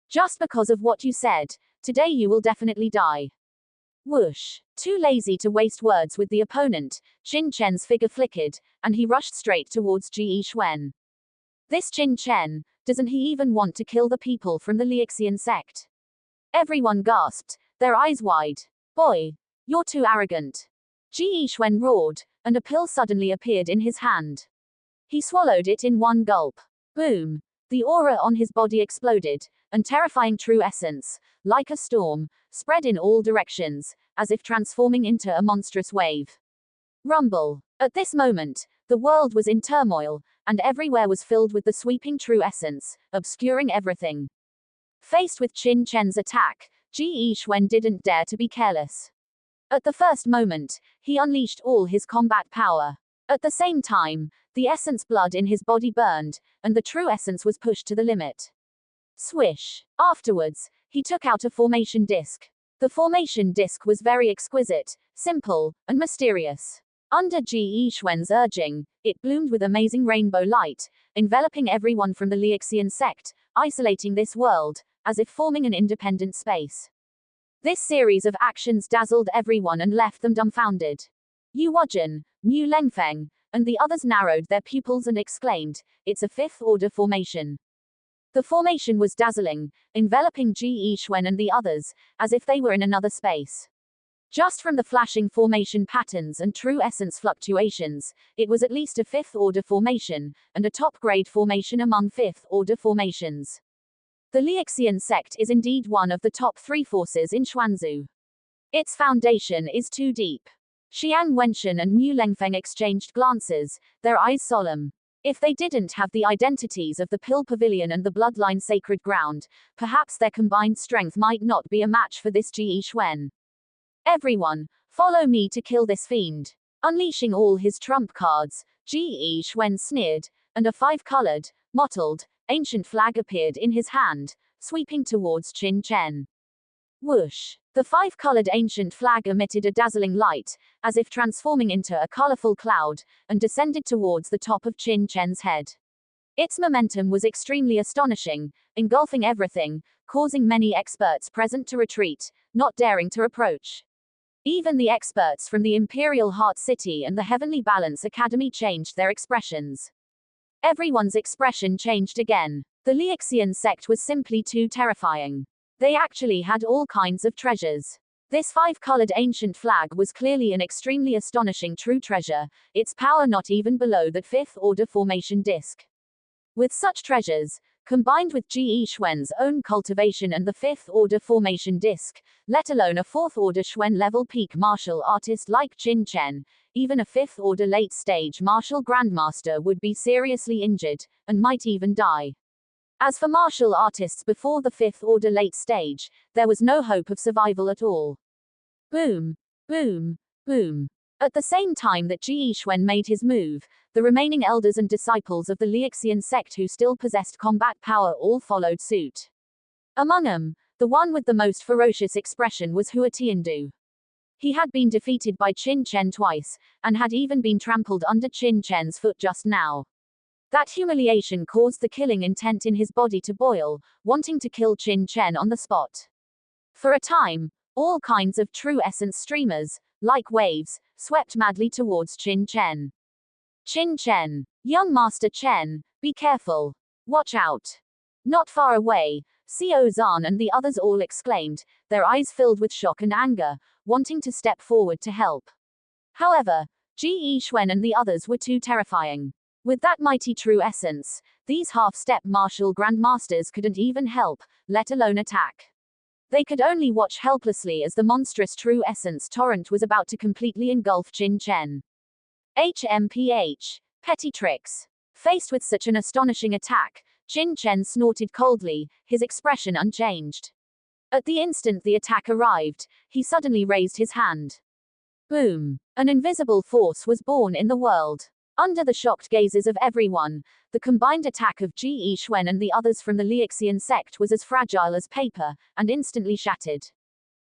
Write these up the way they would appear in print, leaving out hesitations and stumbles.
Just because of what you said. Today you will definitely die. Whoosh. Too lazy to waste words with the opponent, Qin Chen's figure flickered, and he rushed straight towards Ji Yixuan. This Qin Chen, doesn't he even want to kill the people from the Lixian sect? Everyone gasped, their eyes wide. Boy, you're too arrogant. Ji Yixuan roared, and a pill suddenly appeared in his hand. He swallowed it in one gulp. Boom. The aura on his body exploded, and terrifying true essence, like a storm, spread in all directions, as if transforming into a monstrous wave. Rumble. At this moment, the world was in turmoil, and everywhere was filled with the sweeping true essence, obscuring everything. Faced with Qin Chen's attack, Ji Yixuan didn't dare to be careless. At the first moment, he unleashed all his combat power. At the same time, the essence blood in his body burned, and the true essence was pushed to the limit. Swish. Afterwards, he took out a formation disc. The formation disc was very exquisite, simple, and mysterious. Under Ji Yixuan's urging, it bloomed with amazing rainbow light, enveloping everyone from the Lixian sect, isolating this world, as if forming an independent space. This series of actions dazzled everyone and left them dumbfounded. Yu Wuzhen, Mu Lengfeng, and the others narrowed their pupils and exclaimed, "It's a fifth-order formation." The formation was dazzling, enveloping Ji Yixuan and the others, as if they were in another space. Just from the flashing formation patterns and true essence fluctuations, it was at least a fifth-order formation, and a top-grade formation among fifth-order formations. The Lixian sect is indeed one of the top 3 forces in Xuanzu. Its foundation is too deep. Xiang Wenshan and Mu Lengfeng exchanged glances, their eyes solemn. If they didn't have the identities of the Pill Pavilion and the Bloodline Sacred Ground, perhaps their combined strength might not be a match for this Ji Yixuan. Everyone, follow me to kill this fiend. Unleashing all his trump cards, Ji Yixuan sneered, and a 5-colored, mottled, ancient flag appeared in his hand, sweeping towards Qin Chen. Whoosh. The 5-colored ancient flag emitted a dazzling light, as if transforming into a colorful cloud, and descended towards the top of Qin Chen's head. Its momentum was extremely astonishing, engulfing everything, causing many experts present to retreat, not daring to approach. Even the experts from the Imperial Heart City and the Heavenly Balance Academy changed their expressions. Everyone's expression changed again. The Lixian sect was simply too terrifying. They actually had all kinds of treasures. This 5-colored ancient flag was clearly an extremely astonishing true treasure, its power not even below the 5th-order formation disc. With such treasures, combined with Ji Yixuan's own cultivation and the 5th-order formation disc, let alone a 4th-order Xuan-level peak martial artist like Qin Chen, even a 5th-order late-stage martial grandmaster would be seriously injured, and might even die. As for martial artists before the 5th-order late stage, there was no hope of survival at all. Boom, boom, boom. At the same time that Ji Yixuan made his move, the remaining elders and disciples of the Lixian sect who still possessed combat power all followed suit. Among them, the one with the most ferocious expression was Hua Tiandu. He had been defeated by Qin Chen twice, and had even been trampled under Qin Chen's foot just now. That humiliation caused the killing intent in his body to boil, wanting to kill Qin Chen on the spot. For a time, all kinds of true essence streamers, like waves, swept madly towards Qin Chen. Qin Chen. Young Master Chen, be careful. Watch out. Not far away, Xiao Zhan and the others all exclaimed, their eyes filled with shock and anger, wanting to step forward to help. However, Ji Yixuan and the others were too terrifying. With that mighty true essence, these half-step martial grandmasters couldn't even help, let alone attack. They could only watch helplessly as the monstrous true essence torrent was about to completely engulf Qin Chen. HMPH. Petty tricks. Faced with such an astonishing attack, Qin Chen snorted coldly, his expression unchanged. At the instant the attack arrived, he suddenly raised his hand. Boom. An invisible force was born in the world. Under the shocked gazes of everyone, the combined attack of Ji Yixuan and the others from the Lixian sect was as fragile as paper, and instantly shattered.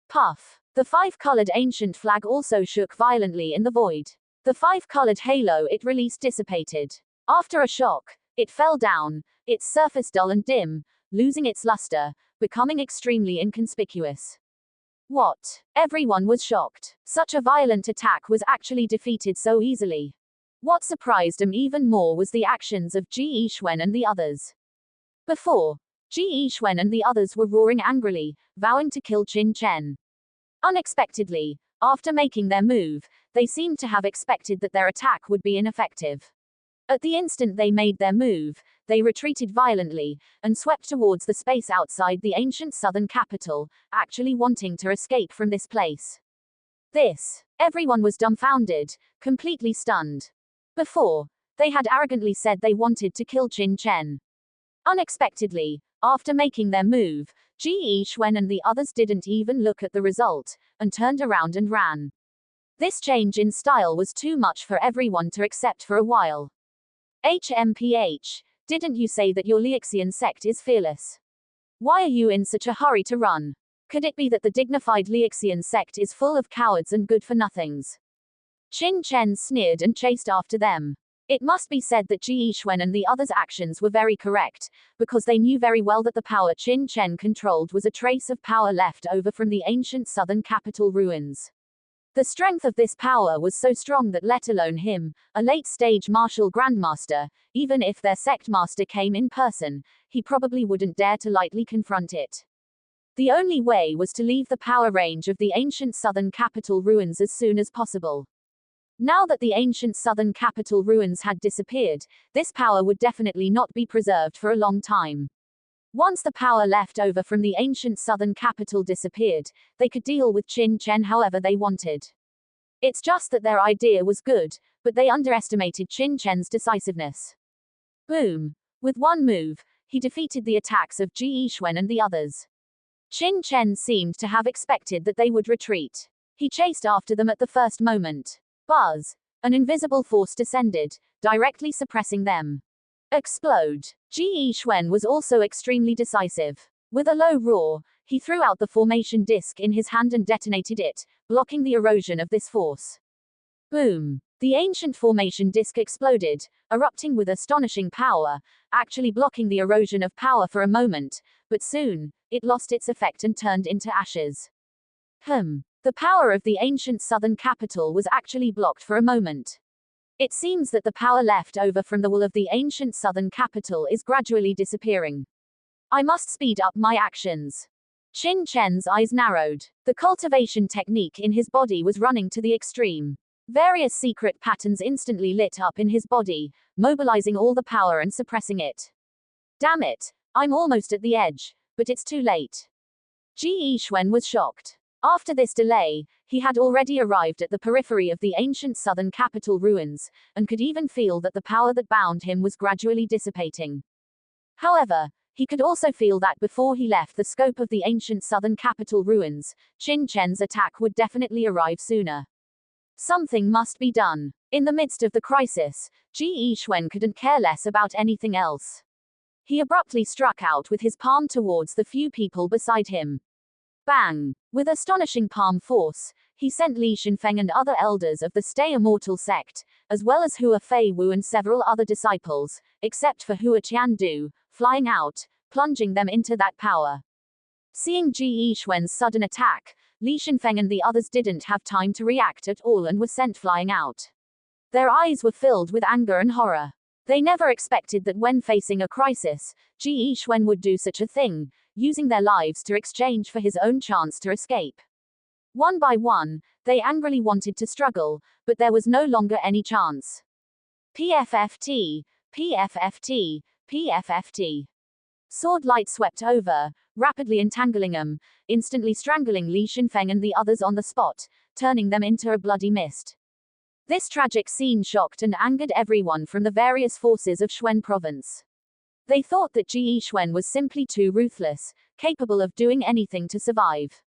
Puff. The 5-colored ancient flag also shook violently in the void. The 5-colored halo it released dissipated. After a shock, it fell down, its surface dull and dim, losing its luster, becoming extremely inconspicuous. What? Everyone was shocked. Such a violent attack was actually defeated so easily. What surprised him even more was the actions of Ji Yixuan and the others. Before, Ji Yixuan and the others were roaring angrily, vowing to kill Qin Chen. Unexpectedly, after making their move, they seemed to have expected that their attack would be ineffective. At the instant they made their move, they retreated violently, and swept towards the space outside the ancient southern capital, actually wanting to escape from this place. Everyone was dumbfounded, completely stunned. Before, they had arrogantly said they wanted to kill Qin Chen. Unexpectedly, after making their move, Ji Yixuan and the others didn't even look at the result, and turned around and ran. This change in style was too much for everyone to accept for a while. HMPH, didn't you say that your Lixian sect is fearless? Why are you in such a hurry to run? Could it be that the dignified Lixian sect is full of cowards and good-for-nothings? Qin Chen sneered and chased after them. It must be said that Ji Yixuan and the others' actions were very correct, because they knew very well that the power Qin Chen controlled was a trace of power left over from the ancient southern capital ruins. The strength of this power was so strong that let alone him, a late-stage martial grandmaster, even if their sect master came in person, he probably wouldn't dare to lightly confront it. The only way was to leave the power range of the ancient southern capital ruins as soon as possible. Now that the ancient southern capital ruins had disappeared, this power would definitely not be preserved for a long time. Once the power left over from the ancient southern capital disappeared, they could deal with Qin Chen however they wanted. It's just that their idea was good, but they underestimated Qin Chen's decisiveness. Boom! With one move, he defeated the attacks of Ji Yixuan and the others. Qin Chen seemed to have expected that they would retreat. He chased after them at the first moment. Buzz! An invisible force descended, directly suppressing them. Explode! Ji Yixuan was also extremely decisive. With a low roar, he threw out the formation disc in his hand and detonated it, blocking the erosion of this force. Boom! The ancient formation disc exploded, erupting with astonishing power, actually blocking the erosion of power for a moment, but soon, it lost its effect and turned into ashes. The power of the ancient southern capital was actually blocked for a moment. It seems that the power left over from the will of the ancient southern capital is gradually disappearing. I must speed up my actions. Qin Chen's eyes narrowed. The cultivation technique in his body was running to the extreme. Various secret patterns instantly lit up in his body, mobilizing all the power and suppressing it. Damn it! I'm almost at the edge, but it's too late. Ji Yixuan was shocked. After this delay, he had already arrived at the periphery of the ancient southern capital ruins, and could even feel that the power that bound him was gradually dissipating. However, he could also feel that before he left the scope of the ancient southern capital ruins, Qin Chen's attack would definitely arrive sooner. Something must be done. In the midst of the crisis, Ji Yixuan couldn't care less about anything else. He abruptly struck out with his palm towards the few people beside him. Bang! With astonishing palm force, he sent Li Shenfeng and other elders of the Stay Immortal sect, as well as Hua Fei Wu and several other disciples, except for Hua Qiandu, flying out, plunging them into that power. Seeing Ji Yixuan's sudden attack, Li Shenfeng and the others didn't have time to react at all and were sent flying out. Their eyes were filled with anger and horror. They never expected that when facing a crisis, Ji Yixuan would do such a thing, using their lives to exchange for his own chance to escape. One by one, they angrily wanted to struggle, but there was no longer any chance. PFFT, PFFT, PFFT. Sword light swept over, rapidly entangling them, instantly strangling Li Shenfeng and the others on the spot, turning them into a bloody mist. This tragic scene shocked and angered everyone from the various forces of Xuan province. They thought that Ji Yixuan was simply too ruthless, capable of doing anything to survive.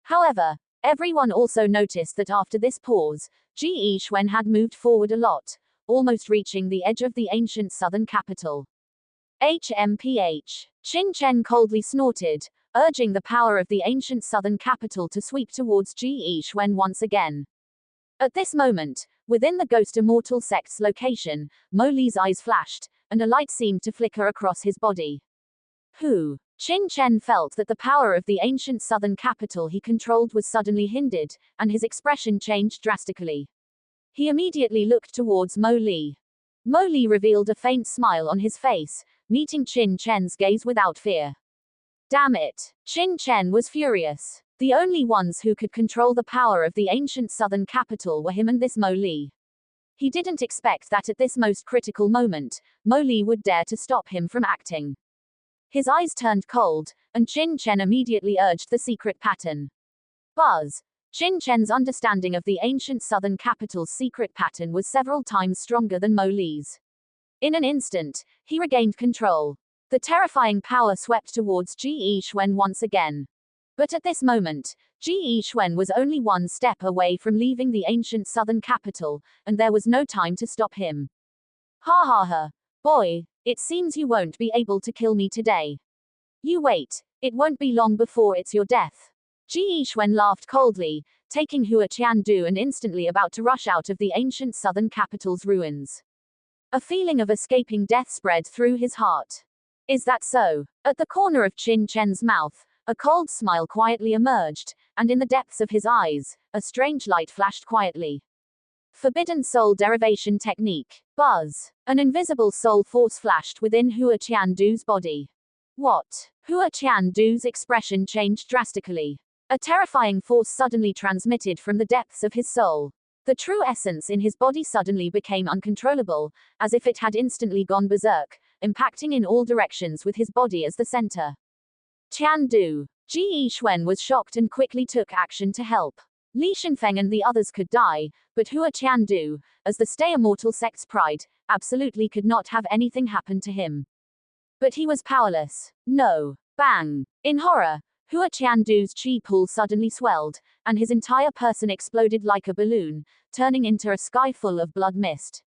However, everyone also noticed that after this pause, Ji Yixuan had moved forward a lot, almost reaching the edge of the ancient southern capital. HMPH. Qin Chen coldly snorted, urging the power of the ancient southern capital to sweep towards Ji Yixuan once again. At this moment, within the Ghost Immortal sect's location, Mo Li's eyes flashed, and a light seemed to flicker across his body. Qin Chen felt that the power of the ancient southern capital he controlled was suddenly hindered, and his expression changed drastically. He immediately looked towards Mo Li. Mo Li revealed a faint smile on his face, meeting Qin Chen's gaze without fear. Damn it! Qin Chen was furious. The only ones who could control the power of the ancient southern capital were him and this Mo Li. He didn't expect that at this most critical moment, Mo Li would dare to stop him from acting. His eyes turned cold, and Qin Chen immediately urged the secret pattern. Buzz! Qin Chen's understanding of the ancient southern capital's secret pattern was several times stronger than Mo Li's. In an instant, he regained control. The terrifying power swept towards Ji Yixuan once again. But at this moment, Ji Yixuan was only one step away from leaving the ancient southern capital, and there was no time to stop him. Ha ha ha. Boy, it seems you won't be able to kill me today. You wait, it won't be long before it's your death. Ji Yixuan laughed coldly, taking Hua Qiandu and instantly about to rush out of the ancient southern capital's ruins. A feeling of escaping death spread through his heart. Is that so? At the corner of Qin Chen's mouth, a cold smile quietly emerged, and in the depths of his eyes, a strange light flashed quietly. Forbidden Soul Derivation Technique. Buzz. An invisible soul force flashed within Hua Qiandu's body. What? Hua Qiandu's expression changed drastically. A terrifying force suddenly transmitted from the depths of his soul. The true essence in his body suddenly became uncontrollable, as if it had instantly gone berserk, impacting in all directions with his body as the center. Qiandu. Ji Yixuan was shocked and quickly took action to help. Li Shenfeng and the others could die, but Hua Qiandu, as the Stay Immortal sect's pride, absolutely could not have anything happen to him. But he was powerless. No. Bang! In horror, Hua Qiandu's chi pool suddenly swelled, and his entire person exploded like a balloon, turning into a sky full of blood mist.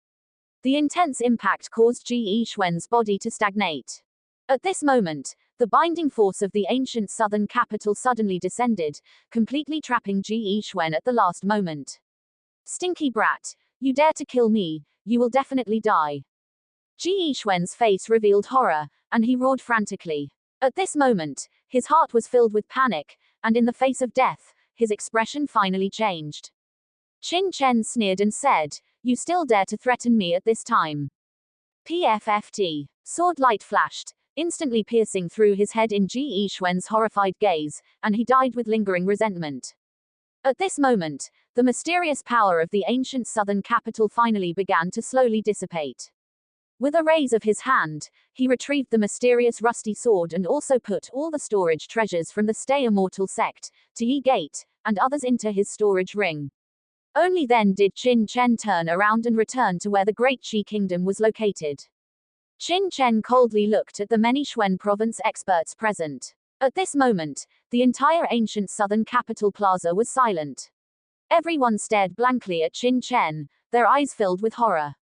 The intense impact caused Ji Yixuan's body to stagnate. At this moment, the binding force of the ancient southern capital suddenly descended, completely trapping Ji Yixuan at the last moment. Stinky brat! You dare to kill me, you will definitely die. Ji Yixuan's face revealed horror, and he roared frantically. At this moment, his heart was filled with panic, and in the face of death, his expression finally changed. Qin Chen sneered and said, "You still dare to threaten me at this time?" PFFT. Sword light flashed, instantly piercing through his head in Ji Yixuan's horrified gaze, and he died with lingering resentment. At this moment, the mysterious power of the ancient southern capital finally began to slowly dissipate. With a raise of his hand, he retrieved the mysterious rusty sword and also put all the storage treasures from the Stay Immortal sect, to Yi Gate, and others into his storage ring. Only then did Qin Chen turn around and return to where the Great Qi Kingdom was located. Qin Chen coldly looked at the many Xuan province experts present. At this moment, the entire ancient southern capital plaza was silent. Everyone stared blankly at Qin Chen, their eyes filled with horror.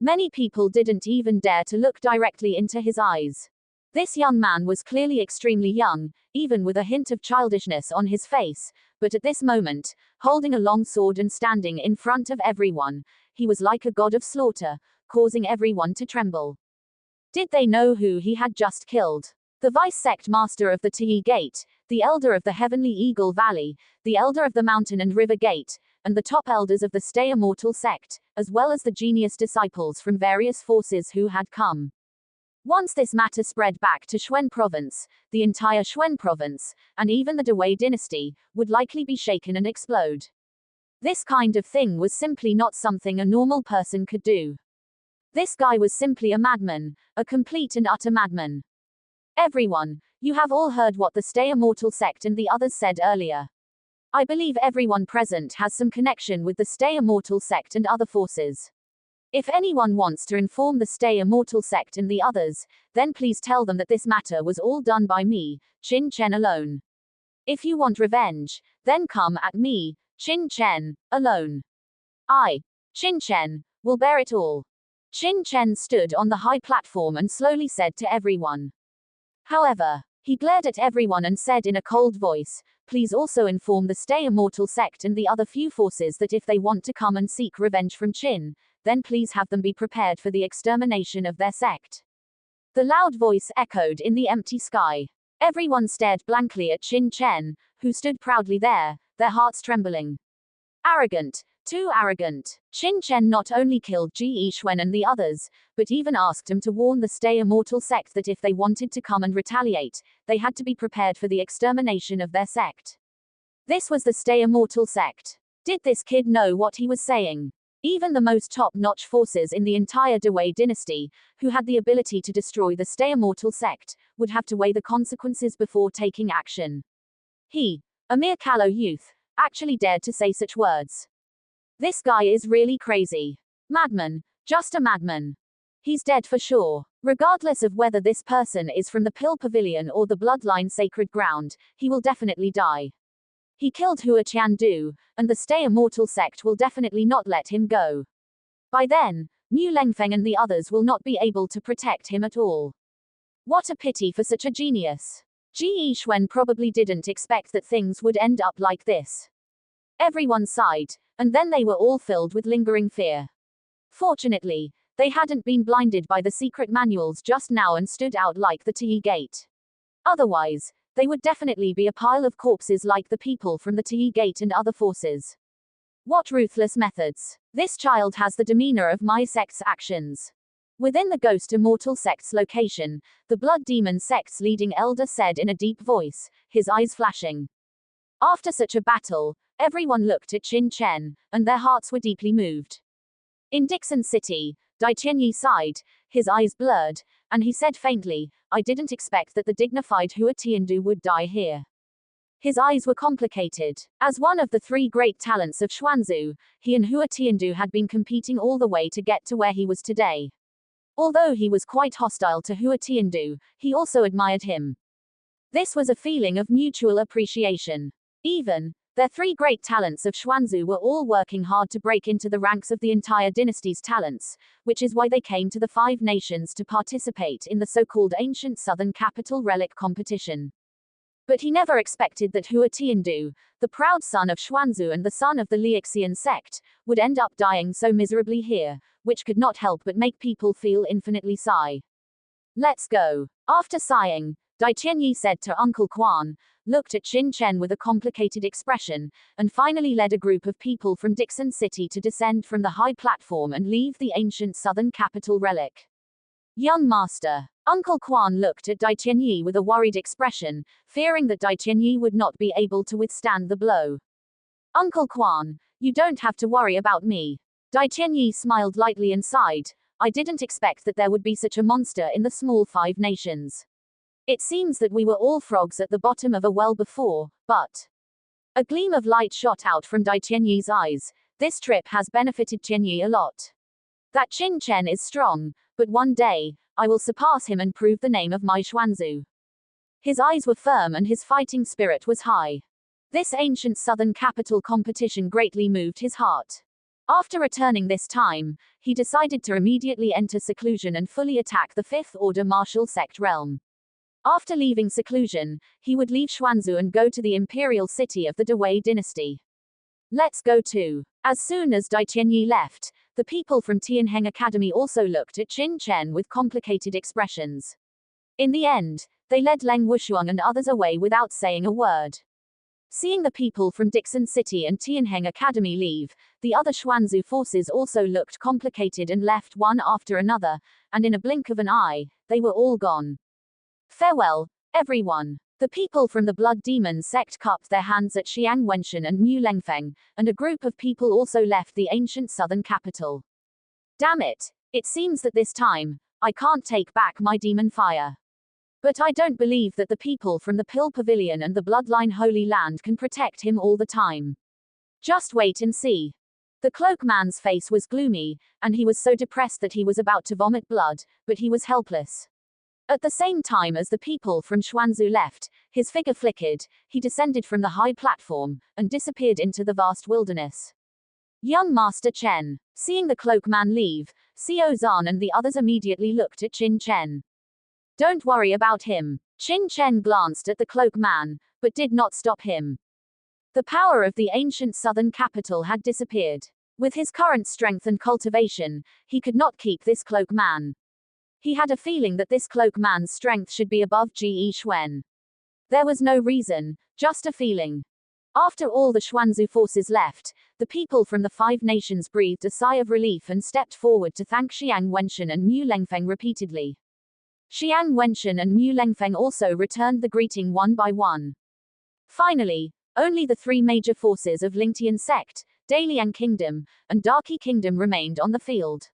Many people didn't even dare to look directly into his eyes. This young man was clearly extremely young, even with a hint of childishness on his face, but at this moment, holding a long sword and standing in front of everyone, he was like a god of slaughter, causing everyone to tremble. Did they know who he had just killed? The vice sect master of the Yi Gate, the elder of the Heavenly Eagle Valley, the elder of the Mountain and River Gate, and the top elders of the Stay Immortal sect, as well as the genius disciples from various forces who had come. Once this matter spread back to Xuan province, the entire Xuan province, and even the Dewei dynasty, would likely be shaken and explode. This kind of thing was simply not something a normal person could do. This guy was simply a madman, a complete and utter madman. Everyone, you have all heard what the Stay Immortal sect and the others said earlier. I believe everyone present has some connection with the Stay Immortal sect and other forces. If anyone wants to inform the Stay Immortal sect and the others, then please tell them that this matter was all done by me, Qin Chen alone. If you want revenge, then come at me, Qin Chen, alone. I, Qin Chen, will bear it all. Qin Chen stood on the high platform and slowly said to everyone. However, he glared at everyone and said in a cold voice, "Please also inform the Stay Immortal sect and the other few forces that if they want to come and seek revenge from Qin, then please have them be prepared for the extermination of their sect." The loud voice echoed in the empty sky. Everyone stared blankly at Qin Chen, who stood proudly there, their hearts trembling. Arrogant. Too arrogant. Qin Chen not only killed Ji Yixuan and the others, but even asked him to warn the Stay Immortal sect that if they wanted to come and retaliate, they had to be prepared for the extermination of their sect. This was the Stay Immortal sect. Did this kid know what he was saying? Even the most top-notch forces in the entire Dewei dynasty, who had the ability to destroy the Stay Immortal sect, would have to weigh the consequences before taking action. He, a mere callow youth, actually dared to say such words. This guy is really crazy. Madman. Just a madman. He's dead for sure. Regardless of whether this person is from the Pill Pavilion or the Bloodline Sacred Ground, he will definitely die. He killed Hua Tiandu, and the Stay Immortal sect will definitely not let him go. By then, Mu Lengfeng and the others will not be able to protect him at all. What a pity for such a genius. Ji Yixuan probably didn't expect that things would end up like this. Everyone sighed, and then they were all filled with lingering fear. Fortunately, they hadn't been blinded by the secret manuals just now and stood out like the Ti Gate. Otherwise, they would definitely be a pile of corpses like the people from the Ti Gate and other forces. What ruthless methods. This child has the demeanor of my sect's actions. Within the Ghost Immortal sect's location, the Blood Demon sect's leading elder said in a deep voice, his eyes flashing. After such a battle, everyone looked at Qin Chen, and their hearts were deeply moved. In Dixon City, Dai Tianyi sighed, his eyes blurred, and he said faintly, I didn't expect that the dignified Hua Tiandu would die here. His eyes were complicated. As one of the three great talents of Xuanzu, he and Hua Tiandu had been competing all the way to get to where he was today. Although he was quite hostile to Hua Tiandu, he also admired him. This was a feeling of mutual appreciation. Even, their three great talents of Xuanzu were all working hard to break into the ranks of the entire dynasty's talents, which is why they came to the Five Nations to participate in the so-called ancient southern capital relic competition. But he never expected that Hua Tiandu, the proud son of Xuanzu and the son of the Liuxian sect, would end up dying so miserably here, which could not help but make people feel infinitely sigh. Let's go. After sighing, Dai Tianyi said to Uncle Quan, looked at Qin Chen with a complicated expression, and finally led a group of people from Dixon City to descend from the high platform and leave the ancient southern capital relic. Young master. Uncle Quan looked at Dai Tianyi with a worried expression, fearing that Dai Tianyi would not be able to withstand the blow. Uncle Quan, you don't have to worry about me. Dai Tianyi smiled lightly and sighed, I didn't expect that there would be such a monster in the small Five Nations. It seems that we were all frogs at the bottom of a well before, but... A gleam of light shot out from Dai Tianyi's eyes. This trip has benefited Tianyi a lot. That Qin Chen is strong, but one day, I will surpass him and prove the name of my Xuanzu. His eyes were firm and his fighting spirit was high. This ancient southern capital competition greatly moved his heart. After returning this time, he decided to immediately enter seclusion and fully attack the Fifth Order martial sect realm. After leaving seclusion, he would leave Xuanzu and go to the imperial city of the Dewei dynasty. Let's go too. As soon as Dai Tianyi left, the people from Tianheng Academy also looked at Qin Chen with complicated expressions. In the end, they led Leng Wushuang and others away without saying a word. Seeing the people from Dixon City and Tianheng Academy leave, the other Xuanzu forces also looked complicated and left one after another, and in a blink of an eye, they were all gone. Farewell, everyone. The people from the Blood Demon sect cupped their hands at Xiang Wenshan and Mu Lengfeng, and a group of people also left the ancient southern capital. Damn it, it seems that this time, I can't take back my demon fire. But I don't believe that the people from the Pill Pavilion and the Bloodline Holy Land can protect him all the time. Just wait and see. The cloak man's face was gloomy, and he was so depressed that he was about to vomit blood, but he was helpless. At the same time as the people from Xuanzu left, his figure flickered, he descended from the high platform, and disappeared into the vast wilderness. Young Master Chen. Seeing the cloak man leave, Xiao Zhan and the others immediately looked at Qin Chen. Don't worry about him. Qin Chen glanced at the cloak man, but did not stop him. The power of the ancient southern capital had disappeared. With his current strength and cultivation, he could not keep this cloak man. He had a feeling that this cloak man's strength should be above Ji Yixuan. There was no reason, just a feeling. After all the Xuanzu forces left, the people from the Five Nations breathed a sigh of relief and stepped forward to thank Xiang Wenshan and Mu Lengfeng repeatedly. Xiang Wenshan and Mu Lengfeng also returned the greeting one by one. Finally, only the three major forces of Lingtian sect, Dalian Kingdom, and Darky Kingdom remained on the field.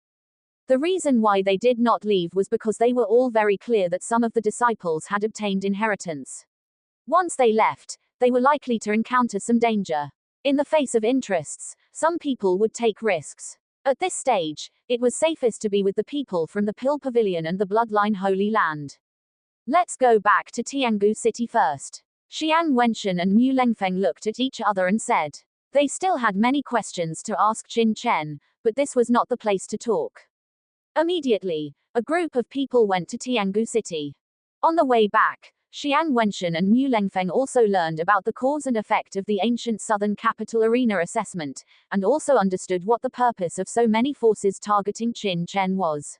The reason why they did not leave was because they were all very clear that some of the disciples had obtained inheritance. Once they left, they were likely to encounter some danger. In the face of interests, some people would take risks. At this stage, it was safest to be with the people from the Pill Pavilion and the Bloodline Holy Land. Let's go back to Tianwu City first. Xiang Wenshan and Mu Lengfeng looked at each other and said. They still had many questions to ask Qin Chen, but this was not the place to talk. Immediately, a group of people went to Tianwu City. On the way back, Xiang Wenshan and Mu Lengfeng also learned about the cause and effect of the ancient southern capital arena assessment, and also understood what the purpose of so many forces targeting Qin Chen was.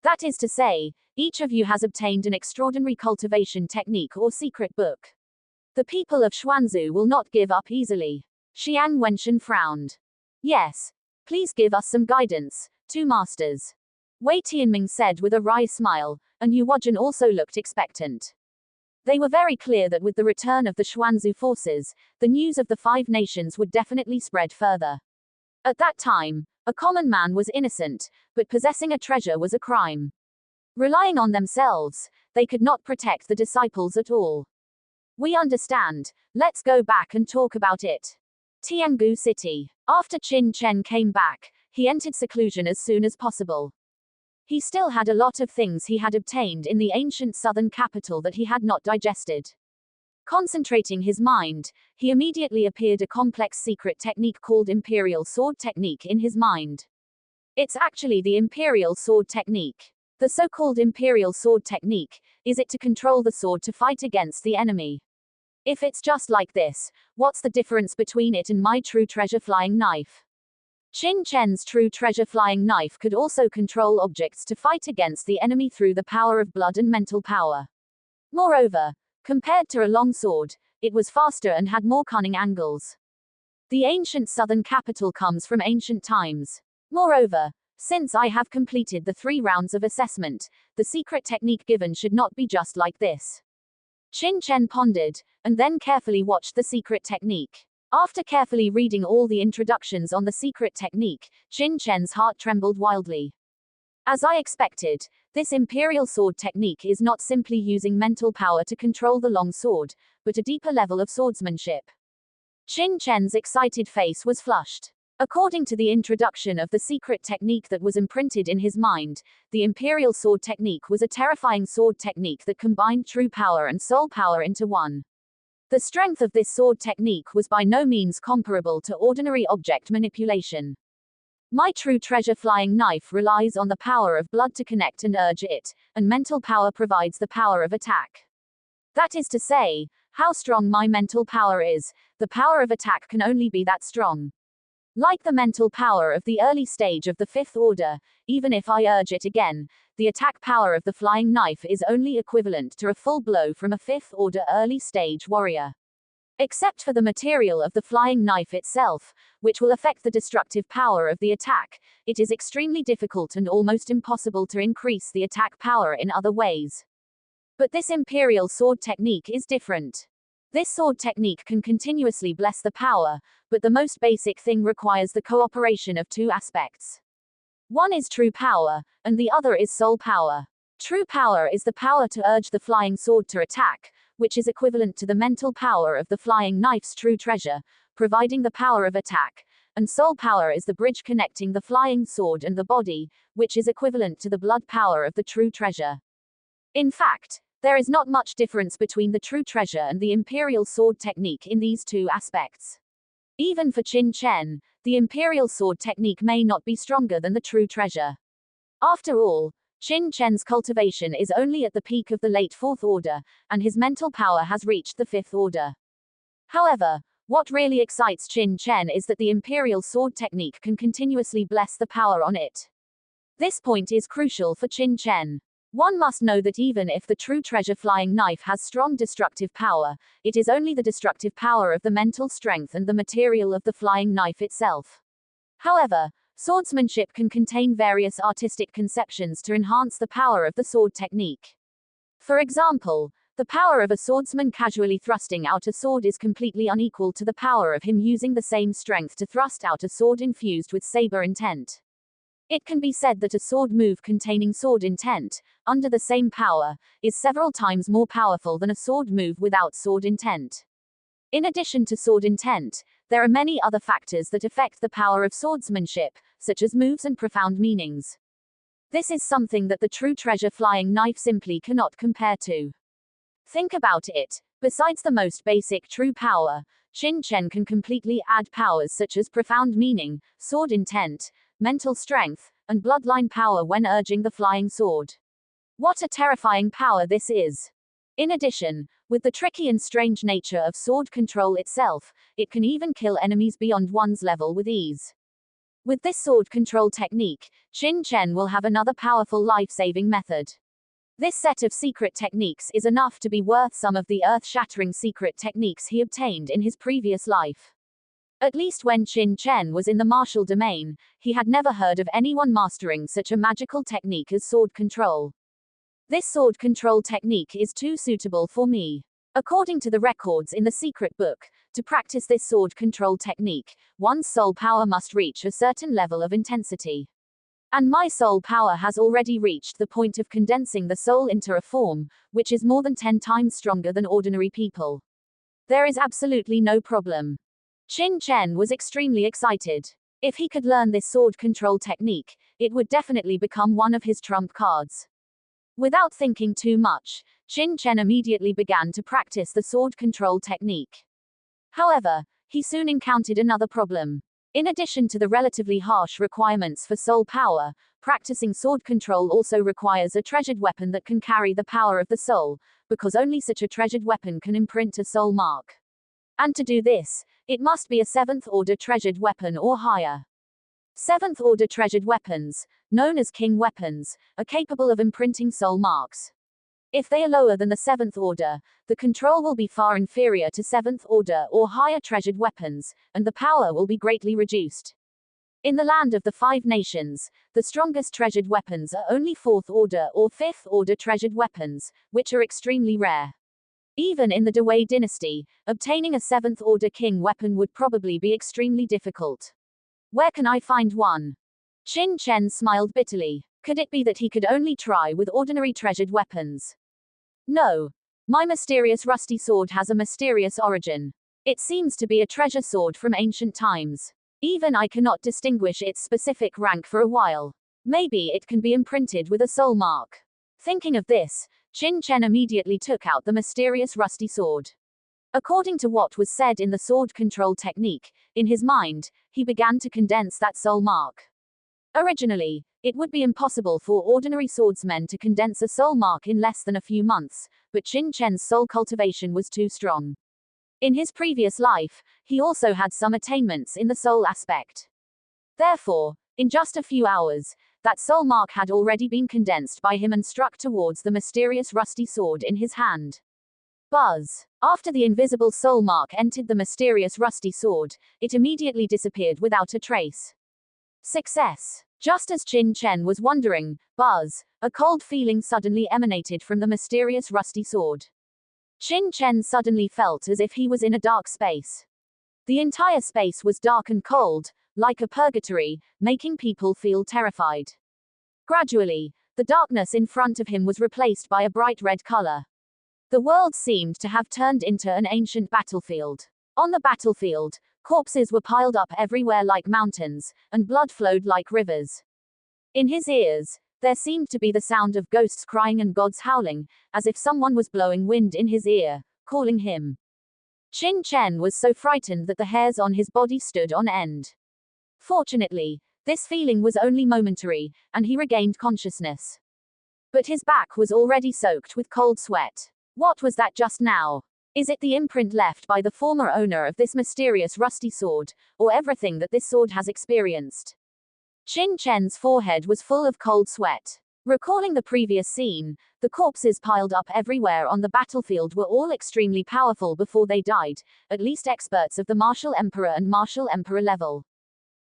That is to say, each of you has obtained an extraordinary cultivation technique or secret book. The people of Xuanzu will not give up easily. Xiang Wenshan frowned. Yes. Please give us some guidance, two masters. Wei Tianming said with a wry smile, and Yu Wuzhen also looked expectant. They were very clear that with the return of the Xuanzu forces, the news of the Five Nations would definitely spread further. At that time, a common man was innocent, but possessing a treasure was a crime. Relying on themselves, they could not protect the disciples at all. We understand. Let's go back and talk about it. Tianwu City. After Qin Chen came back, he entered seclusion as soon as possible. He still had a lot of things he had obtained in the ancient southern capital that he had not digested. Concentrating his mind, he immediately appeared a complex secret technique called Imperial Sword Technique in his mind. It's actually the Imperial Sword Technique. The so-called Imperial Sword Technique is it to control the sword to fight against the enemy. If it's just like this, what's the difference between it and my true treasure flying knife? Qin Chen's true treasure flying knife could also control objects to fight against the enemy through the power of blood and mental power. Moreover, compared to a long sword, it was faster and had more cunning angles. The ancient southern capital comes from ancient times. Moreover, since I have completed the 3 rounds of assessment, the secret technique given should not be just like this. Qin Chen pondered, and then carefully watched the secret technique. After carefully reading all the introductions on the secret technique, Qin Chen's heart trembled wildly. As I expected, this Imperial Sword Technique is not simply using mental power to control the long sword, but a deeper level of swordsmanship. Qin Chen's excited face was flushed. According to the introduction of the secret technique that was imprinted in his mind, the Imperial Sword Technique was a terrifying sword technique that combined true power and soul power into one. The strength of this sword technique was by no means comparable to ordinary object manipulation. My true treasure flying knife relies on the power of blood to connect and urge it, and mental power provides the power of attack. That is to say, how strong my mental power is, the power of attack can only be that strong. Like the mental power of the early stage of the 5th order, even if I urge it again, the attack power of the flying knife is only equivalent to a full blow from a 5th order early stage warrior. Except for the material of the flying knife itself, which will affect the destructive power of the attack, it is extremely difficult and almost impossible to increase the attack power in other ways. But this Imperial Sword Technique is different. This sword technique can continuously bless the power, but the most basic thing requires the cooperation of 2 aspects. One is true power, and the other is soul power. True power is the power to urge the flying sword to attack, which is equivalent to the mental power of the flying knife's true treasure, providing the power of attack, and soul power is the bridge connecting the flying sword and the body, which is equivalent to the blood power of the true treasure. In fact, there is not much difference between the true treasure and the Imperial Sword Technique in these 2 aspects. Even for Qin Chen, the Imperial Sword Technique may not be stronger than the true treasure. After all, Qin Chen's cultivation is only at the peak of the late 4th order, and his mental power has reached the 5th order. However, what really excites Qin Chen is that the Imperial Sword Technique can continuously bless the power on it. This point is crucial for Qin Chen. One must know that even if the true treasure flying knife has strong destructive power, it is only the destructive power of the mental strength and the material of the flying knife itself. However, swordsmanship can contain various artistic conceptions to enhance the power of the sword technique. For example, the power of a swordsman casually thrusting out a sword is completely unequal to the power of him using the same strength to thrust out a sword infused with saber intent. It can be said that a sword move containing sword intent, under the same power, is several times more powerful than a sword move without sword intent. In addition to sword intent, there are many other factors that affect the power of swordsmanship, such as moves and profound meanings. This is something that the true treasure flying knife simply cannot compare to. Think about it. Besides the most basic true power, Qin Chen can completely add powers such as profound meaning, sword intent, mental strength, and bloodline power when urging the flying sword. What a terrifying power this is! In addition, with the tricky and strange nature of sword control itself, it can even kill enemies beyond one's level with ease. With this sword control technique, Qin Chen will have another powerful life-saving method. This set of secret techniques is enough to be worth some of the earth-shattering secret techniques he obtained in his previous life. At least when Qin Chen was in the martial domain, he had never heard of anyone mastering such a magical technique as sword control. This sword control technique is too suitable for me. According to the records in the secret book, to practice this sword control technique, one's soul power must reach a certain level of intensity. And my soul power has already reached the point of condensing the soul into a form, which is more than 10 times stronger than ordinary people. There is absolutely no problem. Qin Chen was extremely excited. If he could learn this sword control technique, it would definitely become one of his trump cards. Without thinking too much, Qin Chen immediately began to practice the sword control technique. However, he soon encountered another problem. In addition to the relatively harsh requirements for soul power, practicing sword control also requires a treasured weapon that can carry the power of the soul, because only such a treasured weapon can imprint a soul mark. And to do this, it must be a 7th order treasured weapon or higher. 7th order treasured weapons, known as king weapons, are capable of imprinting soul marks. If they are lower than the 7th order, the control will be far inferior to 7th order or higher treasured weapons, and the power will be greatly reduced. In the land of the 5 nations, the strongest treasured weapons are only 4th order or 5th order treasured weapons, which are extremely rare. Even in the Dewey dynasty, obtaining a 7th order king weapon would probably be extremely difficult. Where can I find one? Qin Chen smiled bitterly. Could it be that he could only try with ordinary treasured weapons? No. My mysterious rusty sword has a mysterious origin. It seems to be a treasure sword from ancient times. Even I cannot distinguish its specific rank for a while. Maybe it can be imprinted with a soul mark. Thinking of this, Qin Chen immediately took out the mysterious rusty sword. According to what was said in the sword control technique, in his mind, he began to condense that soul mark. Originally, it would be impossible for ordinary swordsmen to condense a soul mark in less than a few months, but Qin Chen's soul cultivation was too strong. In his previous life, he also had some attainments in the soul aspect. Therefore, in just a few hours, that soul mark had already been condensed by him and struck towards the mysterious rusty sword in his hand. Buzz. After the invisible soul mark entered the mysterious rusty sword, it immediately disappeared without a trace. Success. Just as Qin Chen was wondering, buzz, a cold feeling suddenly emanated from the mysterious rusty sword. Qin Chen suddenly felt as if he was in a dark space. The entire space was dark and cold, like a purgatory, making people feel terrified. Gradually, the darkness in front of him was replaced by a bright red color. The world seemed to have turned into an ancient battlefield. On the battlefield, corpses were piled up everywhere like mountains, and blood flowed like rivers. In his ears, there seemed to be the sound of ghosts crying and gods howling, as if someone was blowing wind in his ear, calling him. Qin Chen was so frightened that the hairs on his body stood on end. Fortunately, this feeling was only momentary, and he regained consciousness. But his back was already soaked with cold sweat. What was that just now? Is it the imprint left by the former owner of this mysterious rusty sword, or everything that this sword has experienced? Qin Chen's forehead was full of cold sweat. Recalling the previous scene, the corpses piled up everywhere on the battlefield were all extremely powerful before they died, at least experts of the martial emperor and martial emperor level.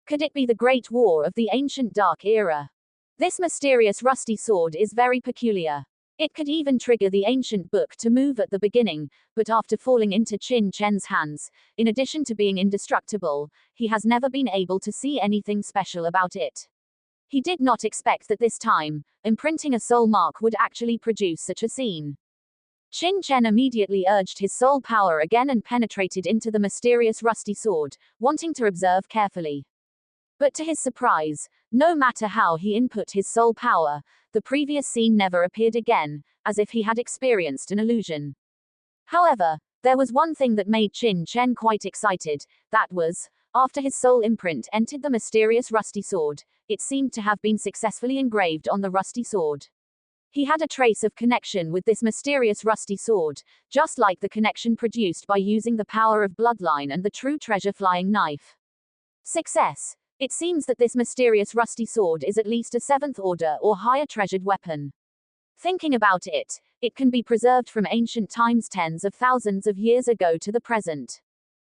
Could it be the Great War of the ancient Dark Era? This mysterious rusty sword is very peculiar. It could even trigger the ancient book to move at the beginning, but after falling into Qin Chen's hands, in addition to being indestructible, he has never been able to see anything special about it. He did not expect that this time, imprinting a soul mark would actually produce such a scene. Qin Chen immediately urged his soul power again and penetrated into the mysterious rusty sword, wanting to observe carefully. But to his surprise, no matter how he input his soul power, the previous scene never appeared again, as if he had experienced an illusion. However, there was one thing that made Qin Chen quite excited, that was, after his soul imprint entered the mysterious rusty sword, it seemed to have been successfully engraved on the rusty sword. He had a trace of connection with this mysterious rusty sword, just like the connection produced by using the power of bloodline and the true treasure flying knife. Success. It seems that this mysterious rusty sword is at least a 7th order or higher treasured weapon. Thinking about it, it can be preserved from ancient times tens of thousands of years ago to the present.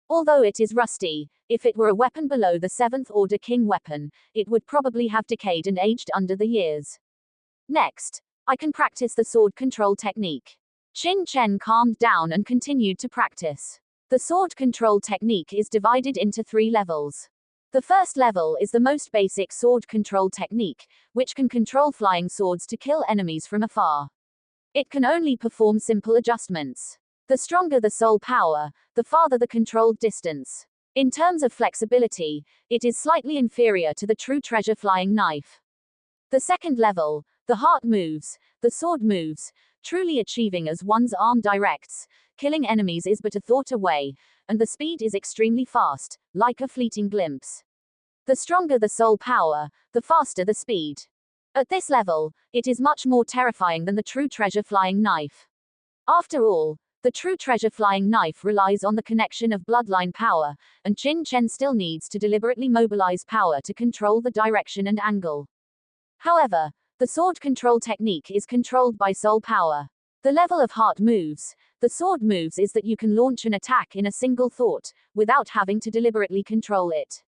Although it is rusty, if it were a weapon below the 7th order king weapon, it would probably have decayed and aged under the years. Next, I can practice the sword control technique. Qin Chen calmed down and continued to practice. The sword control technique is divided into 3 levels. The first level is the most basic sword control technique, which can control flying swords to kill enemies from afar. It can only perform simple adjustments. The stronger the soul power, the farther the controlled distance. In terms of flexibility, it is slightly inferior to the true treasure flying knife. The second level, the heart moves, the sword moves, truly achieving as one's arm directs. Killing enemies is but a thought away, and the speed is extremely fast, like a fleeting glimpse. The stronger the soul power, the faster the speed. At this level, it is much more terrifying than the true treasure flying knife. After all, the true treasure flying knife relies on the connection of bloodline power, and Qin Chen still needs to deliberately mobilize power to control the direction and angle. However, the sword control technique is controlled by soul power. The level of heart moves, the sword moves is that you can launch an attack in a single thought, without having to deliberately control it.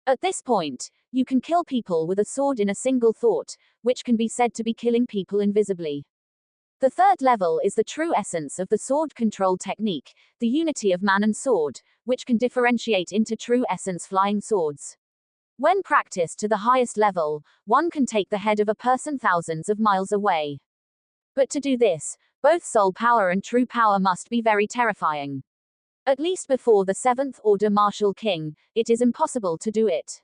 At this point, you can kill people with a sword in a single thought, which can be said to be killing people invisibly. The third level is the true essence of the sword control technique, the unity of man and sword, which can differentiate into true essence flying swords. When practiced to the highest level, one can take the head of a person thousands of miles away. But to do this, both soul power and true power must be very terrifying. At least before the 7th order martial king, it is impossible to do it.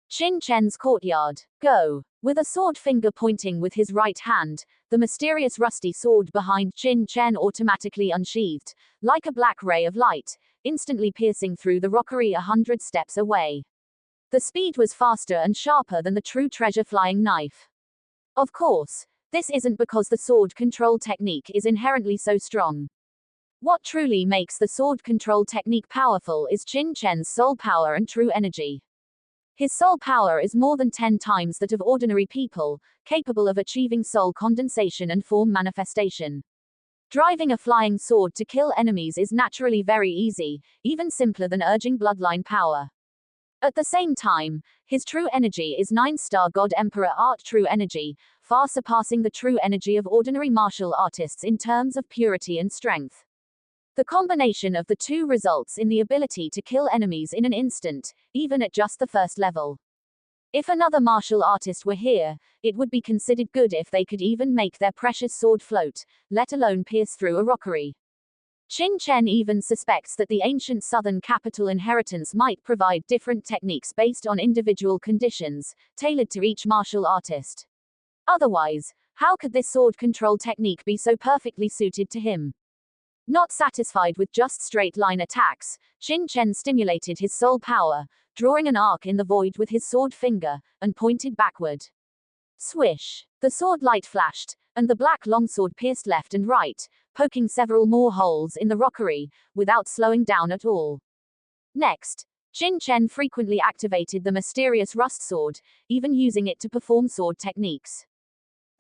Qin Chen's courtyard. Go. With a sword finger pointing with his right hand, the mysterious rusty sword behind Qin Chen automatically unsheathed, like a black ray of light, instantly piercing through the rockery 100 steps away. The speed was faster and sharper than the true treasure flying knife. Of course, this isn't because the sword control technique is inherently so strong. What truly makes the sword control technique powerful is Qin Chen's soul power and true energy. His soul power is more than 10 times that of ordinary people, capable of achieving soul condensation and form manifestation. Driving a flying sword to kill enemies is naturally very easy, even simpler than urging bloodline power. At the same time, his true energy is 9-star God Emperor Art true energy, far surpassing the true energy of ordinary martial artists in terms of purity and strength. The combination of the two results in the ability to kill enemies in an instant, even at just the first level. If another martial artist were here, it would be considered good if they could even make their precious sword float, let alone pierce through a rockery. Qin Chen even suspects that the ancient southern capital inheritance might provide different techniques based on individual conditions, tailored to each martial artist. Otherwise, how could this sword control technique be so perfectly suited to him? Not satisfied with just straight-line attacks, Qin Chen stimulated his soul power, drawing an arc in the void with his sword finger, and pointed backward. Swish! The sword light flashed, and the black longsword pierced left and right, poking several more holes in the rockery, without slowing down at all. Next, Qin Chen frequently activated the mysterious rust sword, even using it to perform sword techniques.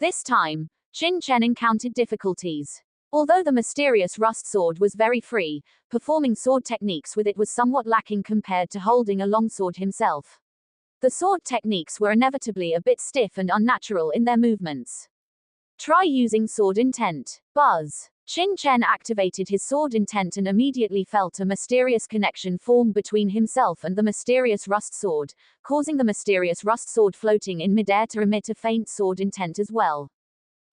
This time, Qin Chen encountered difficulties. Although the mysterious rust sword was very free, performing sword techniques with it was somewhat lacking compared to holding a longsword himself. The sword techniques were inevitably a bit stiff and unnatural in their movements. Try using sword intent. Buzz. Qin Chen activated his sword intent and immediately felt a mysterious connection form between himself and the mysterious rust sword, causing the mysterious rust sword floating in midair to emit a faint sword intent as well.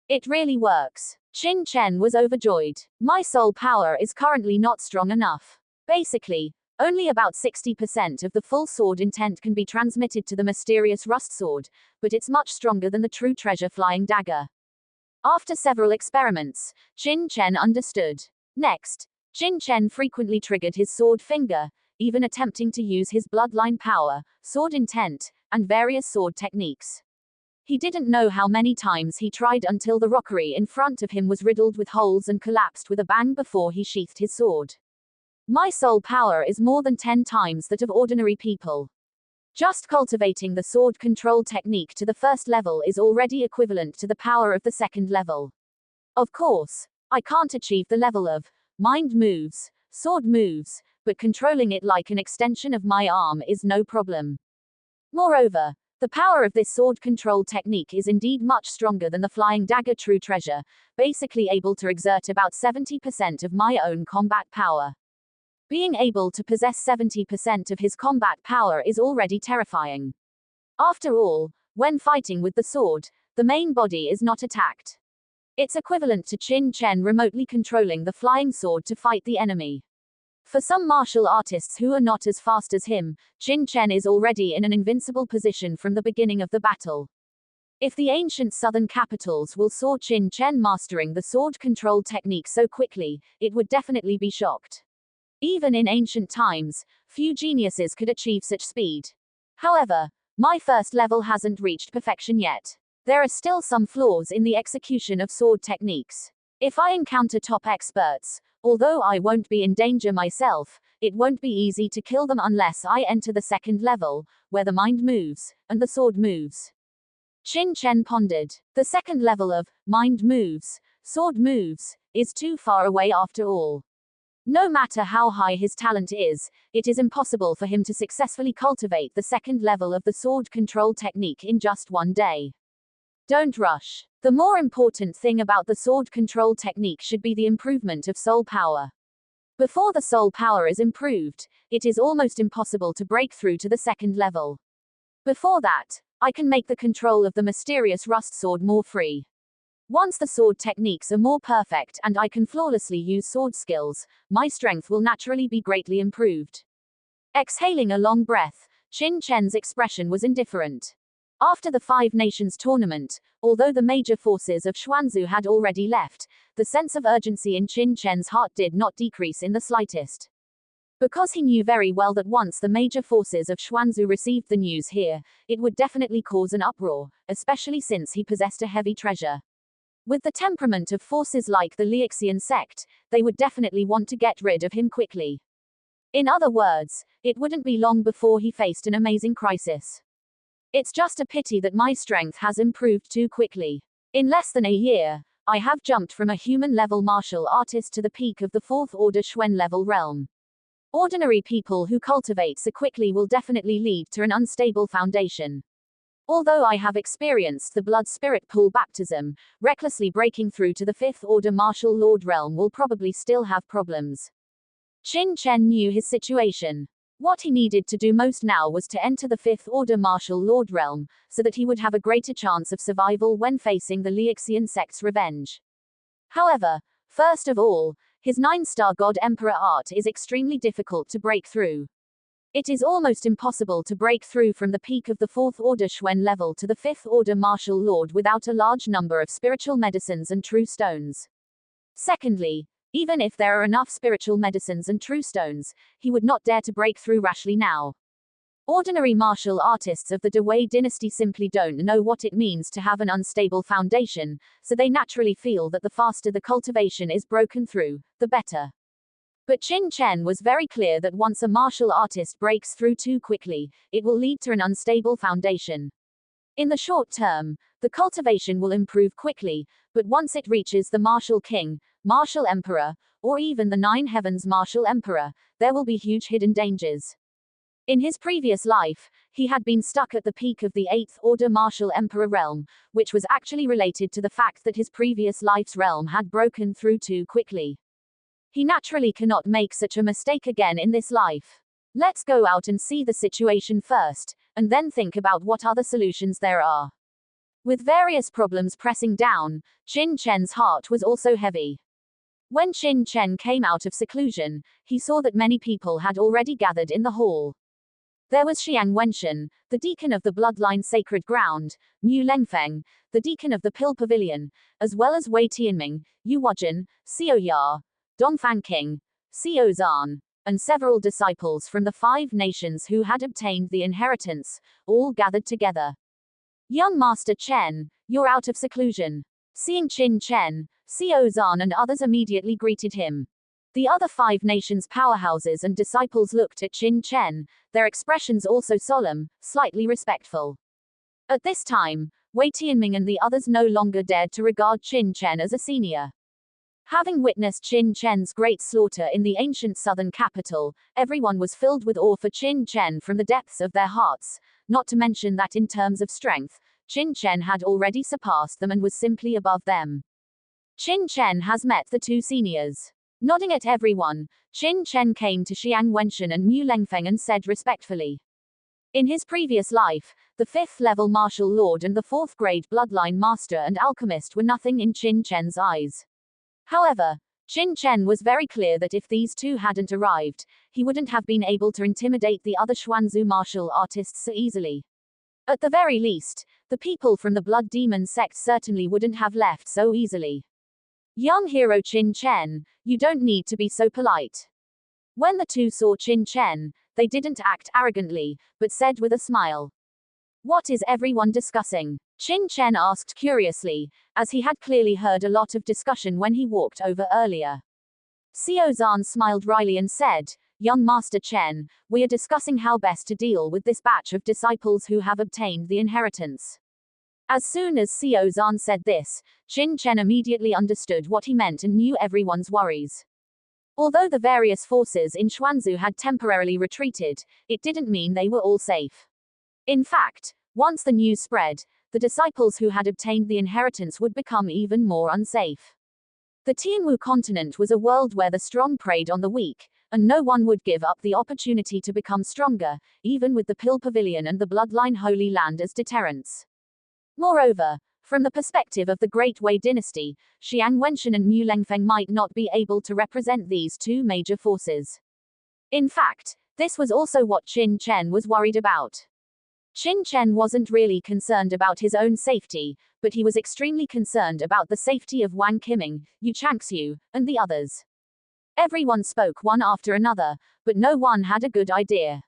It really works. Qin Chen was overjoyed. My soul power is currently not strong enough. Basically, only about 60% of the full sword intent can be transmitted to the mysterious rust sword, but it's much stronger than the true treasure flying dagger. After several experiments, Qin Chen understood. Next, Qin Chen frequently triggered his sword finger, even attempting to use his bloodline power, sword intent, and various sword techniques. He didn't know how many times he tried until the rockery in front of him was riddled with holes and collapsed with a bang before he sheathed his sword. My soul power is more than 10 times that of ordinary people. Just cultivating the sword control technique to the first level is already equivalent to the power of the second level. Of course, I can't achieve the level of mind moves, sword moves, but controlling it like an extension of my arm is no problem. Moreover, the power of this sword control technique is indeed much stronger than the flying dagger true treasure, basically able to exert about 70% of my own combat power. Being able to possess 70% of his combat power is already terrifying. After all, when fighting with the sword, the main body is not attacked. It's equivalent to Qin Chen remotely controlling the flying sword to fight the enemy. For some martial artists who are not as fast as him, Qin Chen is already in an invincible position from the beginning of the battle. If the ancient southern capitals will saw Qin Chen mastering the sword control technique so quickly, it would definitely be shocked. Even in ancient times, few geniuses could achieve such speed. However, my first level hasn't reached perfection yet. There are still some flaws in the execution of sword techniques. If I encounter top experts, although I won't be in danger myself, it won't be easy to kill them unless I enter the second level, where the mind moves, and the sword moves. Qin Chen pondered. The second level of mind moves, sword moves, is too far away after all. No matter how high his talent is, it is impossible for him to successfully cultivate the second level of the sword control technique in just one day. Don't rush. The more important thing about the sword control technique should be the improvement of soul power. Before the soul power is improved, it is almost impossible to break through to the second level. Before that, I can make the control of the mysterious rust sword more free. Once the sword techniques are more perfect and I can flawlessly use sword skills, my strength will naturally be greatly improved. Exhaling a long breath, Qin Chen's expression was indifferent. After the Five Nations tournament, although the major forces of Xuanzu had already left, the sense of urgency in Qin Chen's heart did not decrease in the slightest. Because he knew very well that once the major forces of Xuanzu received the news here, it would definitely cause an uproar, especially since he possessed a heavy treasure. With the temperament of forces like the Lixian sect, they would definitely want to get rid of him quickly. In other words, it wouldn't be long before he faced an amazing crisis. It's just a pity that my strength has improved too quickly. In less than a year, I have jumped from a human-level martial artist to the peak of the 4th order Xuan-level realm. Ordinary people who cultivate so quickly will definitely lead to an unstable foundation. Although I have experienced the blood spirit pool baptism, recklessly breaking through to the 5th order martial lord realm will probably still have problems. Qin Chen knew his situation. What he needed to do most now was to enter the 5th order martial lord realm, so that he would have a greater chance of survival when facing the Lixian sect's revenge. However, first of all, his 9-star God Emperor art is extremely difficult to break through. It is almost impossible to break through from the peak of the 4th order Xuan level to the 5th order martial lord without a large number of spiritual medicines and true stones. Secondly, even if there are enough spiritual medicines and true stones, he would not dare to break through rashly now. Ordinary martial artists of the Dewei dynasty simply don't know what it means to have an unstable foundation, so they naturally feel that the faster the cultivation is broken through, the better. But Qin Chen was very clear that once a martial artist breaks through too quickly, it will lead to an unstable foundation. In the short term, the cultivation will improve quickly, but once it reaches the martial king, martial emperor, or even the nine heavens martial emperor, there will be huge hidden dangers. In his previous life, he had been stuck at the peak of the 8th order martial emperor realm, which was actually related to the fact that his previous life's realm had broken through too quickly. He naturally cannot make such a mistake again in this life. Let's go out and see the situation first, and then think about what other solutions there are. With various problems pressing down, Qin Chen's heart was also heavy. When Qin Chen came out of seclusion, he saw that many people had already gathered in the hall. There was Xiang Wenshan, the deacon of the bloodline sacred ground, Mu Lengfeng, the deacon of the Pill Pavilion, as well as Wei Tianming, Yu Wuzhen, Xiao Ya, Dongfang King, Xiao Zhan, and several disciples from the 5 nations who had obtained the inheritance, all gathered together. Young Master Chen, you're out of seclusion. Seeing Qin Chen, Xiao Zhan and others immediately greeted him. The other 5 nations' powerhouses and disciples looked at Qin Chen, their expressions also solemn, slightly respectful. At this time, Wei Tianming and the others no longer dared to regard Qin Chen as a senior. Having witnessed Qin Chen's great slaughter in the ancient southern capital, everyone was filled with awe for Qin Chen from the depths of their hearts, not to mention that in terms of strength, Qin Chen had already surpassed them and was simply above them. Qin Chen has met the 2 seniors. Nodding at everyone, Qin Chen came to Xiang Wenshan and Mu Lengfeng and said respectfully. In his previous life, the 5th level martial lord and the 4th grade bloodline master and alchemist were nothing in Qin Chen's eyes. However, Qin Chen was very clear that if these 2 hadn't arrived, he wouldn't have been able to intimidate the other Xuanzu martial artists so easily. At the very least, the people from the Blood Demon sect certainly wouldn't have left so easily. Young hero Qin Chen, you don't need to be so polite. When the 2 saw Qin Chen, they didn't act arrogantly, but said with a smile. What is everyone discussing? Qin Chen asked curiously, as he had clearly heard a lot of discussion when he walked over earlier. Xiao Zhan smiled wryly and said, Young Master Chen, we are discussing how best to deal with this batch of disciples who have obtained the inheritance. As soon as Xiao Zhan said this, Qin Chen immediately understood what he meant and knew everyone's worries. Although the various forces in Xuanzu had temporarily retreated, it didn't mean they were all safe. In fact, once the news spread, the disciples who had obtained the inheritance would become even more unsafe. The Tianwu Continent was a world where the strong preyed on the weak, and no one would give up the opportunity to become stronger, even with the Pill Pavilion and the Bloodline Holy Land as deterrents. Moreover, from the perspective of the Great Wei dynasty, Xiang Wenshan and Mu Lengfeng might not be able to represent these 2 major forces. In fact, this was also what Qin Chen was worried about. Qin Chen wasn't really concerned about his own safety, but he was extremely concerned about the safety of Wang Qiming, Yu Changxiu, and the others. Everyone spoke one after another, but no one had a good idea.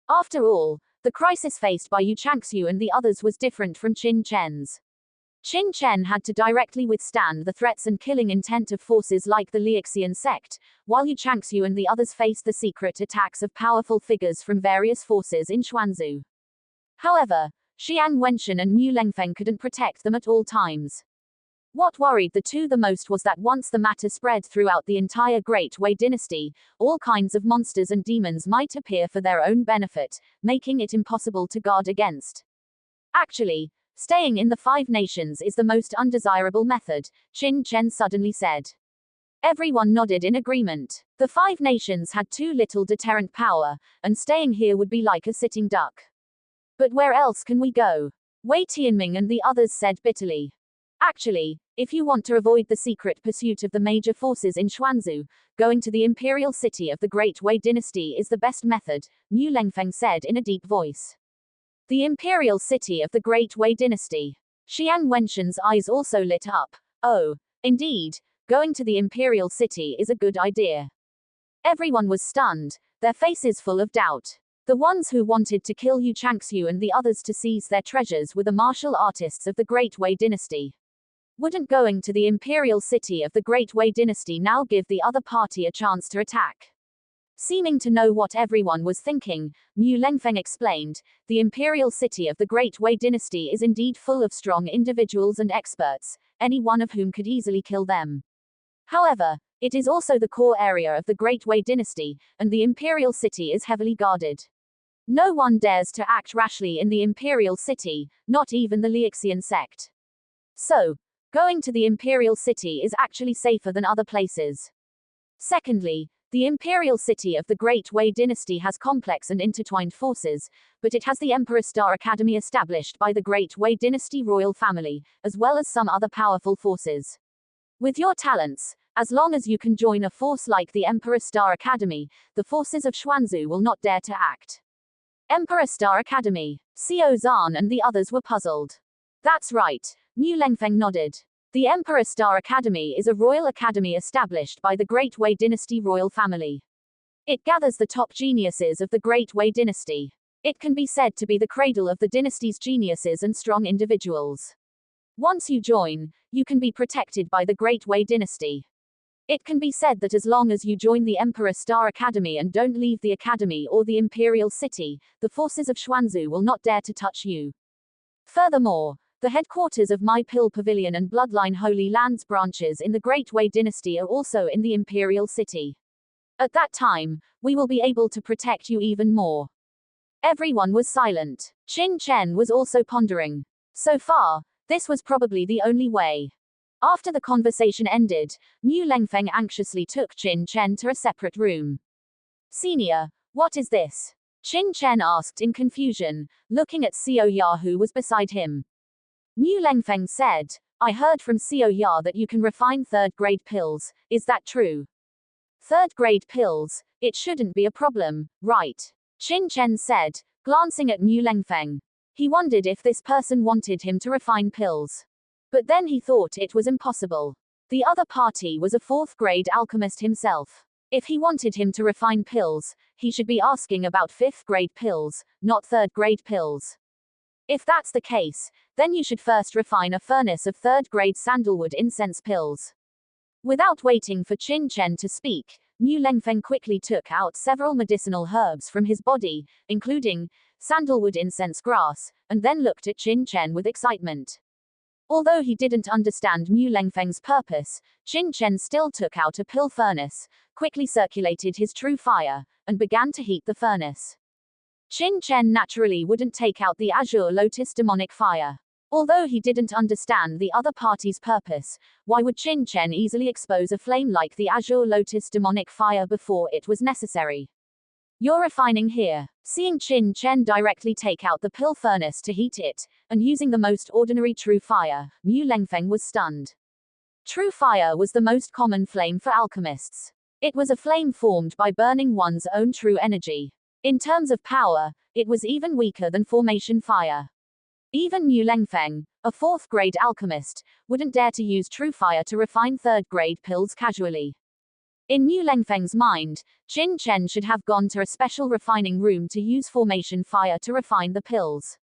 After all, the crisis faced by Yu Changxiu and the others was different from Qin Chen's. Qin Chen had to directly withstand the threats and killing intent of forces like the Liuxian sect, while Yu Changxiu and the others faced the secret attacks of powerful figures from various forces in Xuanzu. However, Xiang Wenshan and Mu Lengfeng couldn't protect them at all times. What worried the 2 the most was that once the matter spread throughout the entire Great Wei dynasty, all kinds of monsters and demons might appear for their own benefit, making it impossible to guard against. Actually, staying in the 5 nations is the most undesirable method, Qin Chen suddenly said. Everyone nodded in agreement. The 5 nations had too little deterrent power, and staying here would be like a sitting duck. But where else can we go? Wei Tianming and the others said bitterly. Actually, if you want to avoid the secret pursuit of the major forces in Xuanzu, going to the imperial city of the Great Wei dynasty is the best method, Mu Lengfeng said in a deep voice. The imperial city of the Great Wei dynasty. Xiang Wenshan's eyes also lit up. Oh, indeed, going to the imperial city is a good idea. Everyone was stunned, their faces full of doubt. The ones who wanted to kill Yu Changxiu and the others to seize their treasures were the martial artists of the Great Wei dynasty. Wouldn't going to the imperial city of the Great Wei dynasty now give the other party a chance to attack? Seeming to know what everyone was thinking, Mu Lengfeng explained, the imperial city of the Great Wei dynasty is indeed full of strong individuals and experts, any one of whom could easily kill them. However, it is also the core area of the Great Wei dynasty, and the imperial city is heavily guarded. No one dares to act rashly in the imperial city, not even the Liuxian sect. So, going to the imperial city is actually safer than other places. Secondly, the imperial city of the Great Wei dynasty has complex and intertwined forces, but it has the Emperor Star Academy established by the Great Wei dynasty royal family, as well as some other powerful forces. With your talents, as long as you can join a force like the Emperor Star Academy, the forces of Xuanzu will not dare to act. Emperor Star Academy. Xiao Zhan and the others were puzzled. That's right, Mu Lengfeng nodded. The Emperor Star Academy is a royal academy established by the Great Wei dynasty royal family. It gathers the top geniuses of the Great Wei dynasty. It can be said to be the cradle of the dynasty's geniuses and strong individuals. Once you join, you can be protected by the Great Wei dynasty. It can be said that as long as you join the Emperor Star Academy and don't leave the academy or the imperial city, the forces of Xuanzu will not dare to touch you. Furthermore, the headquarters of My Pill Pavilion and Bloodline Holy Lands branches in the Great Wei dynasty are also in the imperial city. At that time, we will be able to protect you even more. Everyone was silent. Qin Chen was also pondering. So far, this was probably the only way. After the conversation ended, Mu Lengfeng anxiously took Qin Chen to a separate room. Senior, what is this? Qin Chen asked in confusion, looking at Xiao Ya who was beside him. Mu Lengfeng said, I heard from Xiao Ya that you can refine third-grade pills, is that true? Third-grade pills, it shouldn't be a problem, right? Qin Chen said, glancing at Mu Lengfeng. He wondered if this person wanted him to refine pills. But then he thought it was impossible. The other party was a fourth-grade alchemist himself. If he wanted him to refine pills, he should be asking about fifth-grade pills, not third-grade pills. If that's the case, then you should first refine a furnace of third-grade sandalwood incense pills. Without waiting for Qin Chen to speak, Mu Lengfeng quickly took out several medicinal herbs from his body, including sandalwood incense grass, and then looked at Qin Chen with excitement. Although he didn't understand Mu Lengfeng's purpose, Qin Chen still took out a pill furnace, quickly circulated his true fire, and began to heat the furnace. Qin Chen naturally wouldn't take out the Azure Lotus demonic fire. Although he didn't understand the other party's purpose, why would Qin Chen easily expose a flame like the Azure Lotus demonic fire before it was necessary? You're refining here. Seeing Qin Chen directly take out the pill furnace to heat it, and using the most ordinary true fire, Mu Lengfeng was stunned. True fire was the most common flame for alchemists. It was a flame formed by burning one's own true energy. In terms of power, it was even weaker than formation fire. Even Mu Lengfeng, a fourth-grade alchemist, wouldn't dare to use true fire to refine third-grade pills casually. In Mu Lengfeng's mind, Qin Chen should have gone to a special refining room to use formation fire to refine the pills.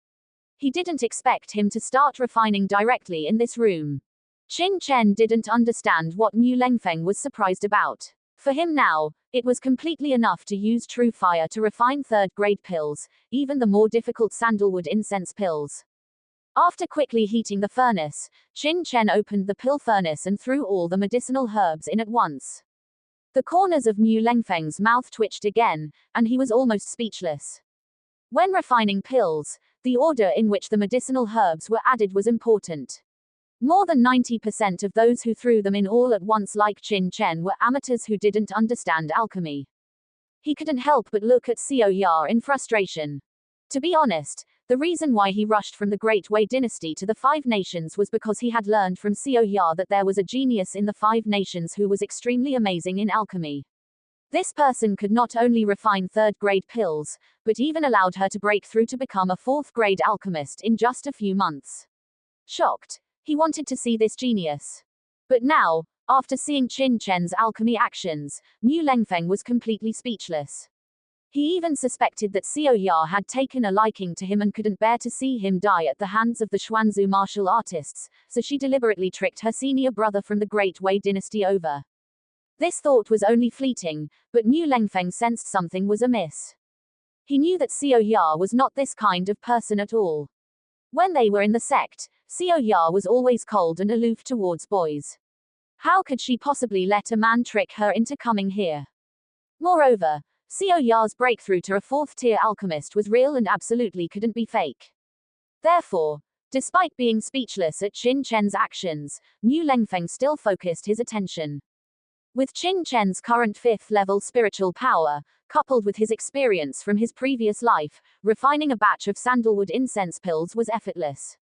He didn't expect him to start refining directly in this room. Qin Chen didn't understand what Mu Lengfeng was surprised about. For him now, it was completely enough to use true fire to refine third-grade pills, even the more difficult sandalwood incense pills. After quickly heating the furnace, Qin Chen opened the pill furnace and threw all the medicinal herbs in at once. The corners of Mu Lengfeng's mouth twitched again, and he was almost speechless. When refining pills, the order in which the medicinal herbs were added was important. More than 90% of those who threw them in all at once like Qin Chen were amateurs who didn't understand alchemy. He couldn't help but look at Xiao Ya in frustration. To be honest, the reason why he rushed from the Great Wei dynasty to the Five Nations was because he had learned from Xiao Ya that there was a genius in the Five Nations who was extremely amazing in alchemy. This person could not only refine third-grade pills, but even allowed her to break through to become a fourth-grade alchemist in just a few months. Shocked, he wanted to see this genius. But now, after seeing Qin Chen's alchemy actions, Mu Lengfeng was completely speechless. He even suspected that Xiao Ya had taken a liking to him and couldn't bear to see him die at the hands of the Xuanzu martial artists, so she deliberately tricked her senior brother from the Great Wei dynasty over. This thought was only fleeting, but Mu Lengfeng sensed something was amiss. He knew that Xiao Ya was not this kind of person at all. When they were in the sect, Xiao Ya was always cold and aloof towards boys. How could she possibly let a man trick her into coming here? Moreover, Xiao Ya's breakthrough to a fourth-tier alchemist was real and absolutely couldn't be fake. Therefore, despite being speechless at Qin Chen's actions, Mu Lengfeng still focused his attention. With Qin Chen's current 5th-level spiritual power, coupled with his experience from his previous life, refining a batch of sandalwood incense pills was effortless.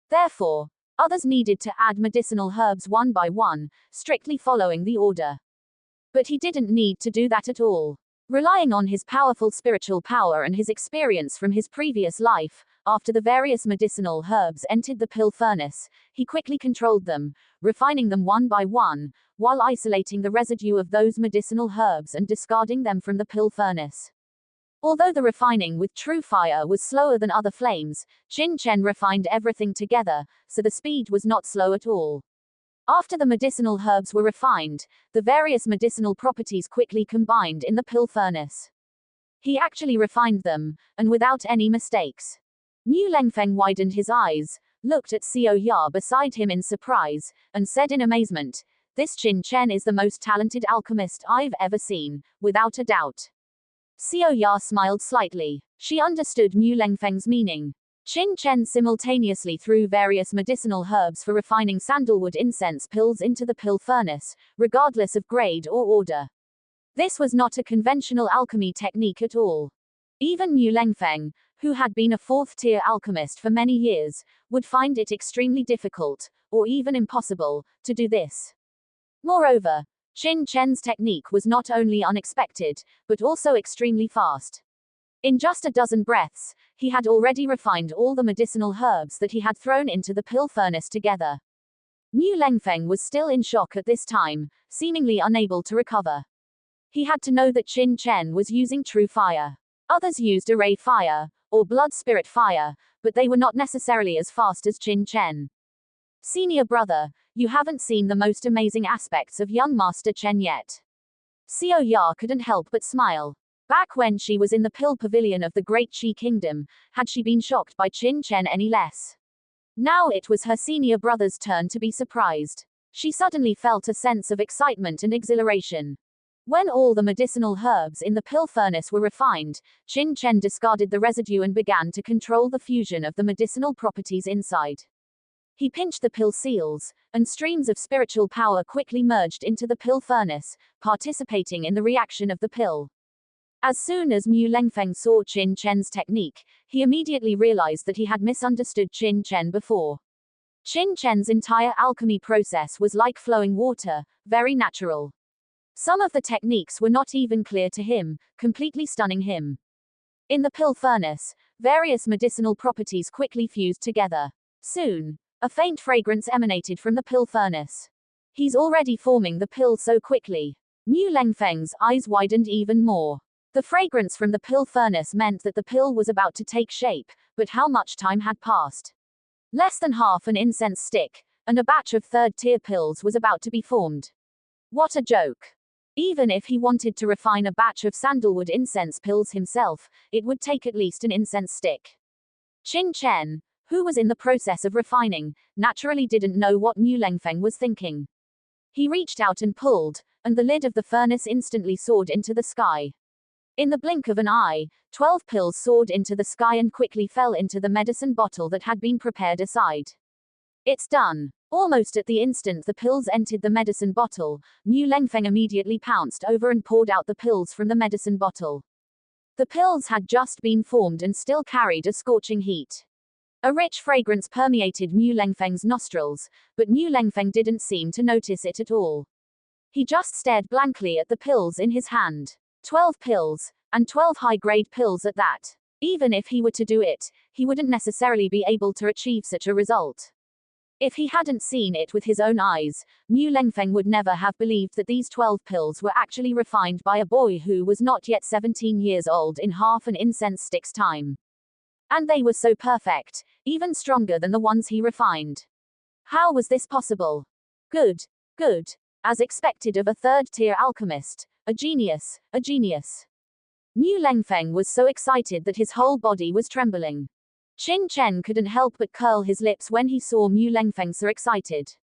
Therefore, others needed to add medicinal herbs one by one, strictly following the order. But he didn't need to do that at all. Relying on his powerful spiritual power and his experience from his previous life, after the various medicinal herbs entered the pill furnace, he quickly controlled them, refining them one by one, while isolating the residue of those medicinal herbs and discarding them from the pill furnace. Although the refining with true fire was slower than other flames, Qin Chen refined everything together, so the speed was not slow at all. After the medicinal herbs were refined, the various medicinal properties quickly combined in the pill furnace. He actually refined them, and without any mistakes. Mu Lengfeng widened his eyes, looked at Xiao Ya beside him in surprise, and said in amazement, "This Qin Chen is the most talented alchemist I've ever seen, without a doubt." Xiao Ya smiled slightly. She understood Mu Lengfeng's meaning. Qin Chen simultaneously threw various medicinal herbs for refining sandalwood incense pills into the pill furnace, regardless of grade or order. This was not a conventional alchemy technique at all. Even Mu Lengfeng, who had been a 4th-tier alchemist for many years, would find it extremely difficult, or even impossible, to do this. Moreover, Qin Chen's technique was not only unexpected, but also extremely fast. In just a dozen breaths, he had already refined all the medicinal herbs that he had thrown into the pill furnace together. Mu Lengfeng was still in shock at this time, seemingly unable to recover. He had to know that Qin Chen was using true fire. Others used array fire, or blood spirit fire, but they were not necessarily as fast as Qin Chen. "Senior brother, you haven't seen the most amazing aspects of young Master Chen yet." Xiao Ya couldn't help but smile. Back when she was in the pill pavilion of the Great Qi Kingdom, had she been shocked by Qin Chen any less? Now it was her senior brother's turn to be surprised. She suddenly felt a sense of excitement and exhilaration. When all the medicinal herbs in the pill furnace were refined, Qin Chen discarded the residue and began to control the fusion of the medicinal properties inside. He pinched the pill seals, and streams of spiritual power quickly merged into the pill furnace, participating in the reaction of the pill. As soon as Mu Lengfeng saw Qin Chen's technique, he immediately realized that he had misunderstood Qin Chen before. Qin Chen's entire alchemy process was like flowing water, very natural. Some of the techniques were not even clear to him, completely stunning him. In the pill furnace, various medicinal properties quickly fused together. Soon, a faint fragrance emanated from the pill furnace. "He's already forming the pill so quickly." Mu Lengfeng's eyes widened even more. The fragrance from the pill furnace meant that the pill was about to take shape, but how much time had passed? Less than half an incense stick, and a batch of 3rd-tier pills was about to be formed. What a joke! Even if he wanted to refine a batch of sandalwood incense pills himself, it would take at least an incense stick. Qin Chen, who was in the process of refining, naturally didn't know what Mu Lengfeng was thinking. He reached out and pulled, and the lid of the furnace instantly soared into the sky. In the blink of an eye, 12 pills soared into the sky and quickly fell into the medicine bottle that had been prepared aside. "It's done." Almost at the instant the pills entered the medicine bottle, Mu Lengfeng immediately pounced over and poured out the pills from the medicine bottle. The pills had just been formed and still carried a scorching heat. A rich fragrance permeated Mu Lengfeng's nostrils, but Mu Lengfeng didn't seem to notice it at all. He just stared blankly at the pills in his hand. 12 pills, and 12 high-grade pills at that. Even if he were to do it, he wouldn't necessarily be able to achieve such a result. If he hadn't seen it with his own eyes, Mu Lengfeng would never have believed that these 12 pills were actually refined by a boy who was not yet 17 years old in half an incense stick's time. And they were so perfect, even stronger than the ones he refined. How was this possible? Good. As expected of a third-tier alchemist. A genius, a genius. Mu Lengfeng was so excited that his whole body was trembling. Qin Chen couldn't help but curl his lips when he saw Mu Lengfeng so excited.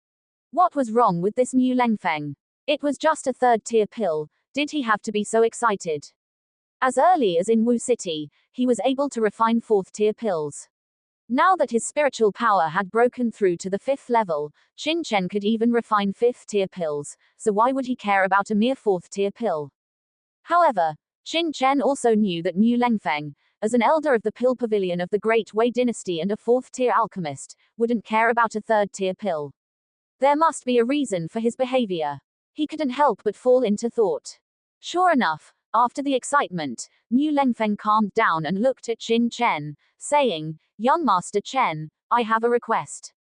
What was wrong with this Mu Lengfeng? It was just a third-tier pill, did he have to be so excited? As early as in Wu City, he was able to refine fourth-tier pills. Now that his spiritual power had broken through to the 5th level, Qin Chen could even refine 5th-tier pills, so why would he care about a mere 4th-tier pill? However, Qin Chen also knew that Mu Lengfeng, as an elder of the Pill Pavilion of the Great Wei Dynasty and a 4th-tier alchemist, wouldn't care about a 3rd-tier pill. There must be a reason for his behavior. He couldn't help but fall into thought. Sure enough, after the excitement, Mu Lengfeng calmed down and looked at Qin Chen, saying, "Young Master Chen, I have a request."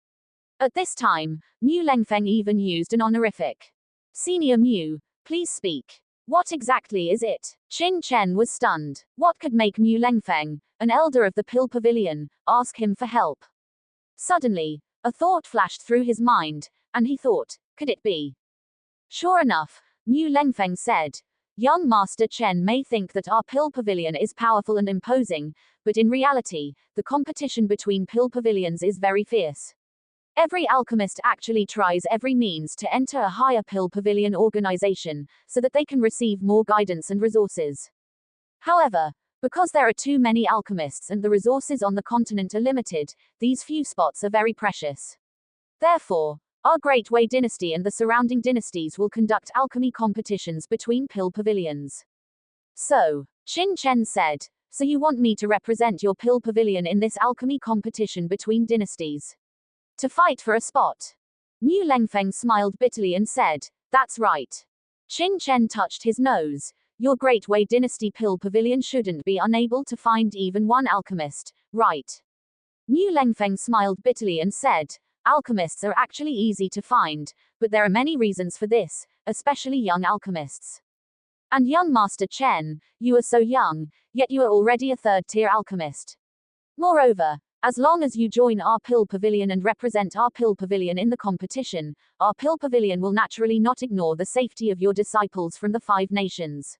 At this time, Mu Lengfeng even used an honorific. "Senior Mu, please speak. What exactly is it?" Qin Chen was stunned. What could make Mu Lengfeng, an elder of the Pill Pavilion, ask him for help? Suddenly, a thought flashed through his mind, and he thought, could it be? Sure enough, Mu Lengfeng said, "Young Master Chen may think that our Pill Pavilion is powerful and imposing, but in reality, the competition between Pill Pavilions is very fierce. Every alchemist actually tries every means to enter a higher Pill Pavilion organization, so that they can receive more guidance and resources. However, because there are too many alchemists and the resources on the continent are limited, these few spots are very precious. Therefore, our Great Wei Dynasty and the surrounding dynasties will conduct alchemy competitions between Pill Pavilions." So, Qin Chen said, "So you want me to represent your Pill Pavilion in this alchemy competition between dynasties? To fight for a spot?" Mu Lengfeng smiled bitterly and said, "That's right." Qin Chen touched his nose. "Your Great Wei Dynasty Pill Pavilion shouldn't be unable to find even one alchemist, right?" Mu Lengfeng smiled bitterly and said, "Alchemists are actually easy to find, but there are many reasons for this, especially young alchemists. And young Master Chen, you are so young, yet you are already a 3rd-tier alchemist. Moreover, as long as you join our Pill Pavilion and represent our Pill Pavilion in the competition, our Pill Pavilion will naturally not ignore the safety of your disciples from the 5 nations.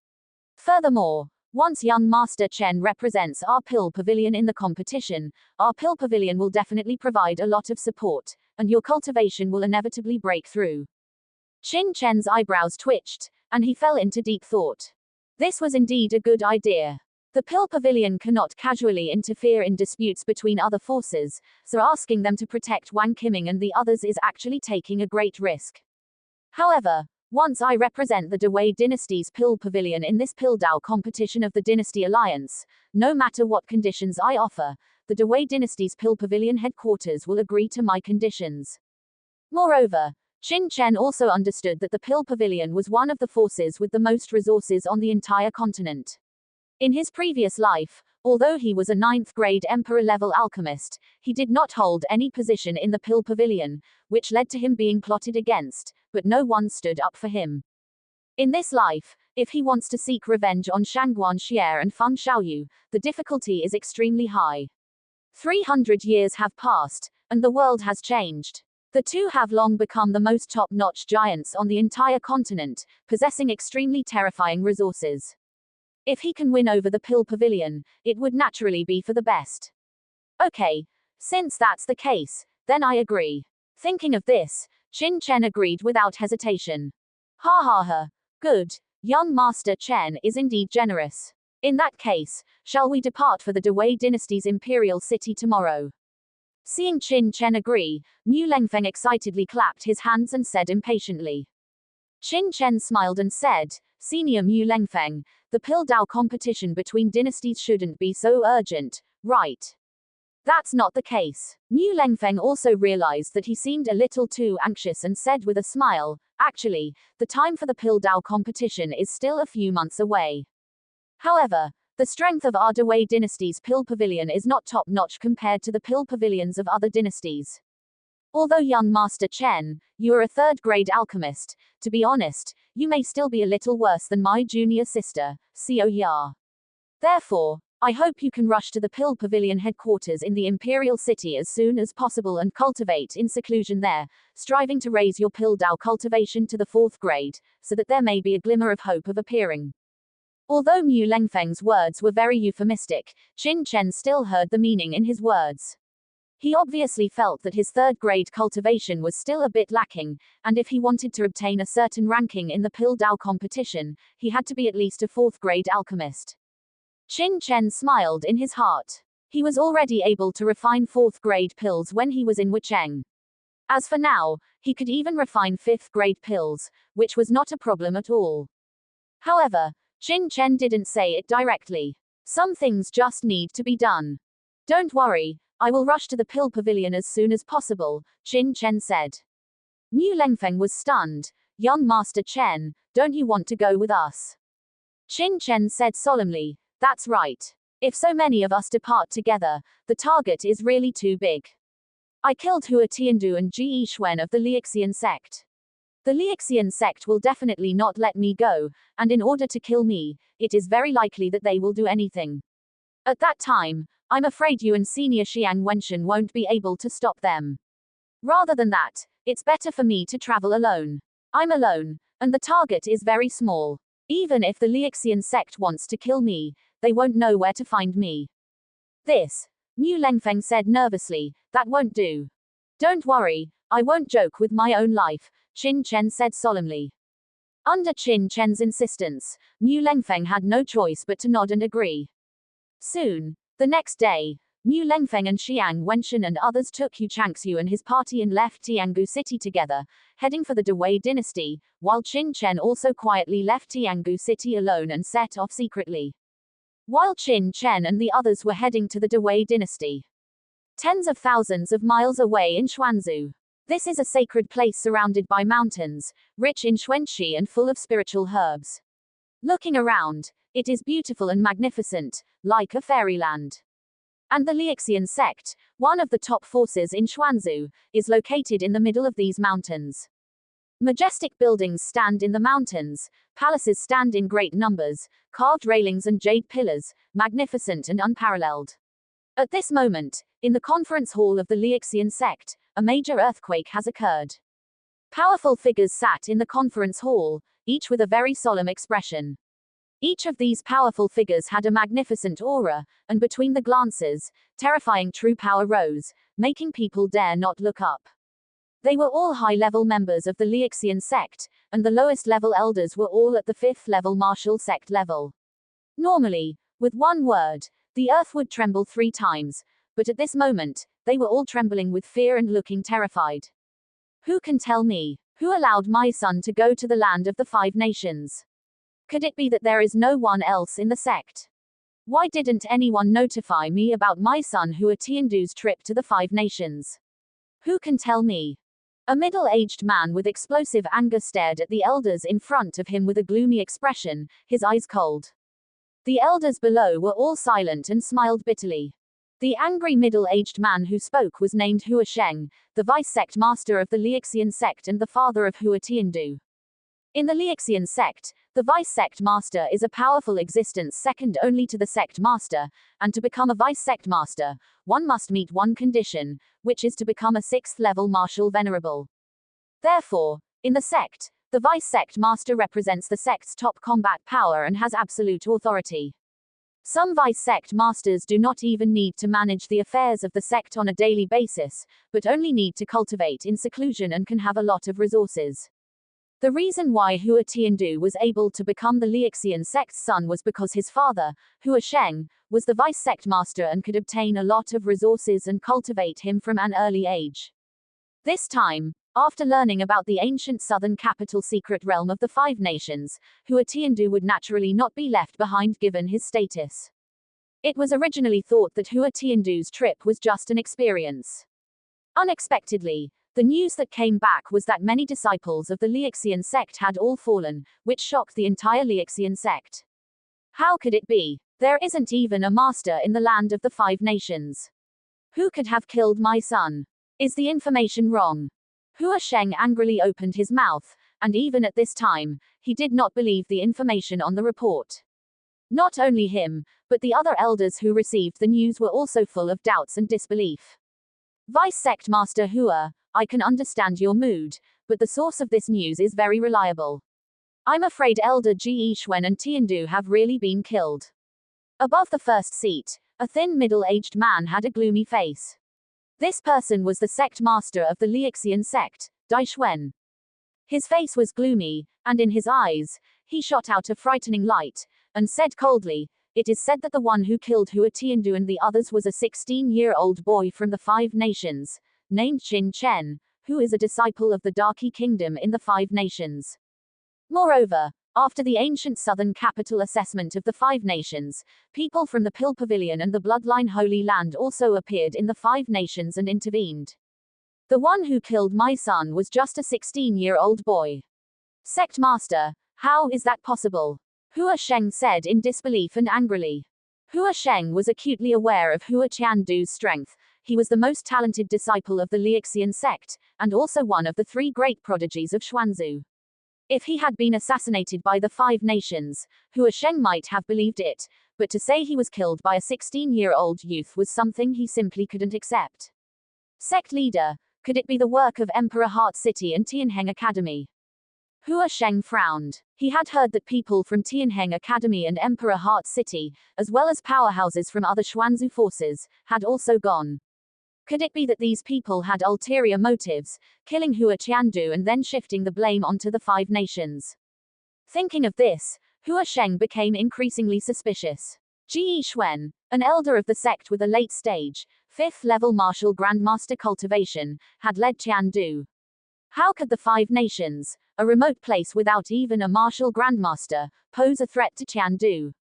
Furthermore, once young Master Chen represents our Pill Pavilion in the competition, our Pill Pavilion will definitely provide a lot of support, and your cultivation will inevitably break through." Qin Chen's eyebrows twitched, and he fell into deep thought. This was indeed a good idea. The Pill Pavilion cannot casually interfere in disputes between other forces, so asking them to protect Wang Qiming and the others is actually taking a great risk. However, once I represent the Dewei Dynasty's Pill Pavilion in this Pilldao competition of the Dynasty Alliance, no matter what conditions I offer, the Dewei Dynasty's Pill Pavilion headquarters will agree to my conditions. Moreover, Qin Chen also understood that the Pill Pavilion was one of the forces with the most resources on the entire continent. In his previous life, although he was a 9th-grade Emperor-level alchemist, he did not hold any position in the Pill Pavilion, which led to him being plotted against, but no one stood up for him. In this life, if he wants to seek revenge on Shangguan Xie and Feng Xiaoyu, the difficulty is extremely high. 300 years have passed, and the world has changed. The two have long become the most top-notch giants on the entire continent, possessing extremely terrifying resources. If he can win over the Pill Pavilion, it would naturally be for the best. Okay, since that's the case, then I agree. Thinking of this, Qin Chen agreed without hesitation. Ha ha ha. Good. Young Master Chen is indeed generous. In that case, shall we depart for the Dewei Dynasty's imperial city tomorrow? Seeing Qin Chen agree, Mu Lengfeng excitedly clapped his hands and said impatiently. Qin Chen smiled and said, "Senior Mu Lengfeng, the Pilldao competition between dynasties shouldn't be so urgent, right?" That's not the case. Mu Lengfeng also realized that he seemed a little too anxious and said with a smile, "Actually, the time for the Pilldao competition is still a few months away. However, the strength of our Dewei Dynasty's Pill Pavilion is not top-notch compared to the Pill Pavilions of other dynasties. Although young Master Chen, you are a 3rd-grade alchemist, to be honest, you may still be a little worse than my junior sister, Xiao Ya. Therefore, I hope you can rush to the Pill Pavilion headquarters in the Imperial City as soon as possible and cultivate in seclusion there, striving to raise your Pill Dao cultivation to the 4th grade, so that there may be a glimmer of hope of appearing. Although Mu Lengfeng's words were very euphemistic, Qin Chen still heard the meaning in his words. He obviously felt that his 3rd grade cultivation was still a bit lacking, and if he wanted to obtain a certain ranking in the Pill Dao competition, he had to be at least a 4th grade alchemist. Qin Chen smiled in his heart. He was already able to refine 4th grade pills when he was in Wucheng. As for now, he could even refine 5th grade pills, which was not a problem at all. However, Qin Chen didn't say it directly. Some things just need to be done. Don't worry, I will rush to the Pill Pavilion as soon as possible, Qin Chen said. Mu Lengfeng was stunned. Young Master Chen, don't you want to go with us? Qin Chen said solemnly, that's right. If so many of us depart together, the target is really too big. I killed Hua Tiandu and Ji Yixuan of the Lixian sect. The Lixian sect will definitely not let me go, and in order to kill me, it is very likely that they will do anything. At that time, I'm afraid you and Senior Xiang Wenshan won't be able to stop them. Rather than that, it's better for me to travel alone. I'm alone, and the target is very small. Even if the Lixian sect wants to kill me, they won't know where to find me. This, Mu Lengfeng said nervously, that won't do. Don't worry, I won't joke with my own life, Qin Chen said solemnly. Under Qin Chen's insistence, Mu Lengfeng had no choice but to nod and agree. Soon, the next day, Mu Lengfeng and Xiang Wenshan and others took Hu Changxiu and his party and left Tianwu City together, heading for the Dewei dynasty, while Qin Chen also quietly left Tianwu City alone and set off secretly. While Qin Chen and the others were heading to the Dewei dynasty, tens of thousands of miles away in Xuanzhou. This is a sacred place surrounded by mountains, rich in xuanxi and full of spiritual herbs. Looking around, it is beautiful and magnificent, like a fairyland. And the Lixian sect, one of the top forces in Xuanzhou, is located in the middle of these mountains. Majestic buildings stand in the mountains, palaces stand in great numbers, carved railings and jade pillars, magnificent and unparalleled. At this moment, in the conference hall of the Lixian sect, a major earthquake has occurred. Powerful figures sat in the conference hall, each with a very solemn expression. Each of these powerful figures had a magnificent aura, and between the glances, terrifying true power rose, making people dare not look up. They were all high-level members of the Lixian sect, and the lowest-level elders were all at the 5th-level martial sect level. Normally, with one word, the earth would tremble 3 times, but at this moment, they were all trembling with fear and looking terrified. Who can tell me, who allowed my son to go to the land of the 5 nations? Could it be that there is no one else in the sect? Why didn't anyone notify me about my son Hua Tiandu's trip to the 5 nations? Who can tell me? A middle-aged man with explosive anger stared at the elders in front of him with a gloomy expression, his eyes cold. The elders below were all silent and smiled bitterly. The angry middle-aged man who spoke was named Hua Sheng, the vice-sect master of the Lixian sect and the father of Hua Tiandu. In the Lixian sect, the vice-sect master is a powerful existence second only to the sect master, and to become a vice-sect master, one must meet one condition, which is to become a 6th-level martial venerable. Therefore, in the sect, the vice-sect master represents the sect's top combat power and has absolute authority. Some vice-sect masters do not even need to manage the affairs of the sect on a daily basis, but only need to cultivate in seclusion and can have a lot of resources. The reason why Hua Tiandu was able to become the Lixian sect's son was because his father, Hua Sheng, was the vice-sect master and could obtain a lot of resources and cultivate him from an early age. This time, after learning about the ancient southern capital secret realm of the 5 nations, Hua Tiandu would naturally not be left behind given his status. It was originally thought that Hua Tiandu's trip was just an experience. Unexpectedly, the news that came back was that many disciples of the Lixian sect had all fallen, which shocked the entire Lixian sect. How could it be? There isn't even a master in the land of the 5 nations. Who could have killed my son? Is the information wrong? Hua Sheng angrily opened his mouth, and even at this time, he did not believe the information on the report. Not only him, but the other elders who received the news were also full of doubts and disbelief. Vice Sect Master Hua, I can understand your mood, but the source of this news is very reliable. I'm afraid Elder Ji Yixuan and Tiandu have really been killed. Above the first seat, a thin middle-aged man had a gloomy face. This person was the sect master of the Lixian sect, Daixuan. His face was gloomy, and in his eyes, he shot out a frightening light, and said coldly, "It is said that the one who killed Hua Tiandu and the others was a 16-year-old boy from the Five Nations, named Qin Chen, who is a disciple of the Darky Kingdom in the Five Nations. Moreover, after the ancient southern capital assessment of the Five Nations, people from the Pill Pavilion and the Bloodline Holy Land also appeared in the Five Nations and intervened. The one who killed my son was just a 16-year-old boy." Sect Master, how is that possible? Hua Sheng said in disbelief and angrily. Hua Sheng was acutely aware of Hua Tiandu's strength. He was the most talented disciple of the Lixian sect, and also one of the three great prodigies of Xuanzu. If he had been assassinated by the Five Nations, Hua Sheng might have believed it, but to say he was killed by a 16-year-old youth was something he simply couldn't accept. Sect leader, could it be the work of Emperor Heart City and Tianheng Academy? Hua Sheng frowned. He had heard that people from Tianheng Academy and Emperor Heart City, as well as powerhouses from other Xuanzu forces, had also gone. Could it be that these people had ulterior motives, killing Hua Tiandu and then shifting the blame onto the Five Nations? Thinking of this, Hua Sheng became increasingly suspicious. Ji Yixuan, an elder of the sect with a late-stage, 5th-level martial grandmaster cultivation, had led Tiandu. How could the Five Nations, a remote place without even a martial grandmaster, pose a threat to Tiandu?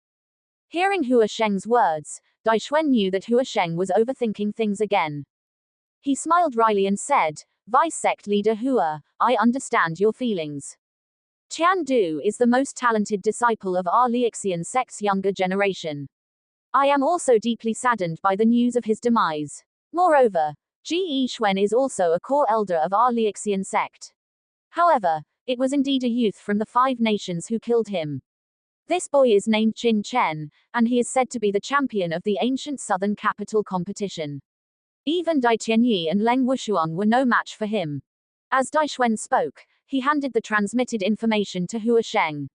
Hearing Hua Sheng's words, Daixuan knew that Hua Sheng was overthinking things again. He smiled wryly and said, "Vice Sect Leader Hua, I understand your feelings. Tiandu is the most talented disciple of our Lixian sect's younger generation. I am also deeply saddened by the news of his demise. Moreover, Ji Yixuan is also a core elder of our Lixian sect. However, it was indeed a youth from the Five Nations who killed him. This boy is named Qin Chen, and he is said to be the champion of the ancient southern capital competition. Even Dai Tianyi and Leng Wushuang were no match for him." As Daixuan spoke, he handed the transmitted information to Hua Sheng.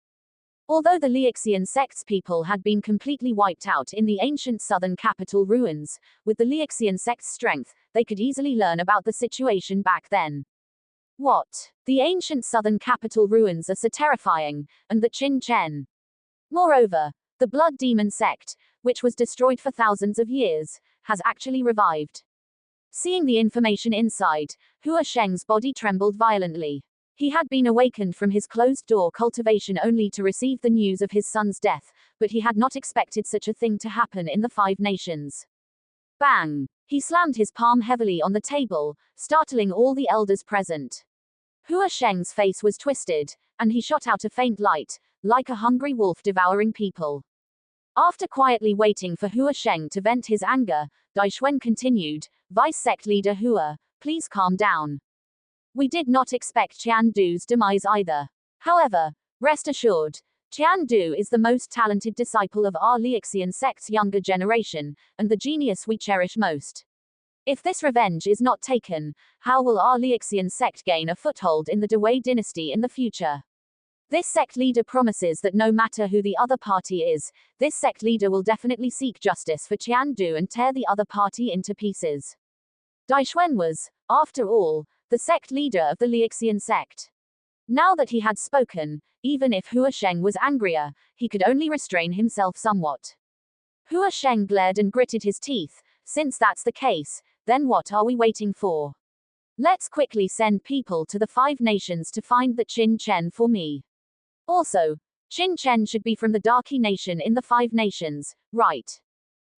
Although the Lixian sect's people had been completely wiped out in the ancient southern capital ruins, with the Lixian sect's strength, they could easily learn about the situation back then. What? The ancient southern capital ruins are so terrifying, and the Qin Chen. Moreover, the Blood Demon sect, which was destroyed for thousands of years, has actually revived. Seeing the information inside, Hua Sheng's body trembled violently. He had been awakened from his closed-door cultivation only to receive the news of his son's death, but he had not expected such a thing to happen in the Five Nations. Bang! He slammed his palm heavily on the table, startling all the elders present. Hua Sheng's face was twisted, and he shot out a faint light, like a hungry wolf devouring people. After quietly waiting for Hua Sheng to vent his anger, Daixuan continued, "Vice Sect Leader Hua, please calm down. We did not expect Tiandu's demise either. However, rest assured, Tiandu is the most talented disciple of our Lixian sect's younger generation, and the genius we cherish most. If this revenge is not taken, how will our Lixian sect gain a foothold in the Dewei dynasty in the future? This sect leader promises that no matter who the other party is, this sect leader will definitely seek justice for Tiandu and tear the other party into pieces." Daixuan was, after all, the sect leader of the Lixian sect. Now that he had spoken, even if Hua Sheng was angrier, he could only restrain himself somewhat. Hua Sheng glared and gritted his teeth. "Since that's the case, then what are we waiting for? Let's quickly send people to the Five Nations to find that Qin Chen for me. Also, Qin Chen should be from the Darky Nation in the Five Nations, right?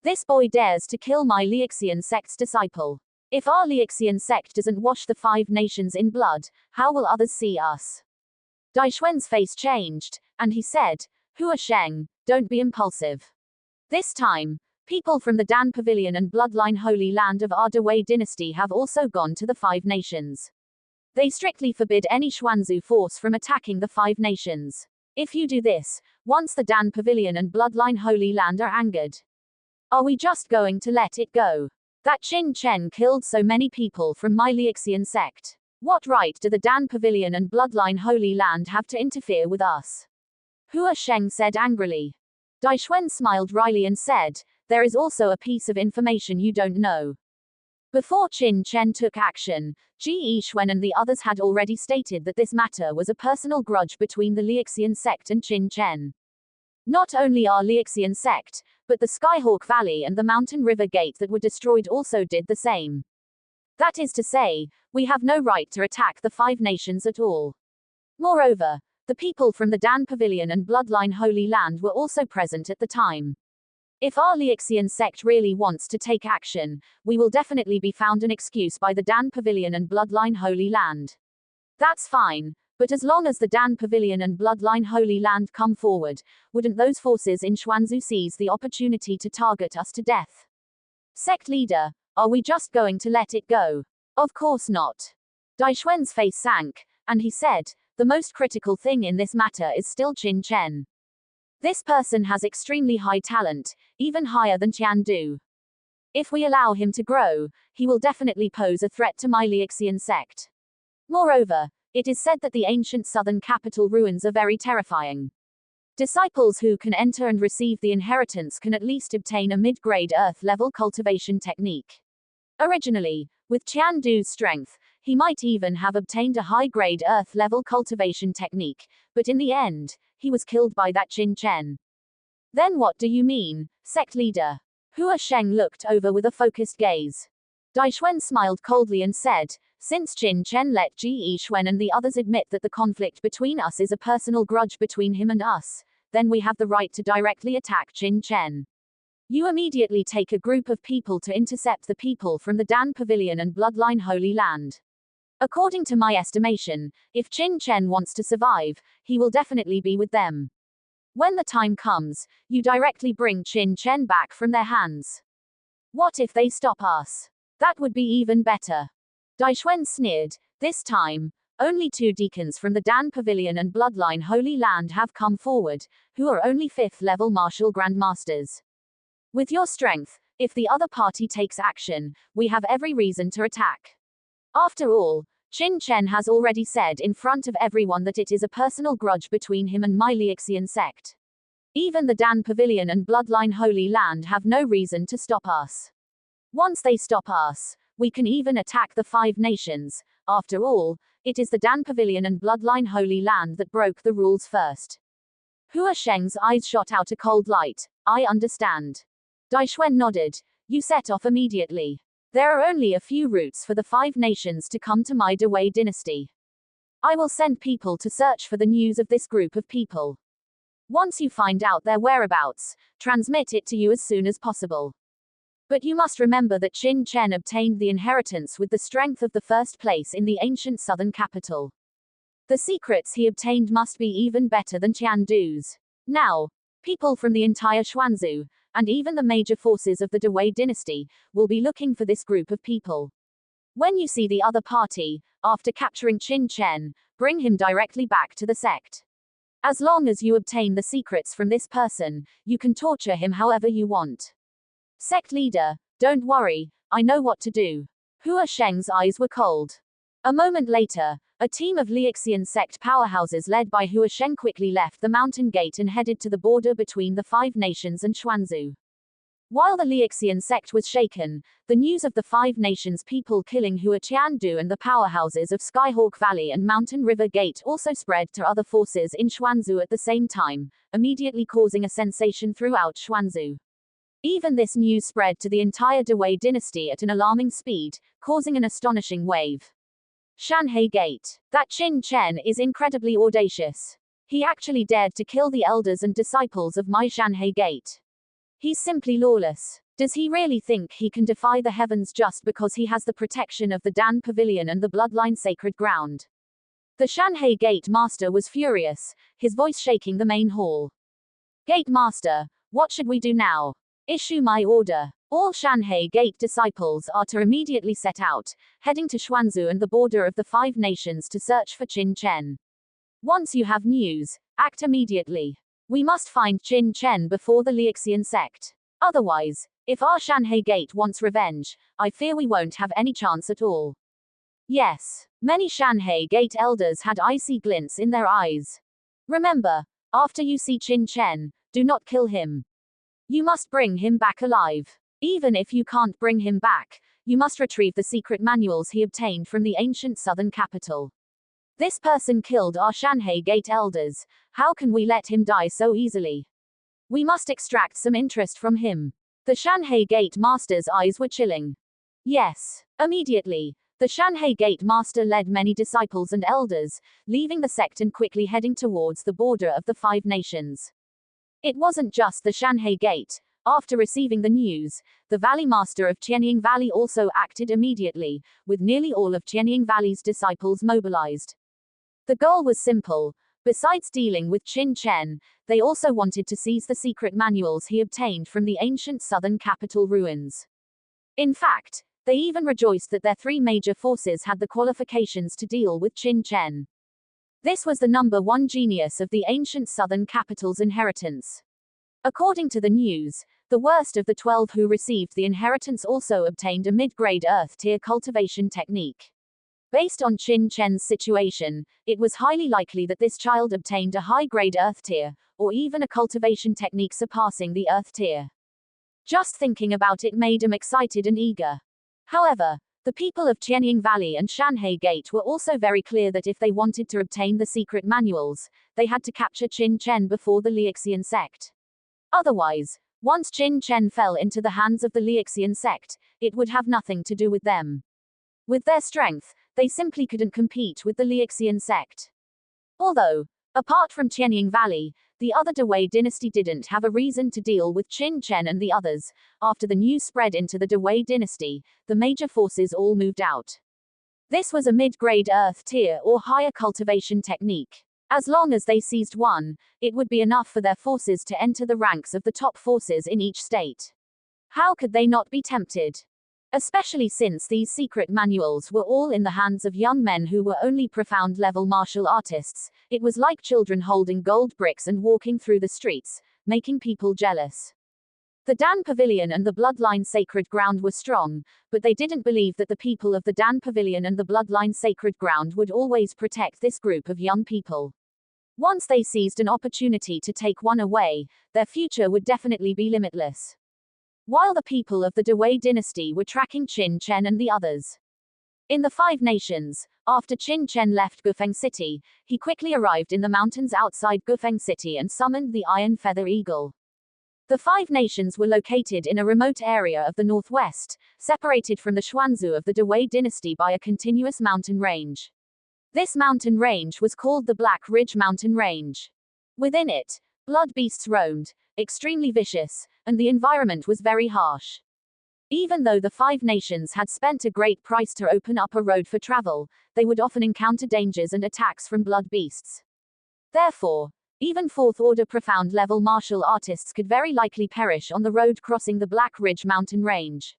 This boy dares to kill my Lixian sect's disciple. If our Lixian sect doesn't wash the Five Nations in blood, how will others see us?" Daixuan's face changed, and he said, "Hua Sheng, don't be impulsive. This time, people from the Dan Pavilion and Bloodline Holy Land of our Dewei dynasty have also gone to the Five Nations. They strictly forbid any Xuanzu force from attacking the Five Nations. If you do this, once the Dan Pavilion and Bloodline Holy Land are angered, are we just going to let it go? That Qin Chen killed so many people from my Lixian sect. What right do the Dan Pavilion and Bloodline Holy Land have to interfere with us? Hua Sheng said angrily. Daixuan smiled wryly and said, there is also a piece of information you don't know. Before Qin Chen took action, Ji Yixuan and the others had already stated that this matter was a personal grudge between the Lixian sect and Qin Chen. Not only our Lixian sect, but the Skyhawk Valley and the Mountain River Gate that were destroyed also did the same. That is to say, we have no right to attack the Five Nations at all. Moreover, the people from the Dan Pavilion and Bloodline Holy Land were also present at the time. If our Lixian sect really wants to take action, we will definitely be found an excuse by the Dan Pavilion and Bloodline Holy Land. That's fine, but as long as the Dan Pavilion and Bloodline Holy Land come forward, wouldn't those forces in Xuanzu seize the opportunity to target us to death? Sect leader, are we just going to let it go? Of course not. Daixuan's face sank, and he said, the most critical thing in this matter is still Qin Chen. This person has extremely high talent, even higher than Tianwu. If we allow him to grow, he will definitely pose a threat to my Lixian sect. Moreover, it is said that the ancient southern capital ruins are very terrifying. Disciples who can enter and receive the inheritance can at least obtain a mid-grade earth-level cultivation technique. Originally, with Tiandu's strength, he might even have obtained a high-grade earth-level cultivation technique, but in the end, he was killed by that Qin Chen. Then what do you mean, sect leader? Hua Sheng looked over with a focused gaze. Daixuan smiled coldly and said, since Qin Chen let Ji Yixuan and the others admit that the conflict between us is a personal grudge between him and us, then we have the right to directly attack Qin Chen. You immediately take a group of people to intercept the people from the Dan Pavilion and Bloodline Holy Land. According to my estimation, if Qin Chen wants to survive, he will definitely be with them. When the time comes, you directly bring Qin Chen back from their hands. What if they stop us? That would be even better. Daixuan sneered. This time, only 2 deacons from the Dan Pavilion and Bloodline Holy Land have come forward, who are only 5th-level martial grandmasters. With your strength, if the other party takes action, we have every reason to attack. After all, Qin Chen has already said in front of everyone that it is a personal grudge between him and my Lixian sect. Even the Dan Pavilion and Bloodline Holy Land have no reason to stop us. Once they stop us, we can even attack the Five Nations. After all, it is the Dan Pavilion and Bloodline Holy Land that broke the rules first. Hua Sheng's eyes shot out a cold light. I understand. Daixuan nodded. You set off immediately. There are only a few routes for the Five Nations to come to my Dewei dynasty. I will send people to search for the news of this group of people. Once you find out their whereabouts, transmit it to you as soon as possible. But you must remember that Qin Chen obtained the inheritance with the strength of the first place in the ancient southern capital. The secrets he obtained must be even better than Tiandu's. Now, people from the entire Xuanzu, and even the major forces of the Dewei dynasty, will be looking for this group of people. When you see the other party, after capturing Qin Chen, bring him directly back to the sect. As long as you obtain the secrets from this person, you can torture him however you want. Sect leader, don't worry, I know what to do. Hua Sheng's eyes were cold. A moment later, a team of Lixian sect powerhouses led by Hua Sheng quickly left the mountain gate and headed to the border between the Five Nations and Xuanzu. While the Lixian sect was shaken, the news of the Five Nations people killing Hua Tiandu and the powerhouses of Skyhawk Valley and Mountain River Gate also spread to other forces in Xuanzu at the same time, immediately causing a sensation throughout Xuanzu. Even this news spread to the entire Dewei dynasty at an alarming speed, causing an astonishing wave. Shanhei Gate. That Qin Chen is incredibly audacious. He actually dared to kill the elders and disciples of my Shanhei Gate. He's simply lawless. Does he really think he can defy the heavens just because he has the protection of the Dan Pavilion and the Bloodline Sacred Ground? The Shanhei Gate Master was furious, his voice shaking the main hall. Gate Master, what should we do now? Issue my order. All Shanhei Gate disciples are to immediately set out, heading to Xuanzu and the border of the Five Nations to search for Qin Chen. Once you have news, Act immediately. We must find Qin Chen before the Lixian sect. Otherwise, if our Shanhei Gate wants revenge, I fear we won't have any chance at all. Yes, many Shanhei Gate elders had icy glints in their eyes. Remember, after you see Qin Chen, do not kill him. You must bring him back alive. Even if you can't bring him back, you must retrieve the secret manuals he obtained from the ancient southern capital. This person killed our Shanhei Gate elders. How can we let him die so easily? We must extract some interest from him. The Shanhei Gate master's eyes were chilling. Yes, immediately. The Shanhei Gate master led many disciples and elders, leaving the sect and quickly heading towards the border of the 5 nations. It wasn't just the Shanhei Gate. After receiving the news, the Valley Master of Tianying Valley also acted immediately, with nearly all of Tianying Valley's disciples mobilized. The goal was simple. Besides dealing with Qin Chen, they also wanted to seize the secret manuals he obtained from the ancient southern capital ruins. In fact, they even rejoiced that their 3 major forces had the qualifications to deal with Qin Chen. This was the #1 genius of the ancient southern capital's inheritance. According to the news, the worst of the 12 who received the inheritance also obtained a mid-grade Earth-tier cultivation technique. Based on Qin Chen's situation, it was highly likely that this child obtained a high-grade Earth-tier, or even a cultivation technique surpassing the Earth-tier. Just thinking about it made him excited and eager. However, the people of Tianying Valley and Shanhei Gate were also very clear that if they wanted to obtain the secret manuals, they had to capture Qin Chen before the Lixian sect. Otherwise, once Qin Chen fell into the hands of the Lixian sect, it would have nothing to do with them. With their strength, they simply couldn't compete with the Lixian sect. Although, apart from Tianying Valley, the other Dewei dynasty didn't have a reason to deal with Qin Chen and the others. After the news spread into the Dewei dynasty, the major forces all moved out. This was a mid-grade Earth tier or higher cultivation technique. As long as they seized one, it would be enough for their forces to enter the ranks of the top forces in each state. How could they not be tempted? Especially since these secret manuals were all in the hands of young men who were only profound-level martial artists. It was like children holding gold bricks and walking through the streets, making people jealous. The Dan Pavilion and the Bloodline Sacred Ground were strong, but they didn't believe that the people of the Dan Pavilion and the Bloodline Sacred Ground would always protect this group of young people. Once they seized an opportunity to take one away, their future would definitely be limitless. While the people of the Dewei dynasty were tracking Qin Chen and the others. In the 5 nations, after Qin Chen left Gufeng City, he quickly arrived in the mountains outside Gufeng City and summoned the Iron Feather Eagle. The 5 nations were located in a remote area of the northwest, separated from the Xuanzu of the Dewei dynasty by a continuous mountain range. This mountain range was called the Black Ridge Mountain Range. Within it, blood beasts roamed, extremely vicious, and the environment was very harsh. Even though the 5 nations had spent a great price to open up a road for travel, they would often encounter dangers and attacks from blood beasts. Therefore, even 4th-order profound-level martial artists could very likely perish on the road crossing the Black Ridge mountain range.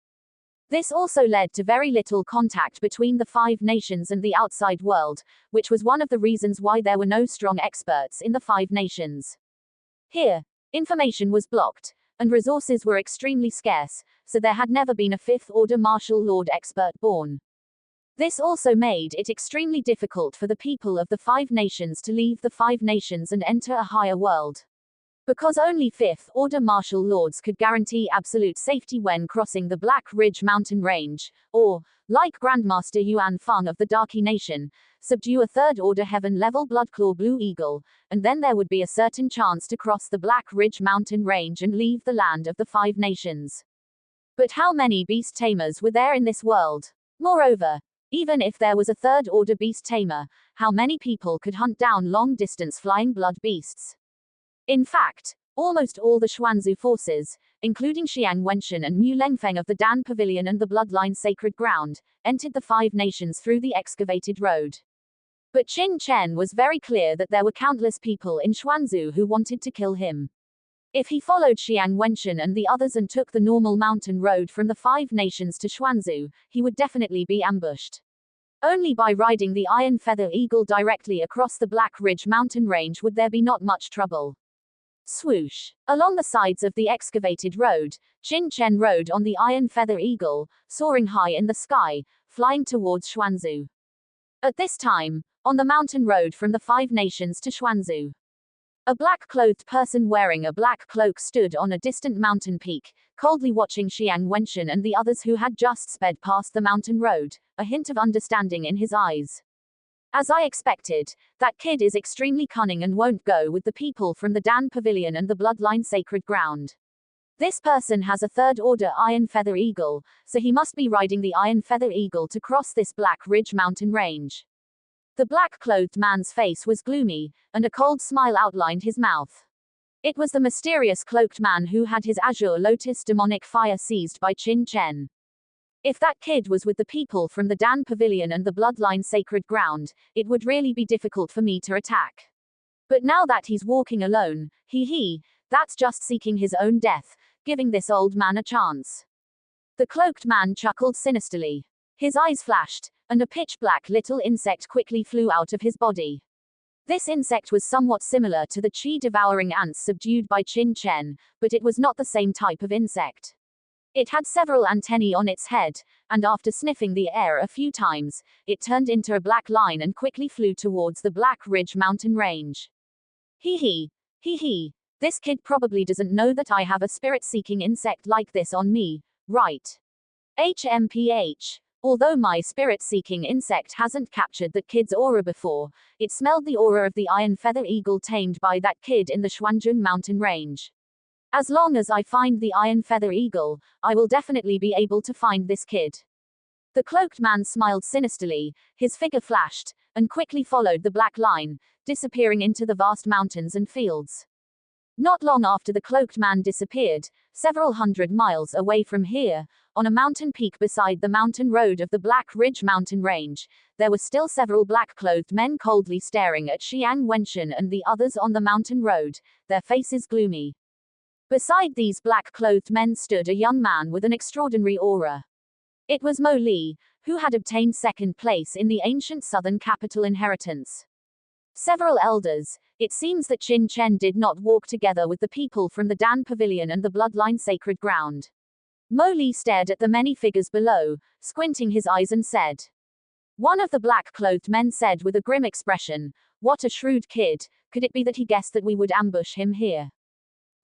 This also led to very little contact between the 5 nations and the outside world, which was one of the reasons why there were no strong experts in the 5 nations. Here, information was blocked, and resources were extremely scarce, so there had never been a 5th-order martial lord expert born. This also made it extremely difficult for the people of the 5 nations to leave the 5 nations and enter a higher world. Because only 5th-order martial lords could guarantee absolute safety when crossing the Black Ridge mountain range, or, like Grandmaster Yuan Feng of the Darky Nation, subdue a 3rd-order heaven-level Bloodclaw Blue Eagle, and then there would be a certain chance to cross the Black Ridge mountain range and leave the land of the 5 nations. But how many beast tamers were there in this world? Moreover, even if there was a 3rd-order beast tamer, how many people could hunt down long-distance flying blood beasts? In fact, almost all the Xuanzu forces, including Xiang Wenshan and Mu Lengfeng of the Dan Pavilion and the Bloodline Sacred Ground, entered the 5 nations through the excavated road. But Qin Chen was very clear that there were countless people in Xuanzu who wanted to kill him. If he followed Xiang Wenshan and the others and took the normal mountain road from the 5 nations to Xuanzu, he would definitely be ambushed. Only by riding the Iron Feather Eagle directly across the Black Ridge mountain range would there be not much trouble. Swoosh. Along the sides of the excavated road, Qin Chen rode on the Iron Feather Eagle, soaring high in the sky, flying towards Xuanzhou. At this time, on the mountain road from the Five Nations to Xuanzhou, a black-clothed person wearing a black cloak stood on a distant mountain peak, coldly watching Xiang Wenshan and the others who had just sped past the mountain road, a hint of understanding in his eyes. As I expected, that kid is extremely cunning and won't go with the people from the Dan Pavilion and the Bloodline Sacred Ground. This person has a third-order Iron Feather Eagle, so he must be riding the Iron Feather Eagle to cross this Black Ridge mountain range. The black-clothed man's face was gloomy, and a cold smile outlined his mouth. It was the mysterious cloaked man who had his Azure Lotus demonic fire seized by Qin Chen. If that kid was with the people from the Dan Pavilion and the Bloodline Sacred Ground, it would really be difficult for me to attack. But now that he's walking alone, that's just seeking his own death, giving this old man a chance. The cloaked man chuckled sinisterly. His eyes flashed, and a pitch-black little insect quickly flew out of his body. This insect was somewhat similar to the chi-devouring ants subdued by Qin Chen, but it was not the same type of insect. It had several antennae on its head, and after sniffing the air a few times, it turned into a black line and quickly flew towards the Black Ridge mountain range. This kid probably doesn't know that I have a spirit-seeking insect like this on me, right? HMPH. Although my spirit-seeking insect hasn't captured that kid's aura before, it smelled the aura of the Iron Feather Eagle tamed by that kid in the Xuanzhou mountain range. As long as I find the Iron Feather Eagle, I will definitely be able to find this kid. The cloaked man smiled sinisterly, his figure flashed, and quickly followed the black line, disappearing into the vast mountains and fields. Not long after the cloaked man disappeared, several hundred miles away from here, on a mountain peak beside the mountain road of the Black Ridge mountain range, there were still several black-clothed men coldly staring at Xiang Wenshan and the others on the mountain road, their faces gloomy. Beside these black-clothed men stood a young man with an extraordinary aura. It was Mo Li, who had obtained second place in the ancient southern capital inheritance. Several elders, it seems that Qin Chen did not walk together with the people from the Dan Pavilion and the Bloodline Sacred Ground. Mo Li stared at the many figures below, squinting his eyes and said. One of the black-clothed men said with a grim expression, "What a shrewd kid, could it be that he guessed that we would ambush him here?"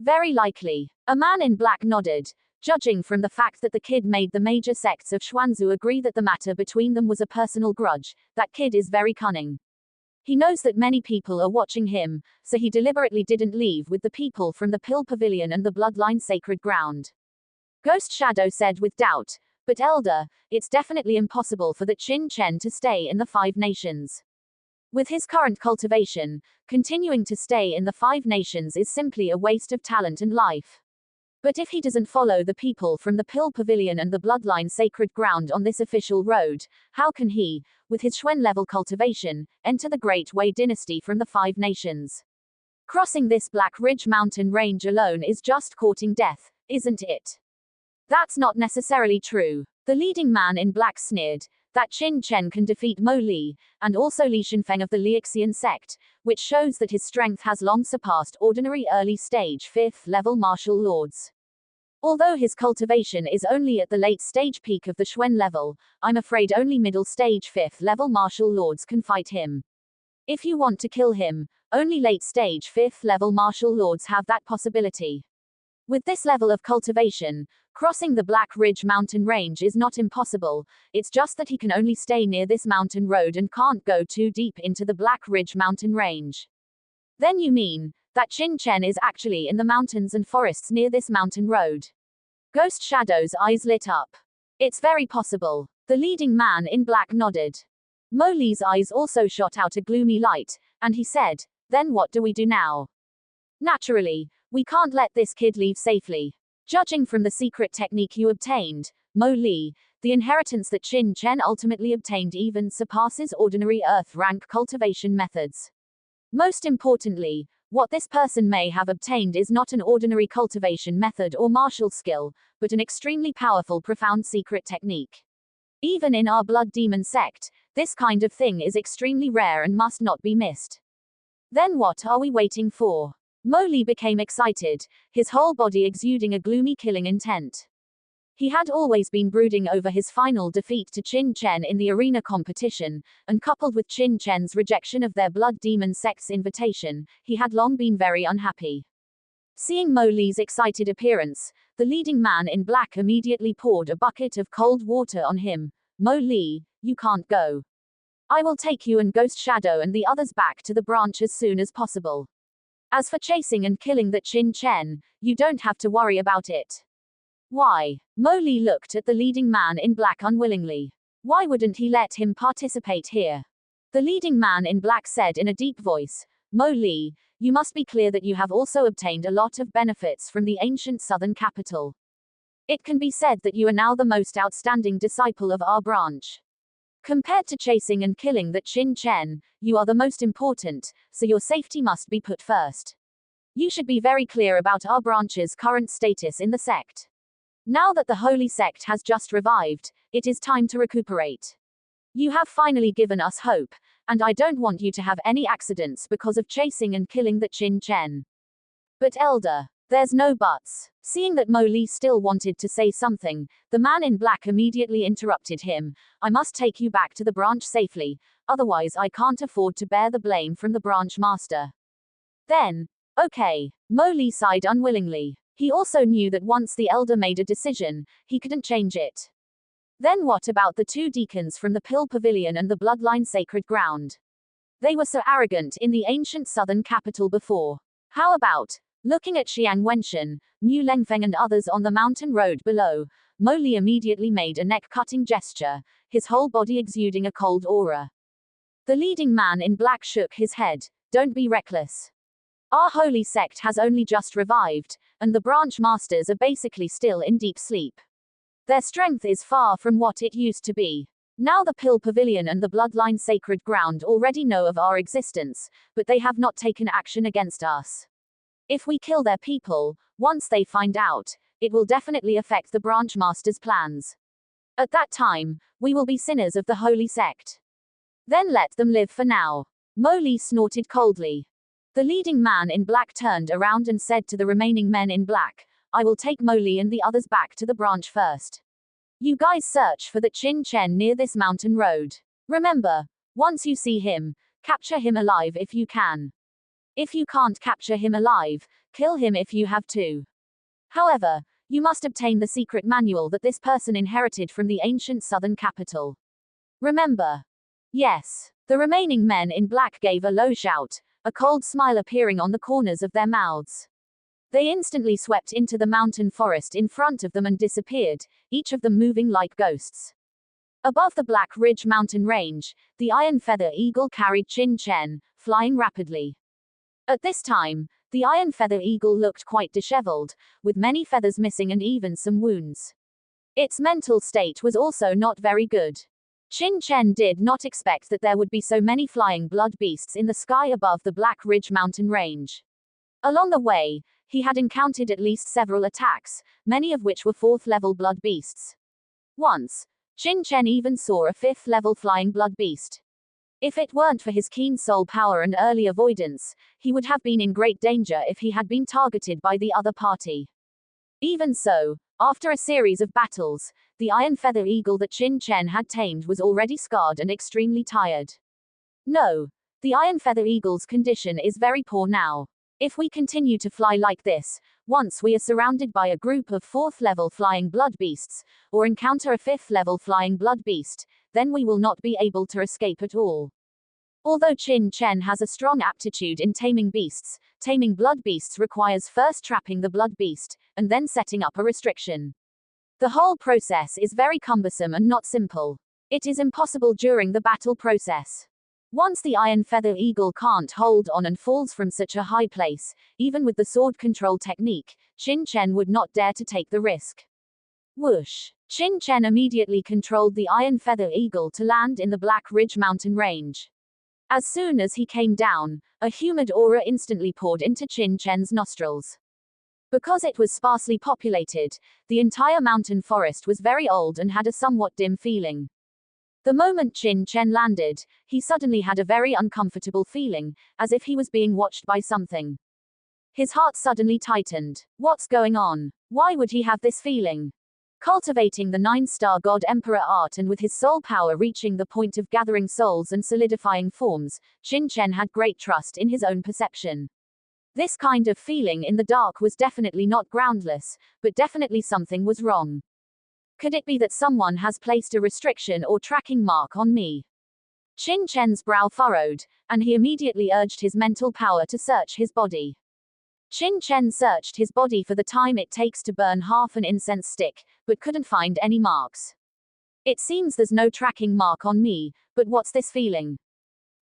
Very likely. A man in black nodded. Judging from the fact that the kid made the major sects of Xuanzhou agree that the matter between them was a personal grudge, that kid is very cunning. He knows that many people are watching him, so he deliberately didn't leave with the people from the Pill Pavilion and the Bloodline Sacred Ground. Ghost Shadow said with doubt, "But Elder, it's definitely impossible for the Qin Chen to stay in the Five Nations. With his current cultivation, continuing to stay in the Five Nations is simply a waste of talent and life. But if he doesn't follow the people from the Pill Pavilion and the Bloodline Sacred Ground on this official road, how can he, with his Xuan-level cultivation, enter the Great Wei dynasty from the Five Nations? Crossing this Black Ridge mountain range alone is just courting death, isn't it?" "That's not necessarily true." The leading man in black sneered, "That Qin Chen can defeat Mo Li, and also Li Shenfeng of the Liuxian sect, which shows that his strength has long surpassed ordinary early-stage 5th-level martial lords. Although his cultivation is only at the late-stage peak of the Xuan level, I'm afraid only middle-stage 5th-level martial lords can fight him. If you want to kill him, only late-stage 5th-level martial lords have that possibility. With this level of cultivation, crossing the Black Ridge mountain range is not impossible, it's just that he can only stay near this mountain road and can't go too deep into the Black Ridge mountain range." "Then you mean that Qin Chen is actually in the mountains and forests near this mountain road?" Ghost Shadow's eyes lit up. "It's very possible." The leading man in black nodded. Mo Li's eyes also shot out a gloomy light, and he said, "Then what do we do now?" "Naturally, we can't let this kid leave safely. Judging from the secret technique you obtained, Mo Li, the inheritance that Qin Chen ultimately obtained even surpasses ordinary Earth rank cultivation methods. Most importantly, what this person may have obtained is not an ordinary cultivation method or martial skill, but an extremely powerful profound secret technique. Even in our blood demon sect, this kind of thing is extremely rare and must not be missed. Then what are we waiting for? Mo Li became excited, his whole body exuding a gloomy killing intent. He had always been brooding over his final defeat to Qin Chen in the arena competition, and coupled with Qin Chen's rejection of their blood demon sect's invitation, he had long been very unhappy. Seeing Mo Li's excited appearance, the leading man in black immediately poured a bucket of cold water on him. Mo Li, you can't go. I will take you and Ghost Shadow and the others back to the branch as soon as possible. As for chasing and killing that Qin Chen, you don't have to worry about it. Why? Mo Li looked at the leading man in black unwillingly. Why wouldn't he let him participate here? The leading man in black said in a deep voice, Mo Li, you must be clear that you have also obtained a lot of benefits from the ancient southern capital. It can be said that you are now the most outstanding disciple of our branch. Compared to chasing and killing that Qin Chen, you are the most important, so your safety must be put first. You should be very clear about our branch's current status in the sect. Now that the holy sect has just revived, it is time to recuperate. You have finally given us hope, and I don't want you to have any accidents because of chasing and killing that Qin Chen. But Elder, there's no buts. Seeing that Mo Li still wanted to say something, the man in black immediately interrupted him. I must take you back to the branch safely, otherwise I can't afford to bear the blame from the branch master. Then, okay, Mo Li sighed unwillingly. He also knew that once the elder made a decision, he couldn't change it. Then what about the two deacons from the Pill Pavilion and the Bloodline Sacred Ground? They were so arrogant in the ancient southern capital before. How about, looking at Xiang Wenshan, Mu Lengfeng and others on the mountain road below, Mo Li immediately made a neck-cutting gesture, his whole body exuding a cold aura. The leading man in black shook his head. Don't be reckless. Our holy sect has only just revived, and the branch masters are basically still in deep sleep. Their strength is far from what it used to be. Now the Pill Pavilion and the Bloodline Sacred Ground already know of our existence, but they have not taken action against us. If we kill their people, once they find out, it will definitely affect the branch master's plans. At that time, we will be sinners of the holy sect. Then let them live for now. Mo Li snorted coldly. The leading man in black turned around and said to the remaining men in black, I will take Mo Li and the others back to the branch first. You guys search for the Qin Chen near this mountain road. Remember, once you see him, capture him alive if you can. If you can't capture him alive, kill him if you have to. However, you must obtain the secret manual that this person inherited from the ancient southern capital. Remember? Yes. The remaining men in black gave a low shout, a cold smile appearing on the corners of their mouths. They instantly swept into the mountain forest in front of them and disappeared, each of them moving like ghosts. Above the Black Ridge mountain range, the Iron Feather Eagle carried Qin Chen, flying rapidly. At this time, the Iron Feather Eagle looked quite disheveled, with many feathers missing and even some wounds. Its mental state was also not very good. Qin Chen did not expect that there would be so many flying blood beasts in the sky above the Black Ridge mountain range. Along the way, he had encountered at least several attacks, many of which were 4th-level blood beasts. Once, Qin Chen even saw a 5th-level flying blood beast. If it weren't for his keen soul power and early avoidance, he would have been in great danger if he had been targeted by the other party. Even so, after a series of battles, the Iron Feather Eagle that Qin Chen had tamed was already scarred and extremely tired. No, the Iron Feather Eagle's condition is very poor now. If we continue to fly like this, once we are surrounded by a group of 4th-level flying blood beasts, or encounter a 5th-level flying blood beast, then we will not be able to escape at all. Although Qin Chen has a strong aptitude in taming blood beasts requires first trapping the blood beast, and then setting up a restriction. The whole process is very cumbersome and not simple. It is impossible during the battle process. Once the Iron Feather Eagle can't hold on and falls from such a high place, even with the sword control technique, Qin Chen would not dare to take the risk. Whoosh! Qin Chen immediately controlled the Iron Feather Eagle to land in the Black Ridge mountain range. As soon as he came down, a humid aura instantly poured into Qin Chen's nostrils. Because it was sparsely populated, the entire mountain forest was very old and had a somewhat dim feeling. The moment Qin Chen landed, he suddenly had a very uncomfortable feeling, as if he was being watched by something. His heart suddenly tightened. What's going on? Why would he have this feeling? Cultivating the 9-star God Emperor art and with his soul power reaching the point of gathering souls and solidifying forms, Qin Chen had great trust in his own perception. This kind of feeling in the dark was definitely not groundless, but definitely something was wrong. Could it be that someone has placed a restriction or tracking mark on me? Qin Chen's brow furrowed, and he immediately urged his mental power to search his body. Qin Chen searched his body for the time it takes to burn half an incense stick, but couldn't find any marks. It seems there's no tracking mark on me, but what's this feeling?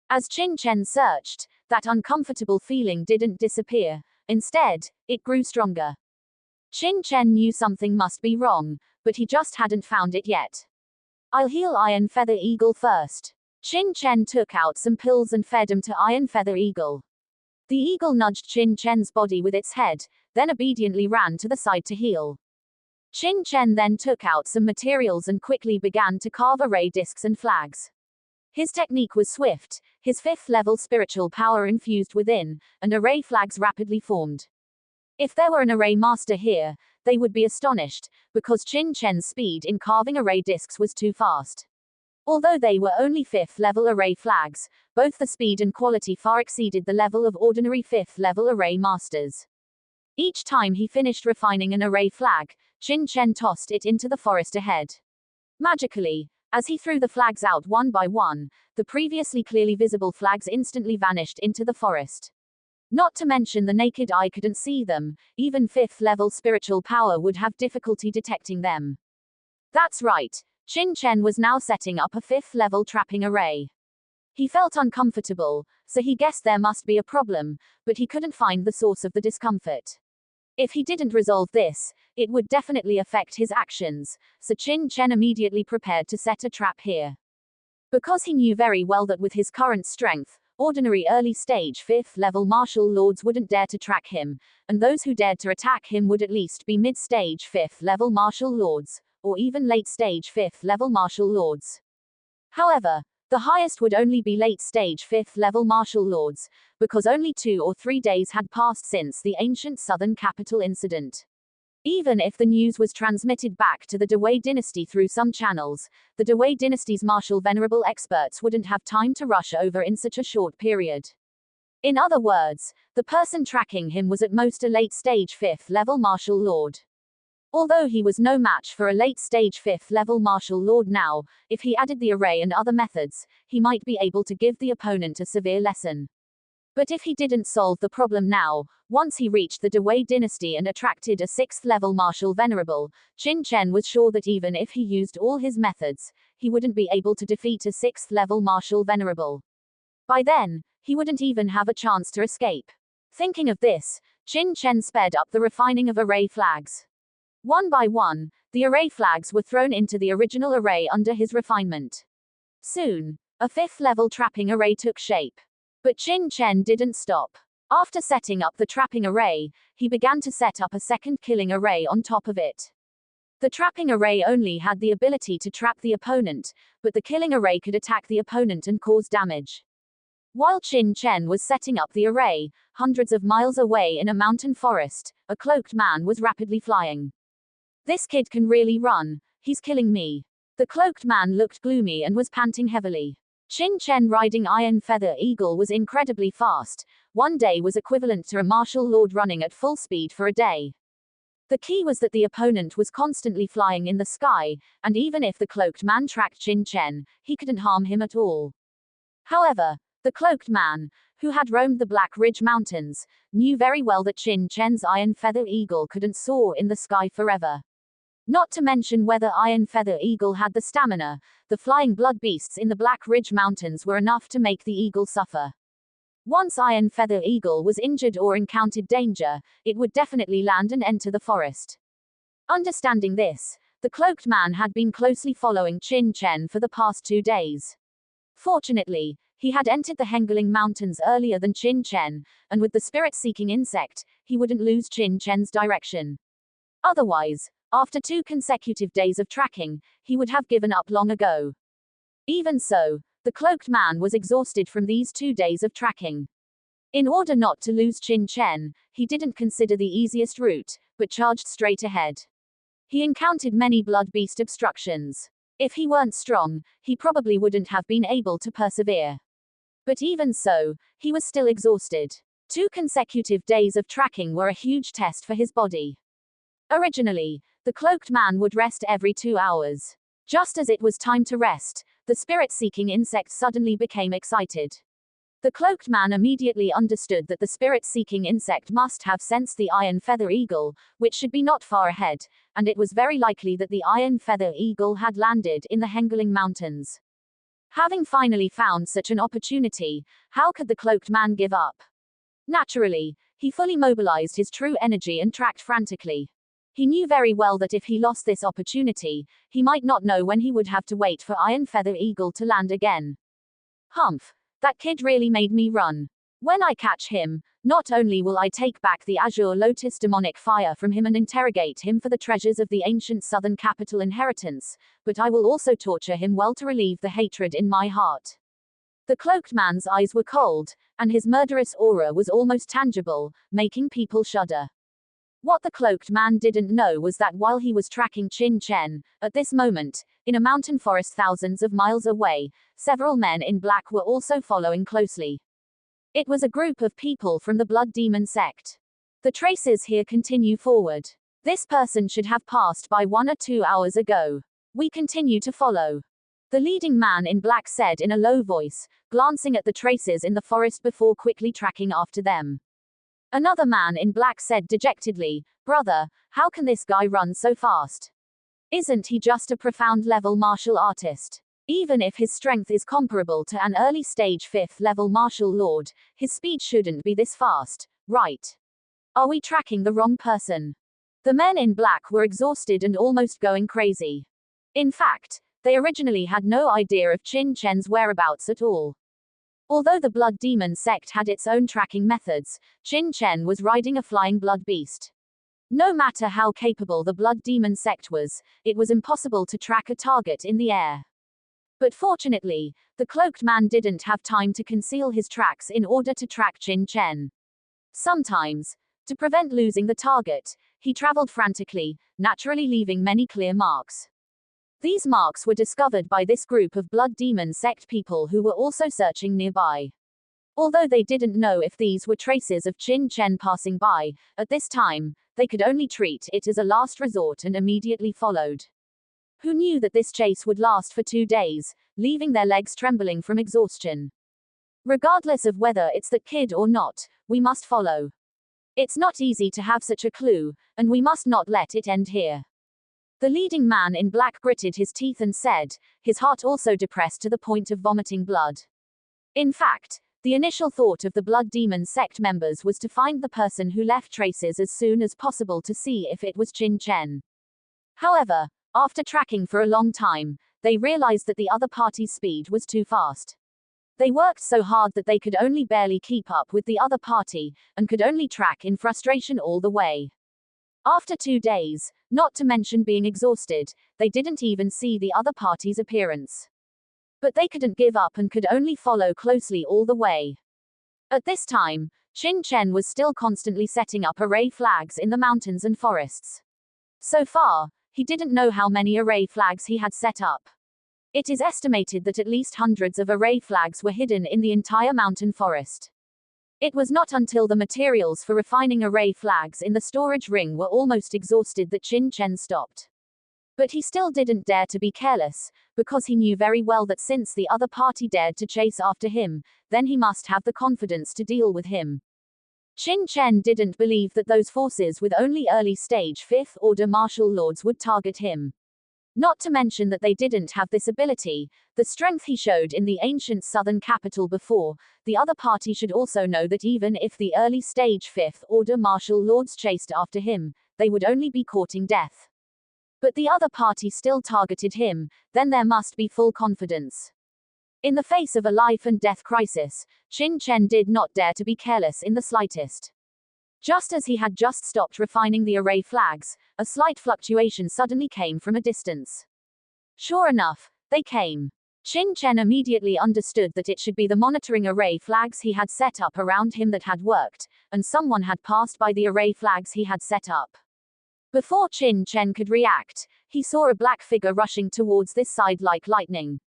As Qin Chen searched, that uncomfortable feeling didn't disappear. Instead, it grew stronger. Qin Chen knew something must be wrong, but he just hadn't found it yet. I'll heal Iron Feather Eagle first. Qin Chen took out some pills and fed them to Iron Feather Eagle. The eagle nudged Qin Chen's body with its head, then obediently ran to the side to heal. Qin Chen then took out some materials and quickly began to carve array discs and flags. His technique was swift, his 5th-level spiritual power infused within, and array flags rapidly formed. If there were an array master here, they would be astonished, because Qin Chen's speed in carving array discs was too fast. Although they were only 5th-level array flags, both the speed and quality far exceeded the level of ordinary 5th-level array masters. Each time he finished refining an array flag, Qin Chen tossed it into the forest ahead. Magically, as he threw the flags out one by one, the previously clearly visible flags instantly vanished into the forest. Not to mention the naked eye couldn't see them, even 5th-level spiritual power would have difficulty detecting them. That's right, Qin Chen was now setting up a 5th-level trapping array. He felt uncomfortable, so he guessed there must be a problem, but he couldn't find the source of the discomfort. If he didn't resolve this, it would definitely affect his actions, so Qin Chen immediately prepared to set a trap here. Because he knew very well that with his current strength, ordinary early-stage 5th-level martial lords wouldn't dare to track him, and those who dared to attack him would at least be mid-stage 5th-level martial lords, or even late-stage 5th-level martial lords. However, the highest would only be late-stage 5th-level martial lords, because only 2 or 3 days had passed since the ancient southern capital incident. Even if the news was transmitted back to the Dewei dynasty through some channels, the Dewei dynasty's martial venerable experts wouldn't have time to rush over in such a short period. In other words, the person tracking him was at most a late-stage 5th-level martial lord. Although he was no match for a late-stage 5th-level martial lord now, if he added the array and other methods, he might be able to give the opponent a severe lesson. But if he didn't solve the problem now, once he reached the Dewei dynasty and attracted a 6th-level martial venerable, Qin Chen was sure that even if he used all his methods, he wouldn't be able to defeat a 6th-level martial venerable. By then, he wouldn't even have a chance to escape. Thinking of this, Qin Chen sped up the refining of array flags. One by one, the array flags were thrown into the original array under his refinement. Soon, a 5th-level trapping array took shape. But Qin Chen didn't stop. After setting up the trapping array, he began to set up a second killing array on top of it. The trapping array only had the ability to trap the opponent, but the killing array could attack the opponent and cause damage. While Qin Chen was setting up the array, hundreds of miles away in a mountain forest, a cloaked man was rapidly flying. This kid can really run, he's killing me. The cloaked man looked gloomy and was panting heavily. Qin Chen riding Iron Feather Eagle was incredibly fast. One day was equivalent to a martial lord running at full speed for a day. The key was that the opponent was constantly flying in the sky, and even if the cloaked man tracked Qin Chen, he couldn't harm him at all. However, the cloaked man, who had roamed the Black Ridge Mountains, knew very well that Qin Chen's Iron Feather Eagle couldn't soar in the sky forever. Not to mention whether Iron Feather Eagle had the stamina, the flying blood beasts in the Black Ridge Mountains were enough to make the eagle suffer. Once Iron Feather Eagle was injured or encountered danger, it would definitely land and enter the forest. Understanding this, the cloaked man had been closely following Qin Chen for the past 2 days. Fortunately, He had entered the Hengeling Mountains earlier than Qin Chen, and with the spirit-seeking insect, he wouldn't lose Qin Chen's direction. Otherwise, after 2 consecutive days of tracking, he would have given up long ago. Even so, the cloaked man was exhausted from these 2 days of tracking. In order not to lose Qin Chen, he didn't consider the easiest route, but charged straight ahead. He encountered many blood beast obstructions. If he weren't strong, he probably wouldn't have been able to persevere. But even so, he was still exhausted. 2 consecutive days of tracking were a huge test for his body. Originally, the cloaked man would rest every 2 hours. Just as it was time to rest, the spirit-seeking insect suddenly became excited. The cloaked man immediately understood that the spirit-seeking insect must have sensed the iron feather eagle, which should be not far ahead, and it was very likely that the iron feather eagle had landed in the Hengeling Mountains. Having finally found such an opportunity, how could the cloaked man give up? Naturally, he fully mobilized his true energy and tracked frantically. He knew very well that if he lost this opportunity, he might not know when he would have to wait for iron feather eagle to land again. Humph. That kid really made me run. When I catch him, not only will I take back the Azure Lotus demonic fire from him and interrogate him for the treasures of the ancient southern capital inheritance, but I will also torture him well to relieve the hatred in my heart. The cloaked man's eyes were cold, and his murderous aura was almost tangible, making people shudder. What the cloaked man didn't know was that while he was tracking Qin Chen, at this moment, in a mountain forest thousands of miles away, several men in black were also following closely. It was a group of people from the Blood Demon sect. The traces here continue forward. This person should have passed by 1 or 2 hours ago. We continue to follow. The leading man in black said in a low voice, glancing at the traces in the forest before quickly tracking after them. Another man in black said dejectedly, "Brother, how can this guy run so fast? Isn't he just a profound-level martial artist? Even if his strength is comparable to an early-stage 5th-level martial lord, his speed shouldn't be this fast, right? Are we tracking the wrong person?" The men in black were exhausted and almost going crazy. In fact, they originally had no idea of Qin Chen's whereabouts at all. Although the Blood Demon sect had its own tracking methods, Qin Chen was riding a flying blood beast. No matter how capable the Blood Demon sect was, it was impossible to track a target in the air. But fortunately, the cloaked man didn't have time to conceal his tracks in order to track Qin Chen. Sometimes, to prevent losing the target, he traveled frantically, naturally leaving many clear marks. These marks were discovered by this group of Blood Demon sect people who were also searching nearby. Although they didn't know if these were traces of Qin Chen passing by, at this time, they could only treat it as a last resort and immediately followed. Who knew that this chase would last for 2 days, leaving their legs trembling from exhaustion? Regardless of whether it's the kid or not, we must follow. It's not easy to have such a clue, and we must not let it end here. The leading man in black gritted his teeth and said, his heart also depressed to the point of vomiting blood. In fact, the initial thought of the Blood Demon sect members was to find the person who left traces as soon as possible to see if it was Qin Chen. However, after tracking for a long time, they realized that the other party's speed was too fast. They worked so hard that they could only barely keep up with the other party, and could only track in frustration all the way. After 2 days, not to mention being exhausted, they didn't even see the other party's appearance. But they couldn't give up and could only follow closely all the way. At this time, Qin Chen was still constantly setting up array flags in the mountains and forests. So far, he didn't know how many array flags he had set up. It is estimated that at least hundreds of array flags were hidden in the entire mountain forest. It was not until the materials for refining array flags in the storage ring were almost exhausted that Qin Chen stopped. But he still didn't dare to be careless, because he knew very well that since the other party dared to chase after him, then he must have the confidence to deal with him. Qin Chen didn't believe that those forces with only early-stage 5th-order martial lords would target him. Not to mention that they didn't have this ability, the strength he showed in the ancient southern capital before, the other party should also know that even if the early-stage 5th-order martial lords chased after him, they would only be courting death. But the other party still targeted him, then there must be full confidence. In the face of a life and death crisis, Qin Chen did not dare to be careless in the slightest. Just as he had just stopped refining the array flags, a slight fluctuation suddenly came from a distance. Sure enough, they came. Qin Chen immediately understood that it should be the monitoring array flags he had set up around him that had worked, and someone had passed by the array flags he had set up. Before Qin Chen could react, he saw a black figure rushing towards this side like lightning.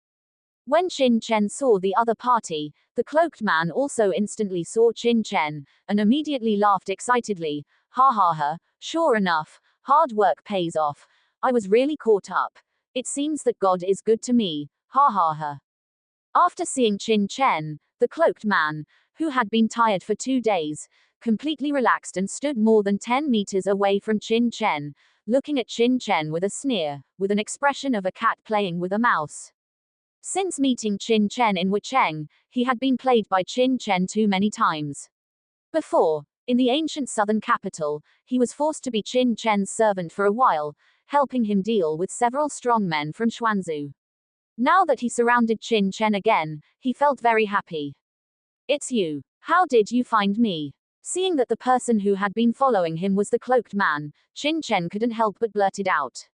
When Qin Chen saw the other party, the cloaked man also instantly saw Qin Chen, and immediately laughed excitedly. Ha ha ha, sure enough, hard work pays off. I was really caught up. It seems that God is good to me. Ha ha ha. After seeing Qin Chen, the cloaked man, who had been tired for 2 days, completely relaxed and stood more than 10 meters away from Qin Chen, looking at Qin Chen with a sneer, with an expression of a cat playing with a mouse. Since meeting Qin Chen in Wucheng, he had been played by Qin Chen too many times. Before, in the ancient southern capital, he was forced to be Qin Chen's servant for a while, helping him deal with several strong men from Xuanzhou. Now that he surrounded Qin Chen again, he felt very happy. It's you. How did you find me? Seeing that the person who had been following him was the cloaked man, Qin Chen couldn't help but blurt it out.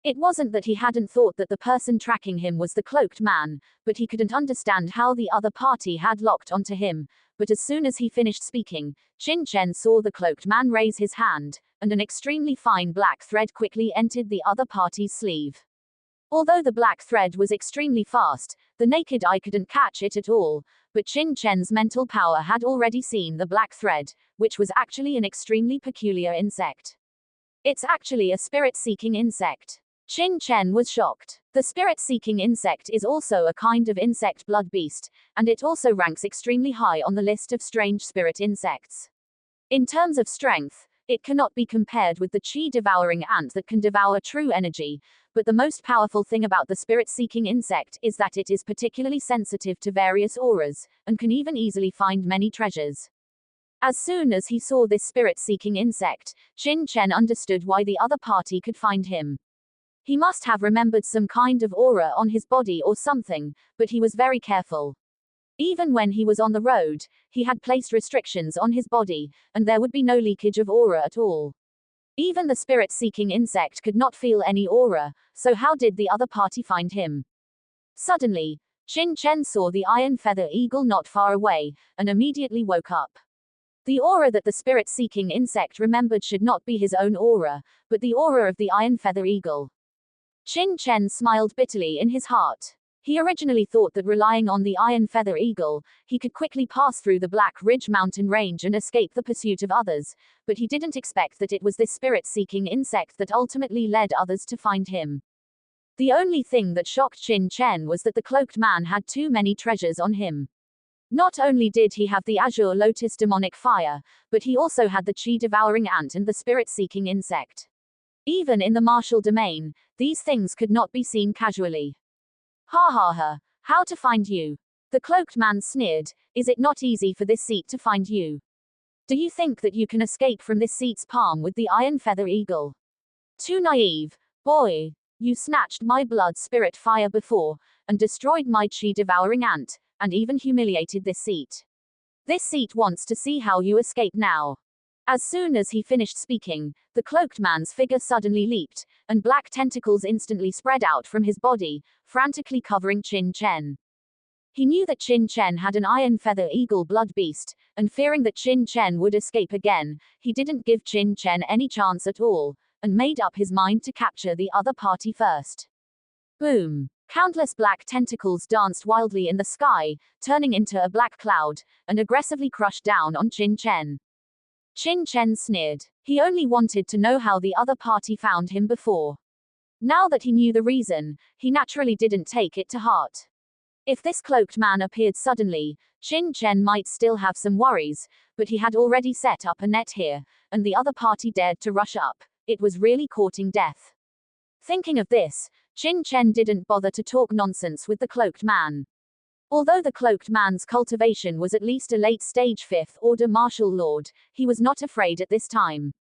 It wasn't that he hadn't thought that the person tracking him was the cloaked man, but he couldn't understand how the other party had locked onto him. But as soon as he finished speaking, Qin Chen saw the cloaked man raise his hand, and an extremely fine black thread quickly entered the other party's sleeve. Although the black thread was extremely fast, the naked eye couldn't catch it at all, but Qin Chen's mental power had already seen the black thread, which was actually an extremely peculiar insect. It's actually a spirit-seeking insect. Qin Chen was shocked. The spirit-seeking insect is also a kind of insect blood beast, and it also ranks extremely high on the list of strange spirit insects. In terms of strength, it cannot be compared with the chi-devouring ant that can devour true energy, but the most powerful thing about the spirit-seeking insect is that it is particularly sensitive to various auras, and can even easily find many treasures. As soon as he saw this spirit-seeking insect, Qin Chen understood why the other party could find him. He must have remembered some kind of aura on his body or something, but he was very careful. Even when he was on the road, he had placed restrictions on his body, and there would be no leakage of aura at all. Even the spirit-seeking insect could not feel any aura, so how did the other party find him? Suddenly, Qin Chen saw the iron feather eagle not far away, and immediately woke up. The aura that the spirit-seeking insect remembered should not be his own aura, but the aura of the iron feather eagle. Qin Chen smiled bitterly in his heart. He originally thought that relying on the iron feather eagle, he could quickly pass through the Black Ridge mountain range and escape the pursuit of others, but he didn't expect that it was this spirit-seeking insect that ultimately led others to find him. The only thing that shocked Qin Chen was that the cloaked man had too many treasures on him. Not only did he have the azure lotus demonic fire, but he also had the chi-devouring ant and the spirit-seeking insect. Even in the martial domain, these things could not be seen casually. Ha ha ha, how to find you? The cloaked man sneered. Is it not easy for this seat to find you? Do you think that you can escape from this seat's palm with the iron feather eagle? Too naive, boy. You snatched my blood spirit fire before, and destroyed my chi-devouring ant, and even humiliated this seat. This seat wants to see how you escape now. As soon as he finished speaking, the cloaked man's figure suddenly leaped, and black tentacles instantly spread out from his body, frantically covering Qin Chen. He knew that Qin Chen had an iron feather eagle blood beast, and fearing that Qin Chen would escape again, he didn't give Qin Chen any chance at all, and made up his mind to capture the other party first. Boom! Countless black tentacles danced wildly in the sky, turning into a black cloud, and aggressively crushed down on Qin Chen. Qin Chen sneered. He only wanted to know how the other party found him before. Now that he knew the reason, he naturally didn't take it to heart. If this cloaked man appeared suddenly, Qin Chen might still have some worries, but he had already set up a net here, and the other party dared to rush up. It was really courting death. Thinking of this, Qin Chen didn't bother to talk nonsense with the cloaked man. Although the cloaked man's cultivation was at least a late-stage fifth-order martial lord, he was not afraid at this time.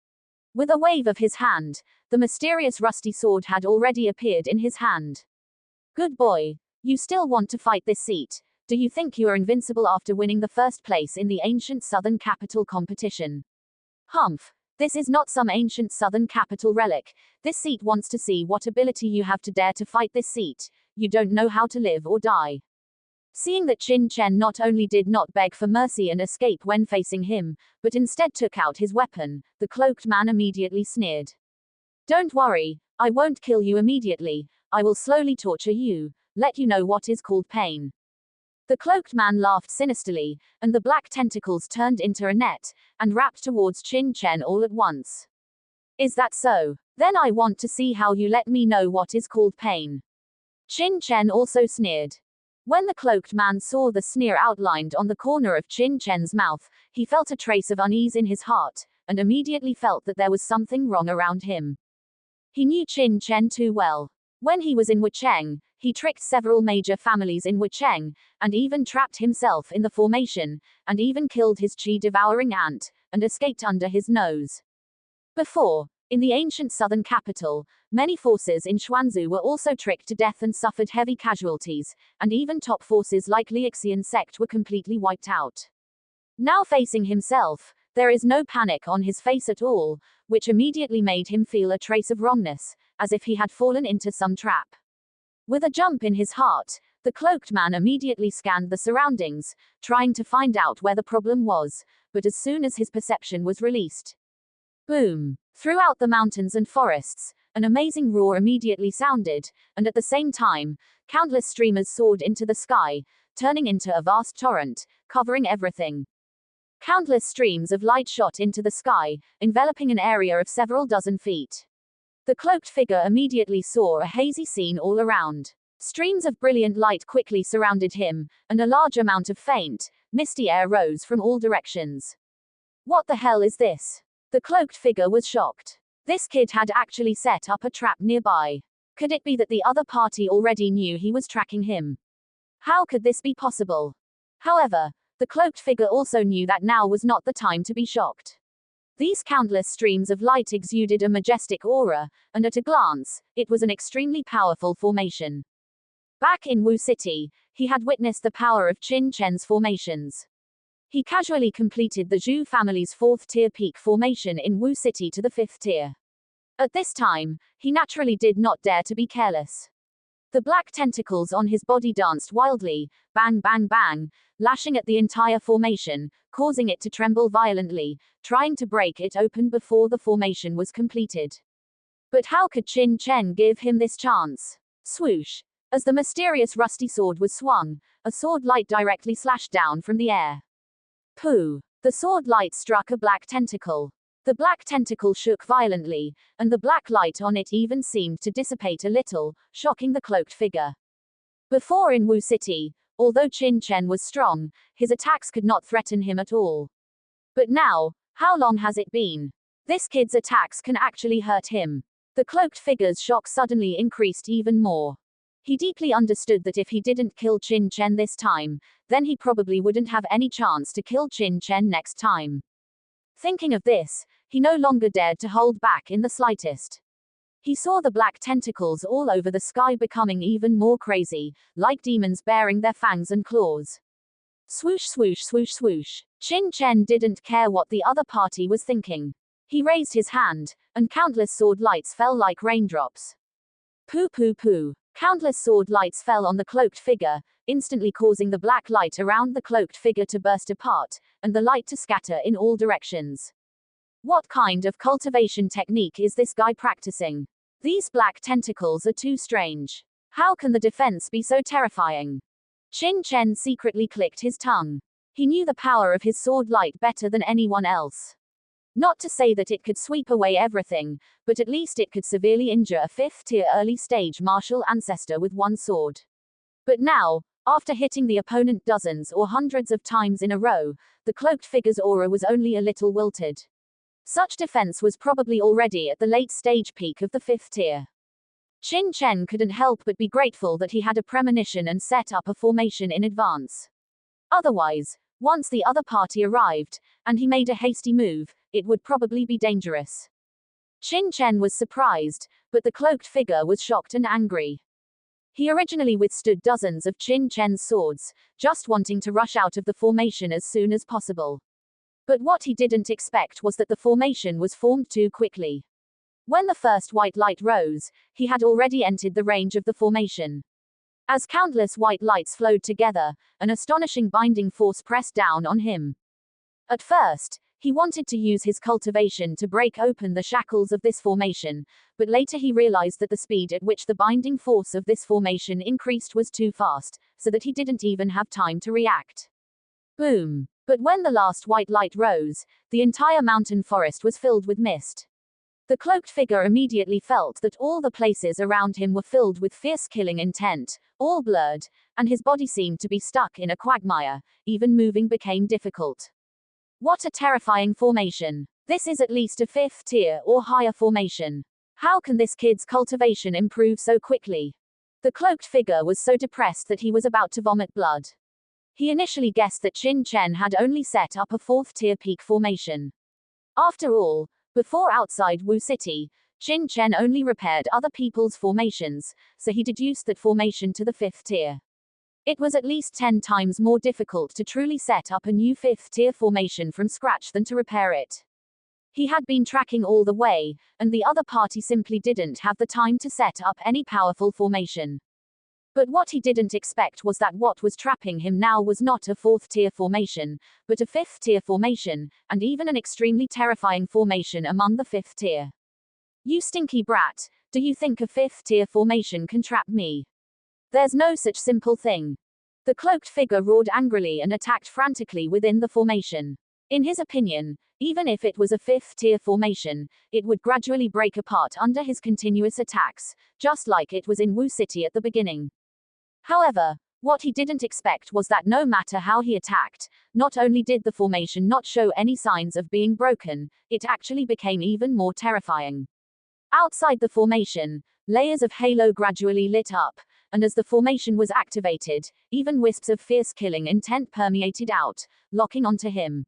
With a wave of his hand, the mysterious rusty sword had already appeared in his hand. Good boy. You still want to fight this seat? Do you think you are invincible after winning the first place in the ancient southern capital competition? Humph. This is not some ancient southern capital relic. This seat wants to see what ability you have to dare to fight this seat. You don't know how to live or die. Seeing that Qin Chen not only did not beg for mercy and escape when facing him, but instead took out his weapon, the cloaked man immediately sneered. Don't worry, I won't kill you immediately. I will slowly torture you, let you know what is called pain. The cloaked man laughed sinisterly, and the black tentacles turned into a net, and wrapped towards Qin Chen all at once. Is that so? Then I want to see how you let me know what is called pain. Qin Chen also sneered. When the cloaked man saw the sneer outlined on the corner of Qin Chen's mouth, he felt a trace of unease in his heart, and immediately felt that there was something wrong around him. He knew Qin Chen too well. When he was in Wucheng, he tricked several major families in Wucheng, and even trapped himself in the formation, and even killed his chi-devouring ant, and escaped under his nose. Before, in the ancient southern capital, many forces in Xuanzu were also tricked to death and suffered heavy casualties, and even top forces like Liuxian sect were completely wiped out. Now facing himself, there is no panic on his face at all, which immediately made him feel a trace of wrongness, as if he had fallen into some trap. With a jump in his heart, the cloaked man immediately scanned the surroundings, trying to find out where the problem was, but as soon as his perception was released, boom! Throughout the mountains and forests, an amazing roar immediately sounded, and at the same time, countless streamers soared into the sky, turning into a vast torrent, covering everything. Countless streams of light shot into the sky, enveloping an area of several dozen feet. The cloaked figure immediately saw a hazy scene all around. Streams of brilliant light quickly surrounded him, and a large amount of faint, misty air rose from all directions. What the hell is this? The cloaked figure was shocked. This kid had actually set up a trap nearby. Could it be that the other party already knew he was tracking him? How could this be possible? However, the cloaked figure also knew that now was not the time to be shocked. These countless streams of light exuded a majestic aura, and at a glance, it was an extremely powerful formation. Back in Wu City, he had witnessed the power of Qin Chen's formations. He casually completed the Zhu family's 4th-tier peak formation in Wu City to the 5th tier. At this time, he naturally did not dare to be careless. The black tentacles on his body danced wildly, bang bang bang, lashing at the entire formation, causing it to tremble violently, trying to break it open before the formation was completed. But how could Qin Chen give him this chance? Swoosh! As the mysterious rusty sword was swung, a sword light directly slashed down from the air. Pooh! The sword light struck a black tentacle. The black tentacle shook violently, and the black light on it even seemed to dissipate a little, shocking the cloaked figure. Before in Wu City, although Qin Chen was strong, his attacks could not threaten him at all. But now, how long has it been? This kid's attacks can actually hurt him. The cloaked figure's shock suddenly increased even more. He deeply understood that if he didn't kill Qin Chen this time, then he probably wouldn't have any chance to kill Qin Chen next time. Thinking of this, he no longer dared to hold back in the slightest. He saw the black tentacles all over the sky becoming even more crazy, like demons bearing their fangs and claws. Swoosh swoosh swoosh swoosh. Qin Chen didn't care what the other party was thinking. He raised his hand, and countless sword lights fell like raindrops. Pooh pooh pooh. Countless sword lights fell on the cloaked figure, instantly causing the black light around the cloaked figure to burst apart, and the light to scatter in all directions. What kind of cultivation technique is this guy practicing? These black tentacles are too strange. How can the defense be so terrifying? Qin Chen secretly clicked his tongue. He knew the power of his sword light better than anyone else. Not to say that it could sweep away everything, but at least it could severely injure a 5th-tier early-stage martial ancestor with one sword. But now, after hitting the opponent dozens or hundreds of times in a row, the cloaked figure's aura was only a little wilted. Such defense was probably already at the late-stage peak of the 5th tier. Qin Chen couldn't help but be grateful that he had a premonition and set up a formation in advance. Otherwise, once the other party arrived, and he made a hasty move, it would probably be dangerous. Qin Chen was surprised, but the cloaked figure was shocked and angry. He originally withstood dozens of Qin Chen's swords, just wanting to rush out of the formation as soon as possible. But what he didn't expect was that the formation was formed too quickly. When the first white light rose, he had already entered the range of the formation. As countless white lights flowed together, an astonishing binding force pressed down on him. At first, he wanted to use his cultivation to break open the shackles of this formation, but later he realized that the speed at which the binding force of this formation increased was too fast, so that he didn't even have time to react. Boom! But when the last white light rose, the entire mountain forest was filled with mist. The cloaked figure immediately felt that all the places around him were filled with fierce killing intent, all blurred, and his body seemed to be stuck in a quagmire. Even moving became difficult. What a terrifying formation. This is at least a 5th tier or higher formation. How can this kid's cultivation improve so quickly? The cloaked figure was so depressed that he was about to vomit blood. He initially guessed that Qin Chen had only set up a 4th tier peak formation. After all, before outside Wu City, Qin Chen only repaired other people's formations, so he deduced that formation to the 5th tier. It was at least 10 times more difficult to truly set up a new 5th tier formation from scratch than to repair it. He had been tracking all the way, and the other party simply didn't have the time to set up any powerful formation. But what he didn't expect was that what was trapping him now was not a 4th tier formation, but a 5th tier formation, and even an extremely terrifying formation among the 5th tier. You stinky brat, do you think a 5th tier formation can trap me? There's no such simple thing. The cloaked figure roared angrily and attacked frantically within the formation. In his opinion, even if it was a 5th tier formation, it would gradually break apart under his continuous attacks, just like it was in Wu City at the beginning. However, what he didn't expect was that no matter how he attacked, not only did the formation not show any signs of being broken, it actually became even more terrifying. Outside the formation, layers of halo gradually lit up, and as the formation was activated, even wisps of fierce killing intent permeated out, locking onto him.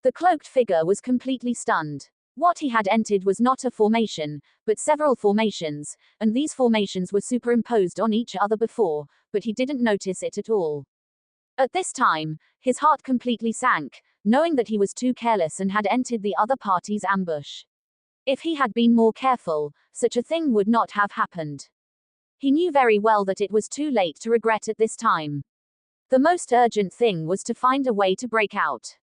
The cloaked figure was completely stunned. What he had entered was not a formation, but several formations, and these formations were superimposed on each other before, but he didn't notice it at all. At this time, his heart completely sank, knowing that he was too careless and had entered the other party's ambush. If he had been more careful, such a thing would not have happened. He knew very well that it was too late to regret at this time. The most urgent thing was to find a way to break out.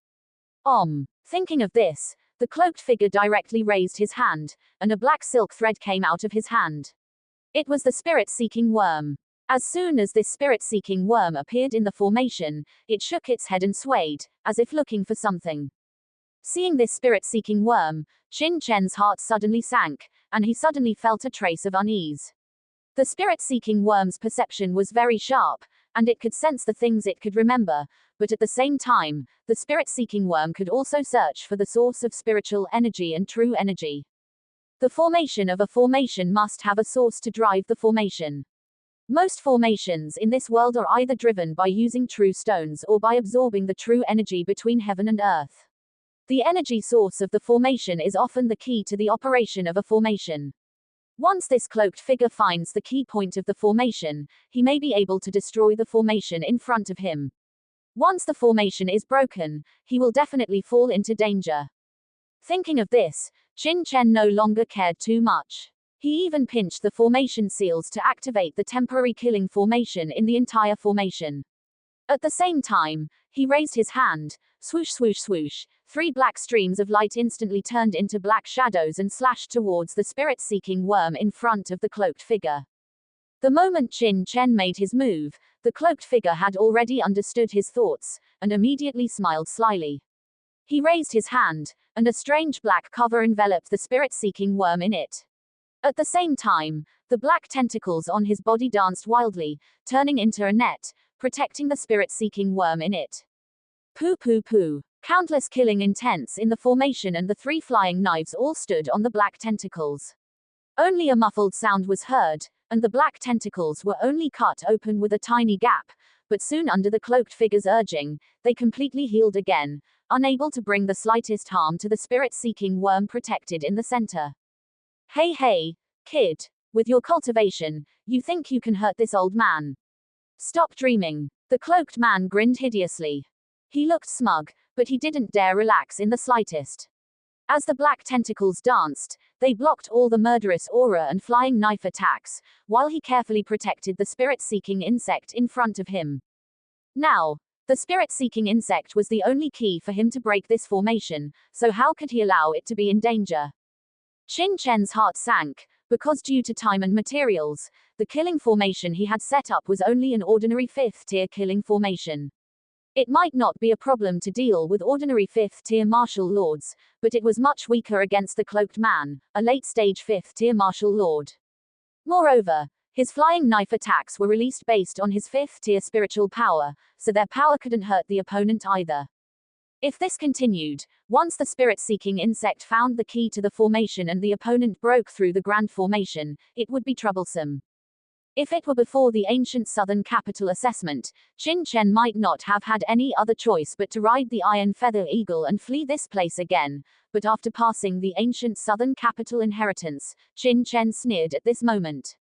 Thinking of this, the cloaked figure directly raised his hand, and a black silk thread came out of his hand. It was the spirit-seeking worm. As soon as this spirit-seeking worm appeared in the formation, it shook its head and swayed, as if looking for something. Seeing this spirit-seeking worm, Qin Chen's heart suddenly sank, and he suddenly felt a trace of unease. The spirit-seeking worm's perception was very sharp, and it could sense the things it could remember, but at the same time, the spirit-seeking worm could also search for the source of spiritual energy and true energy. The formation of a formation must have a source to drive the formation. Most formations in this world are either driven by using true stones or by absorbing the true energy between heaven and earth. The energy source of the formation is often the key to the operation of a formation. Once this cloaked figure finds the key point of the formation, he may be able to destroy the formation in front of him. Once the formation is broken, he will definitely fall into danger. Thinking of this, Qin Chen no longer cared too much. He even pinched the formation seals to activate the temporary killing formation in the entire formation. At the same time, he raised his hand, swoosh swoosh swoosh, 3 black streams of light instantly turned into black shadows and slashed towards the spirit-seeking worm in front of the cloaked figure. The moment Qin Chen made his move, the cloaked figure had already understood his thoughts, and immediately smiled slyly. He raised his hand, and a strange black cover enveloped the spirit-seeking worm in it. At the same time, the black tentacles on his body danced wildly, turning into a net, protecting the spirit-seeking worm in it. Poo poo poo. Countless killing intents in the formation and the 3 flying knives all stood on the black tentacles. Only a muffled sound was heard, and the black tentacles were only cut open with a tiny gap, but soon under the cloaked figure's urging, they completely healed again, unable to bring the slightest harm to the spirit-seeking worm protected in the center. Hey hey, kid. With your cultivation, you think you can hurt this old man. Stop dreaming. The cloaked man grinned hideously. He looked smug, but he didn't dare relax in the slightest. As the black tentacles danced, they blocked all the murderous aura and flying knife attacks, while he carefully protected the spirit-seeking insect in front of him. Now, the spirit-seeking insect was the only key for him to break this formation, so how could he allow it to be in danger? Qin Chen's heart sank, because due to time and materials, the killing formation he had set up was only an ordinary 5th-tier killing formation. It might not be a problem to deal with ordinary 5th-tier martial lords, but it was much weaker against the cloaked man, a late-stage 5th-tier martial lord. Moreover, his flying knife attacks were released based on his 5th-tier spiritual power, so their power couldn't hurt the opponent either. If this continued, once the spirit-seeking insect found the key to the formation and the opponent broke through the grand formation, it would be troublesome. If it were before the ancient southern capital assessment, Qin Chen might not have had any other choice but to ride the iron feather eagle and flee this place again, but after passing the ancient southern capital inheritance, Qin Chen sneered at this moment.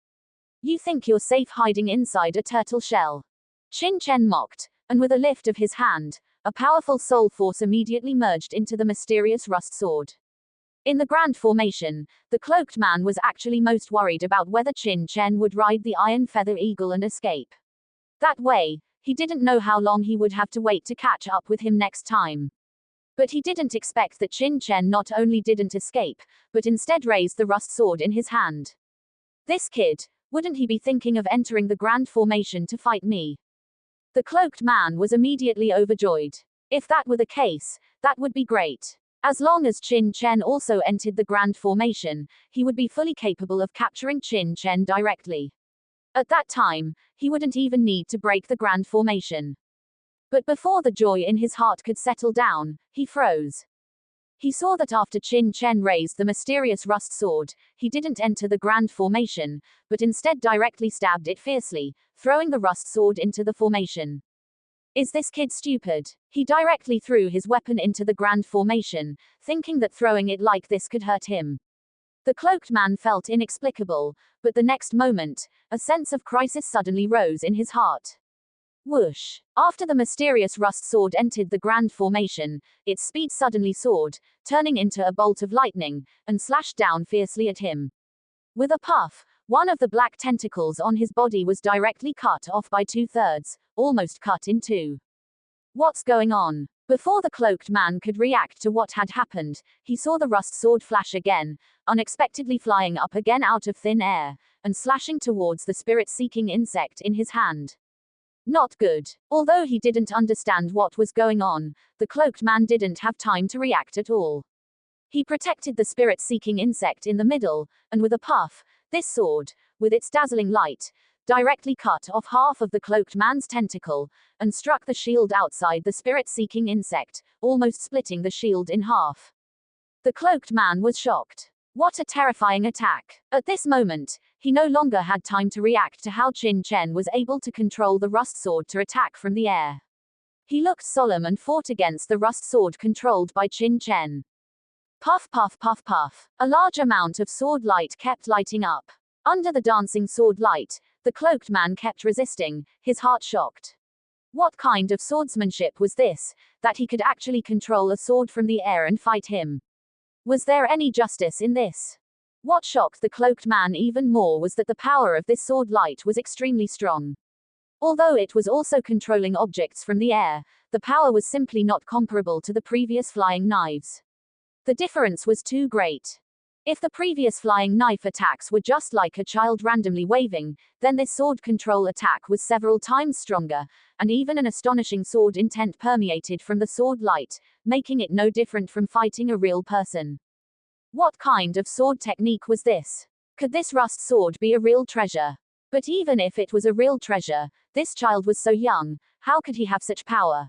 You think you're safe hiding inside a turtle shell? Qin Chen mocked, and with a lift of his hand, a powerful soul force immediately merged into the mysterious rust sword. In the grand formation, the cloaked man was actually most worried about whether Qin Chen would ride the iron feather eagle and escape. That way, he didn't know how long he would have to wait to catch up with him next time. But he didn't expect that Qin Chen not only didn't escape, but instead raised the rust sword in his hand. This kid, wouldn't he be thinking of entering the grand formation to fight me? The cloaked man was immediately overjoyed. If that were the case, that would be great. As long as Qin Chen also entered the grand formation, he would be fully capable of capturing Qin Chen directly. At that time, he wouldn't even need to break the grand formation. But before the joy in his heart could settle down, he froze. He saw that after Qin Chen raised the mysterious rust sword, he didn't enter the grand formation, but instead directly stabbed it fiercely, throwing the rust sword into the formation. Is this kid stupid? He directly threw his weapon into the grand formation, thinking that throwing it like this could hurt him. The cloaked man felt inexplicable, but the next moment, a sense of crisis suddenly rose in his heart. Whoosh! After the mysterious rust sword entered the grand formation, its speed suddenly soared, turning into a bolt of lightning, and slashed down fiercely at him. With a puff, one of the black tentacles on his body was directly cut off by 2/3, almost cut in two. What's going on? Before the cloaked man could react to what had happened, he saw the rust sword flash again, unexpectedly flying up again out of thin air, and slashing towards the spirit-seeking insect in his hand. Not good. Although he didn't understand what was going on, the cloaked man didn't have time to react at all. He protected the spirit-seeking insect in the middle, and with a puff, this sword, with its dazzling light, directly cut off half of the cloaked man's tentacle, and struck the shield outside the spirit-seeking insect, almost splitting the shield in half. The cloaked man was shocked. What a terrifying attack. At this moment, he no longer had time to react to how Qin Chen was able to control the rust sword to attack from the air. He looked solemn and fought against the rust sword controlled by Qin Chen. Puff puff puff puff. A large amount of sword light kept lighting up. Under the dancing sword light, the cloaked man kept resisting, his heart shocked. What kind of swordsmanship was this, that he could actually control a sword from the air and fight him? Was there any justice in this? What shocked the cloaked man even more was that the power of this sword light was extremely strong. Although it was also controlling objects from the air, the power was simply not comparable to the previous flying knives. The difference was too great. If the previous flying knife attacks were just like a child randomly waving, then this sword control attack was several times stronger, and even an astonishing sword intent permeated from the sword light, making it no different from fighting a real person. What kind of sword technique was this? Could this rust sword be a real treasure? But even if it was a real treasure, this child was so young, how could he have such power?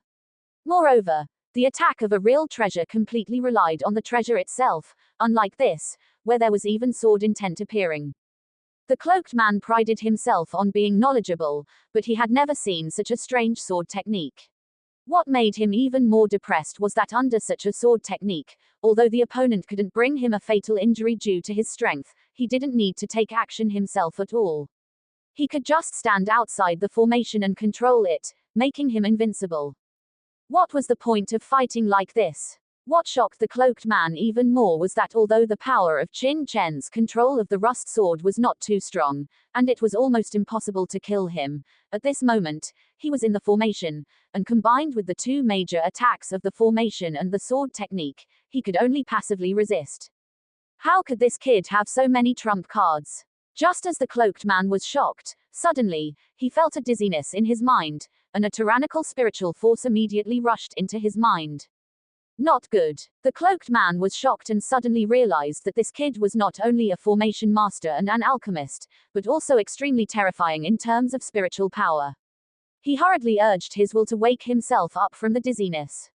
Moreover, the attack of a real treasure completely relied on the treasure itself, unlike this, where there was even sword intent appearing. The cloaked man prided himself on being knowledgeable, but he had never seen such a strange sword technique. What made him even more depressed was that under such a sword technique, although the opponent couldn't bring him a fatal injury due to his strength, he didn't need to take action himself at all. He could just stand outside the formation and control it, making him invincible. What was the point of fighting like this? What shocked the cloaked man even more was that although the power of Qin Chen's control of the rust sword was not too strong, and it was almost impossible to kill him, at this moment, he was in the formation, and combined with the two major attacks of the formation and the sword technique, he could only passively resist. How could this kid have so many trump cards? Just as the cloaked man was shocked, suddenly, he felt a dizziness in his mind, and a tyrannical spiritual force immediately rushed into his mind. Not good. The cloaked man was shocked and suddenly realized that this kid was not only a formation master and an alchemist, but also extremely terrifying in terms of spiritual power. He hurriedly urged his will to wake himself up from the dizziness.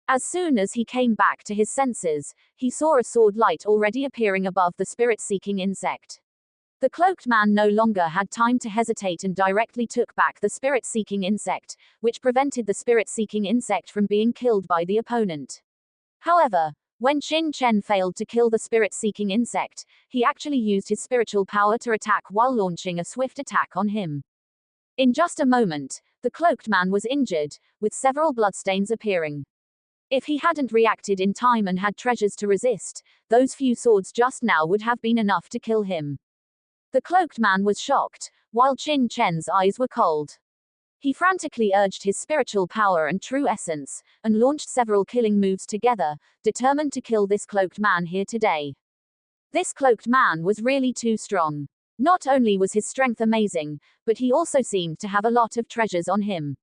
As soon as he came back to his senses, he saw a sword light already appearing above the spirit-seeking insect. The cloaked man no longer had time to hesitate and directly took back the spirit-seeking insect, which prevented the spirit-seeking insect from being killed by the opponent. However, when Qin Chen failed to kill the spirit-seeking insect, he actually used his spiritual power to attack while launching a swift attack on him. In just a moment, the cloaked man was injured, with several bloodstains appearing. If he hadn't reacted in time and had treasures to resist, those few swords just now would have been enough to kill him. The cloaked man was shocked, while Qin Chen's eyes were cold. He frantically urged his spiritual power and true essence, and launched several killing moves together, determined to kill this cloaked man here today. This cloaked man was really too strong. Not only was his strength amazing, but he also seemed to have a lot of treasures on him.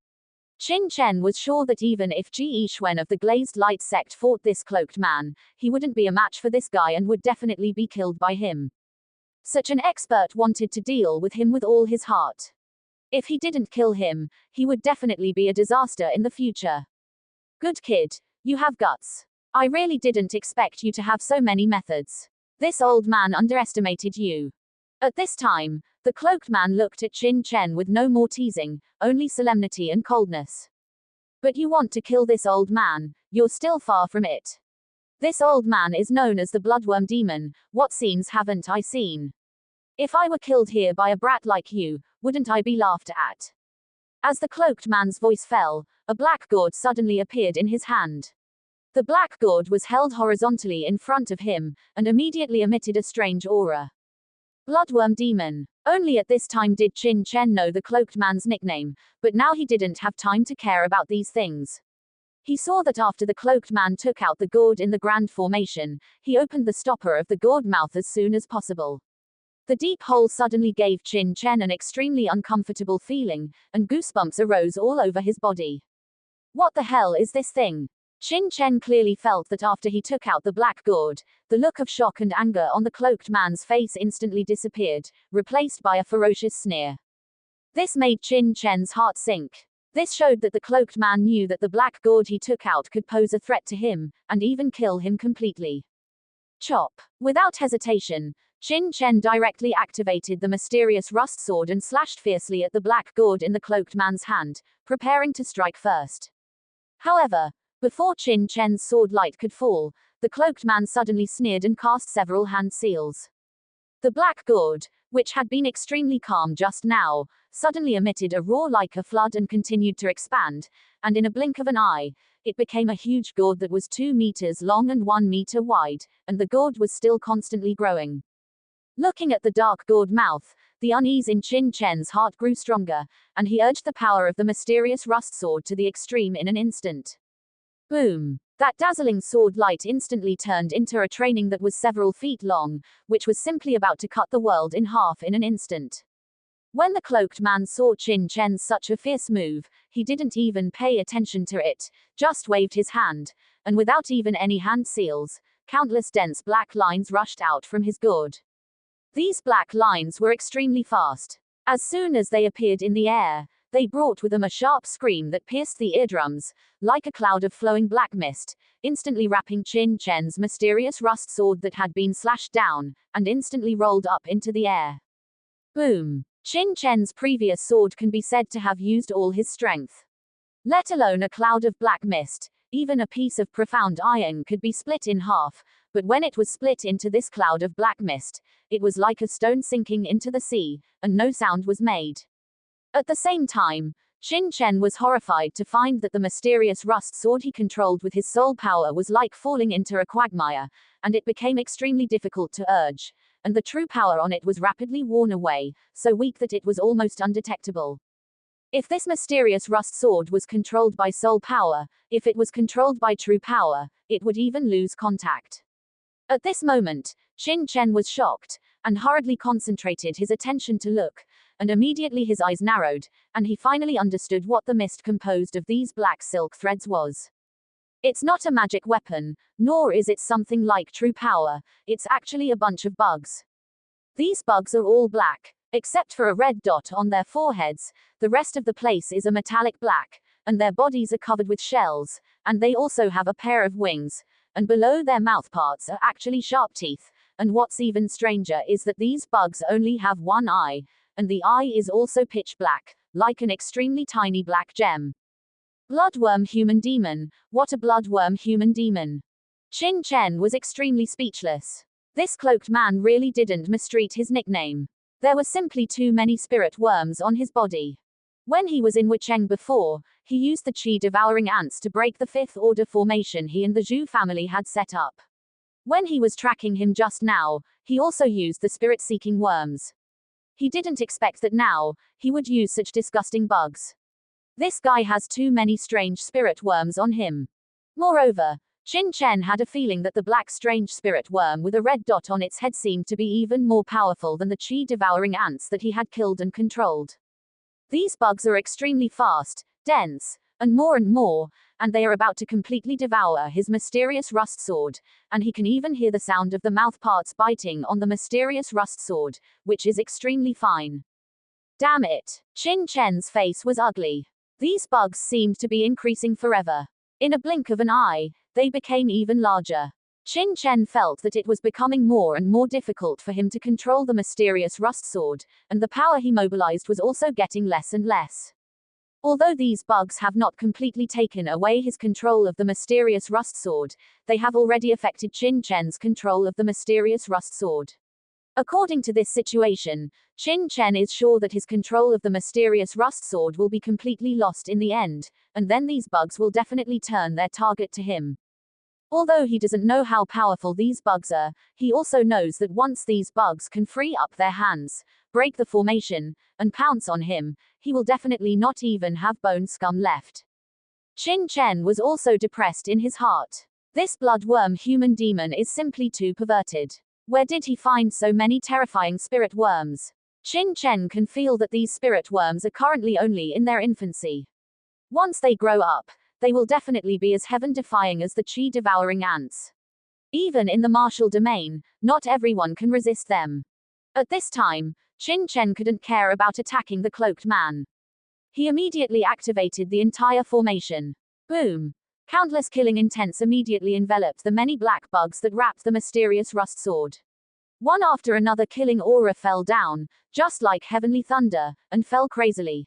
Qin Chen was sure that even if Ji Yixuan of the Glazed Light sect fought this cloaked man, he wouldn't be a match for this guy and would definitely be killed by him. Such an expert wanted to deal with him with all his heart. If he didn't kill him, he would definitely be a disaster in the future. Good kid, you have guts. I really didn't expect you to have so many methods. This old man underestimated you. At this time, the cloaked man looked at Qin Chen with no more teasing, only solemnity and coldness. But you want to kill this old man, you're still far from it. This old man is known as the bloodworm demon, what scenes haven't I seen? If I were killed here by a brat like you, wouldn't I be laughed at? As the cloaked man's voice fell, a black gourd suddenly appeared in his hand. The black gourd was held horizontally in front of him, and immediately emitted a strange aura. Bloodworm demon. Only at this time did Qin Chen know the cloaked man's nickname, but now he didn't have time to care about these things. He saw that after the cloaked man took out the gourd in the grand formation, he opened the stopper of the gourd mouth as soon as possible. The deep hole suddenly gave Qin Chen an extremely uncomfortable feeling, and goosebumps arose all over his body. What the hell is this thing? Qin Chen clearly felt that after he took out the black gourd, the look of shock and anger on the cloaked man's face instantly disappeared, replaced by a ferocious sneer. This made Qin Chen's heart sink. This showed that the cloaked man knew that the black gourd he took out could pose a threat to him, and even kill him completely. Chop. Without hesitation, Qin Chen directly activated the mysterious rust sword and slashed fiercely at the black gourd in the cloaked man's hand, preparing to strike first. However, before Qin Chen's sword light could fall, the cloaked man suddenly sneered and cast several hand seals. The black gourd, which had been extremely calm just now, suddenly emitted a roar like a flood and continued to expand, and in a blink of an eye, it became a huge gourd that was 2 meters long and 1 meter wide, and the gourd was still constantly growing. Looking at the dark gourd mouth, the unease in Qin Chen's heart grew stronger, and he urged the power of the mysterious rust sword to the extreme in an instant. Boom! That dazzling sword light instantly turned into a training that was several feet long, which was simply about to cut the world in half in an instant. When the cloaked man saw Qin Chen's such a fierce move, he didn't even pay attention to it, just waved his hand, and without even any hand seals, countless dense black lines rushed out from his gourd. These black lines were extremely fast. As soon as they appeared in the air, they brought with them a sharp scream that pierced the eardrums, like a cloud of flowing black mist, instantly wrapping Qin Chen's mysterious rust sword that had been slashed down, and instantly rolled up into the air. Boom! Qin Chen's previous sword can be said to have used all his strength. let alone a cloud of black mist. Even a piece of profound iron could be split in half, but when it was split into this cloud of black mist, it was like a stone sinking into the sea, and no sound was made. At the same time, Qin Chen was horrified to find that the mysterious rust sword he controlled with his soul power was like falling into a quagmire, and it became extremely difficult to urge, and the true power on it was rapidly worn away, so weak that it was almost undetectable. If this mysterious rust sword was controlled by soul power, if it was controlled by true power, it would even lose contact. At this moment, Qin Chen was shocked, and hurriedly concentrated his attention to look, and immediately his eyes narrowed, and he finally understood what the mist composed of these black silk threads was. It's not a magic weapon, nor is it something like true power, it's actually a bunch of bugs. These bugs are all black, except for a red dot on their foreheads. The rest of the place is a metallic black, and their bodies are covered with shells, and they also have a pair of wings, and below their mouthparts are actually sharp teeth, and what's even stranger is that these bugs only have one eye, and the eye is also pitch black, like an extremely tiny black gem. Bloodworm human demon, what a bloodworm human demon. Qin Chen was extremely speechless. This cloaked man really didn't mistreat his nickname. There were simply too many spirit worms on his body. When he was in Wucheng before, he used the Qi-devouring ants to break the Fifth Order formation he and the Zhu family had set up. When he was tracking him just now, he also used the spirit-seeking worms. He didn't expect that now, he would use such disgusting bugs. This guy has too many strange spirit worms on him. Moreover, Qin Chen had a feeling that the black strange spirit worm with a red dot on its head seemed to be even more powerful than the Qi-devouring ants that he had killed and controlled. These bugs are extremely fast, dense, and more, and they are about to completely devour his mysterious rust sword, and he can even hear the sound of the mouthparts biting on the mysterious rust sword, which is extremely fine. Damn it! Qin Chen's face was ugly. These bugs seemed to be increasing forever. In a blink of an eye, they became even larger. Qin Chen felt that it was becoming more and more difficult for him to control the mysterious rust sword, and the power he mobilized was also getting less and less. Although these bugs have not completely taken away his control of the mysterious rust sword, they have already affected Qin Chen's control of the mysterious rust sword. According to this situation, Qin Chen is sure that his control of the mysterious rust sword will be completely lost in the end, and then these bugs will definitely turn their target to him. Although he doesn't know how powerful these bugs are, he also knows that once these bugs can free up their hands, break the formation, and pounce on him, he will definitely not even have bone scum left. Qin Chen was also depressed in his heart. This bloodworm human demon is simply too perverted. Where did he find so many terrifying spirit worms? Qin Chen can feel that these spirit worms are currently only in their infancy. Once they grow up, they will definitely be as heaven-defying as the Qi-devouring ants. Even in the martial domain, not everyone can resist them. At this time, Qin Chen couldn't care about attacking the cloaked man. He immediately activated the entire formation. Boom! Countless killing intents immediately enveloped the many black bugs that wrapped the mysterious rust sword. One after another killing aura fell down, just like heavenly thunder, and fell crazily.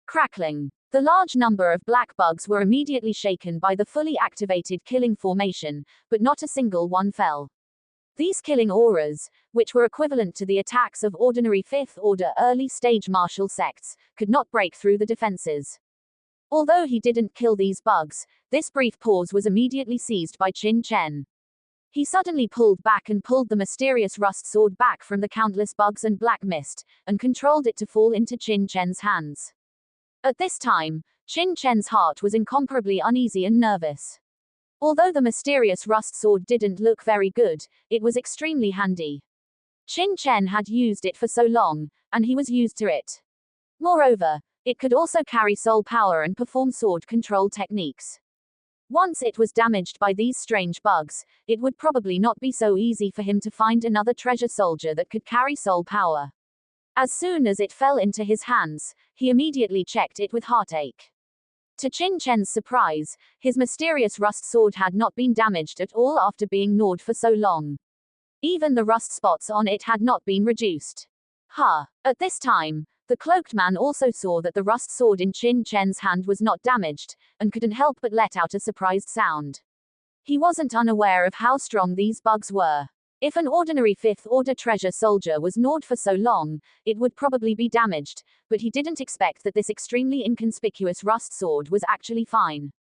Crackling. The large number of black bugs were immediately shaken by the fully activated killing formation, but not a single one fell. These killing auras, which were equivalent to the attacks of ordinary Fifth Order early-stage martial sects, could not break through the defenses. Although he didn't kill these bugs, this brief pause was immediately seized by Qin Chen. He suddenly pulled back and pulled the mysterious rust sword back from the countless bugs and black mist, and controlled it to fall into Qin Chen's hands. At this time, Qin Chen's heart was incomparably uneasy and nervous. Although the mysterious rust sword didn't look very good, it was extremely handy. Qin Chen had used it for so long, and he was used to it. Moreover, it could also carry soul power and perform sword control techniques. Once it was damaged by these strange bugs, it would probably not be so easy for him to find another treasure soldier that could carry soul power. As soon as it fell into his hands, he immediately checked it with heartache. To Qin Chen's surprise, his mysterious rust sword had not been damaged at all after being gnawed for so long. Even the rust spots on it had not been reduced. At this time, the The cloaked man also saw that the rust sword in Qin Chen's hand was not damaged, and couldn't help but let out a surprised sound. He wasn't unaware of how strong these bugs were. If an ordinary fifth-order treasure soldier was gnawed for so long, it would probably be damaged, but he didn't expect that this extremely inconspicuous rust sword was actually fine.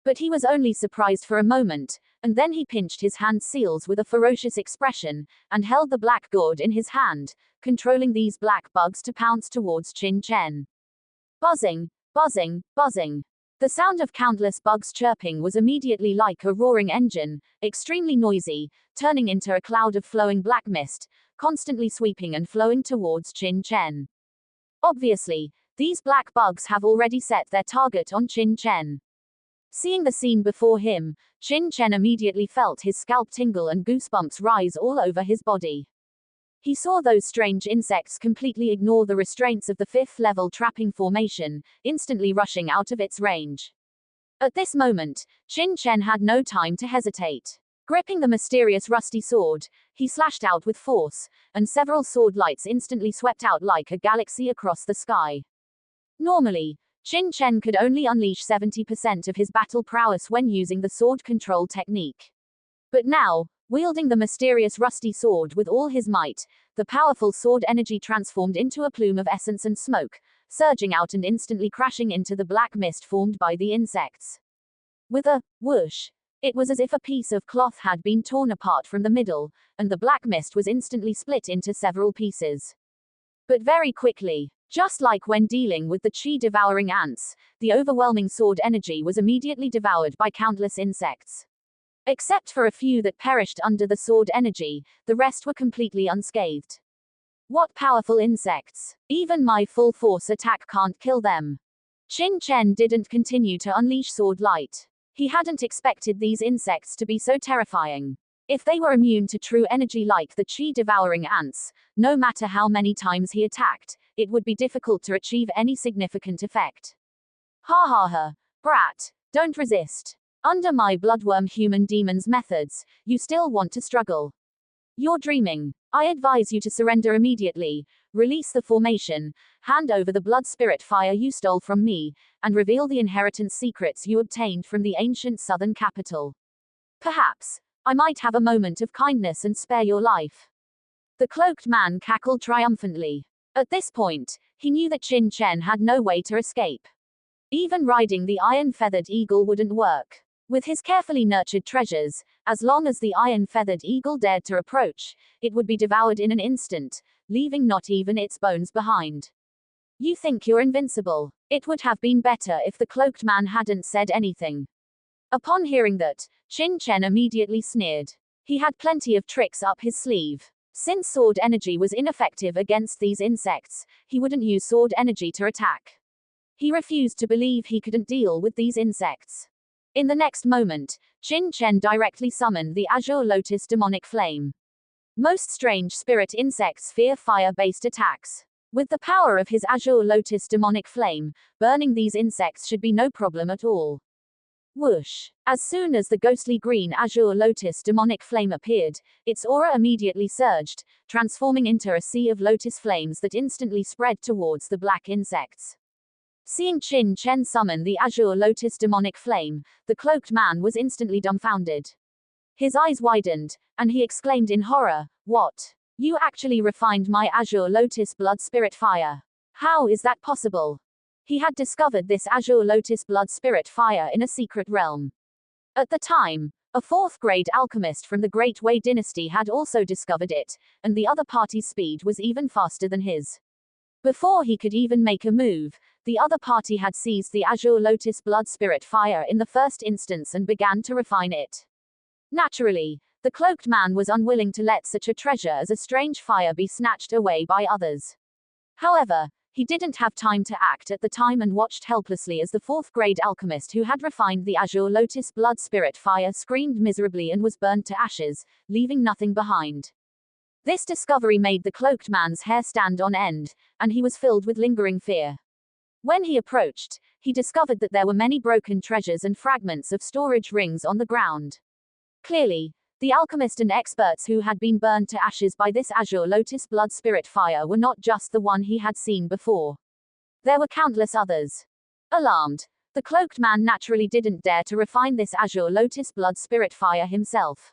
But he was only surprised for a moment, and then he pinched his hand seals with a ferocious expression, and held the black gourd in his hand, controlling these black bugs to pounce towards Qin Chen. Buzzing, buzzing, buzzing. The sound of countless bugs chirping was immediately like a roaring engine, extremely noisy, turning into a cloud of flowing black mist, constantly sweeping and flowing towards Qin Chen. Obviously, these black bugs have already set their target on Qin Chen. Seeing the scene before him, Qin Chen immediately felt his scalp tingle and goosebumps rise all over his body. He saw those strange insects completely ignore the restraints of the fifth-level trapping formation, instantly rushing out of its range. At this moment, Qin Chen had no time to hesitate. Gripping the mysterious rusty sword, he slashed out with force, and several sword lights instantly swept out like a galaxy across the sky. Normally, Qin Chen could only unleash 70% of his battle prowess when using the sword control technique. But now, wielding the mysterious rusty sword with all his might, the powerful sword energy transformed into a plume of essence and smoke, surging out and instantly crashing into the black mist formed by the insects. With a whoosh, it was as if a piece of cloth had been torn apart from the middle, and the black mist was instantly split into several pieces. But very quickly, just like when dealing with the chi-devouring ants, the overwhelming sword energy was immediately devoured by countless insects. Except for a few that perished under the sword energy, the rest were completely unscathed. What powerful insects! Even my full force attack can't kill them. Qin Chen didn't continue to unleash sword light. He hadn't expected these insects to be so terrifying. If they were immune to true energy like the chi-devouring ants, no matter how many times he attacked, it would be difficult to achieve any significant effect. Ha ha ha, brat, don't resist. Under my bloodworm human demon's methods, you still want to struggle. You're dreaming. I advise you to surrender immediately, release the formation, hand over the blood spirit fire you stole from me, and reveal the inheritance secrets you obtained from the ancient southern capital. Perhaps, I might have a moment of kindness and spare your life. The cloaked man cackled triumphantly. At this point, he knew that Qin Chen had no way to escape. Even riding the iron-feathered eagle wouldn't work. With his carefully nurtured treasures, as long as the iron-feathered eagle dared to approach, it would be devoured in an instant, leaving not even its bones behind. You think you're invincible? It would have been better if the cloaked man hadn't said anything. Upon hearing that, Qin Chen immediately sneered. He had plenty of tricks up his sleeve. Since sword energy was ineffective against these insects, he wouldn't use sword energy to attack. He refused to believe he couldn't deal with these insects. In the next moment, Qin Chen directly summoned the Azure Lotus demonic flame. Most strange spirit insects fear fire-based attacks. With the power of his Azure Lotus demonic flame, burning these insects should be no problem at all. Whoosh! As soon as the ghostly green Azure Lotus demonic flame appeared, its aura immediately surged, transforming into a sea of lotus flames that instantly spread towards the black insects. Seeing Qin Chen summon the Azure Lotus demonic flame, the cloaked man was instantly dumbfounded. His eyes widened, and he exclaimed in horror, "What? You actually refined my Azure Lotus blood spirit fire? How is that possible?" He had discovered this Azure Lotus blood spirit fire in a secret realm. At the time, a fourth-grade alchemist from the Great Wei dynasty had also discovered it, and the other party's speed was even faster than his. Before he could even make a move, the other party had seized the Azure Lotus blood spirit fire in the first instance and began to refine it. Naturally, the cloaked man was unwilling to let such a treasure as a strange fire be snatched away by others. However, he didn't have time to act at the time and watched helplessly as the fourth-grade alchemist who had refined the Azure Lotus blood spirit fire screamed miserably and was burned to ashes, leaving nothing behind. This discovery made the cloaked man's hair stand on end, and he was filled with lingering fear. When he approached, he discovered that there were many broken treasures and fragments of storage rings on the ground. Clearly, The alchemist and experts who had been burned to ashes by this azure lotus blood spirit fire were not just the one he had seen before. There were countless others. Alarmed, the cloaked man naturally didn't dare to refine this azure lotus blood spirit fire himself.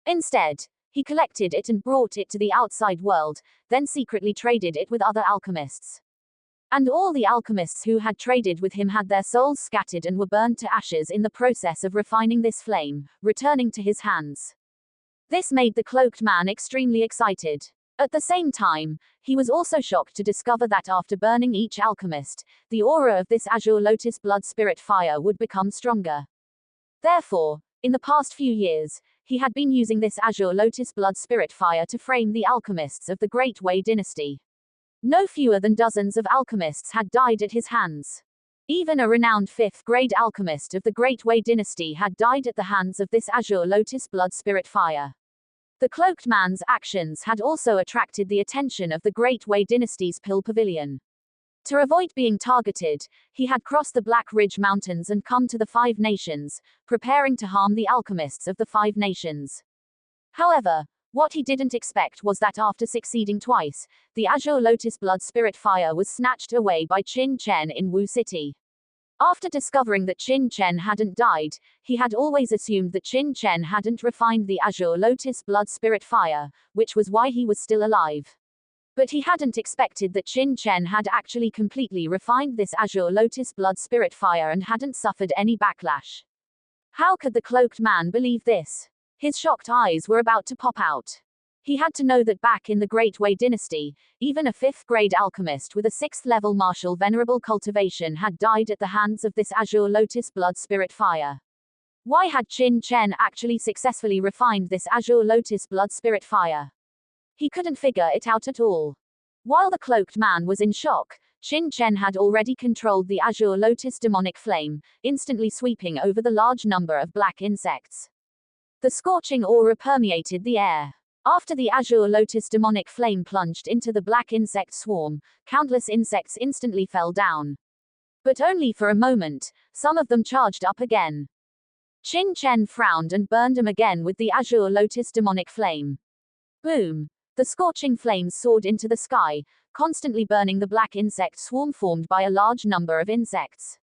Instead, he collected it and brought it to the outside world, then secretly traded it with other alchemists. And all the alchemists who had traded with him had their souls scattered and were burned to ashes in the process of refining this flame, returning to his hands. This made the cloaked man extremely excited. At the same time, he was also shocked to discover that after burning each alchemist, the aura of this azure lotus blood spirit fire would become stronger. Therefore, in the past few years, he had been using this azure lotus blood spirit fire to frame the alchemists of the Great Wei dynasty. No fewer than dozens of alchemists had died at his hands. Even a renowned 5th-grade alchemist of the Great Wei dynasty had died at the hands of this azure lotus blood spirit fire. The cloaked man's actions had also attracted the attention of the Great Wei dynasty's Pill Pavilion. To avoid being targeted, he had crossed the Black Ridge Mountains and come to the 5 nations, preparing to harm the alchemists of the 5 nations. However, what he didn't expect was that after succeeding twice, the azure lotus blood spirit fire was snatched away by Qin Chen in Wu City. After discovering that Qin Chen hadn't died, he had always assumed that Qin Chen hadn't refined the azure lotus blood spirit fire, which was why he was still alive. But he hadn't expected that Qin Chen had actually completely refined this azure lotus blood spirit fire and hadn't suffered any backlash. How could the cloaked man believe this? His shocked eyes were about to pop out. He had to know that back in the Great Wei dynasty, even a 5th-grade alchemist with a 6th-level martial venerable cultivation had died at the hands of this azure lotus blood spirit fire. Why had Qin Chen actually successfully refined this azure lotus blood spirit fire? He couldn't figure it out at all. While the cloaked man was in shock, Qin Chen had already controlled the azure lotus demonic flame, instantly sweeping over the large number of black insects. The scorching aura permeated the air. After the azure lotus demonic flame plunged into the black insect swarm, countless insects instantly fell down. But only for a moment, some of them charged up again. Qin Chen frowned and burned them again with the azure lotus demonic flame. Boom! The scorching flames soared into the sky, constantly burning the black insect swarm formed by a large number of insects.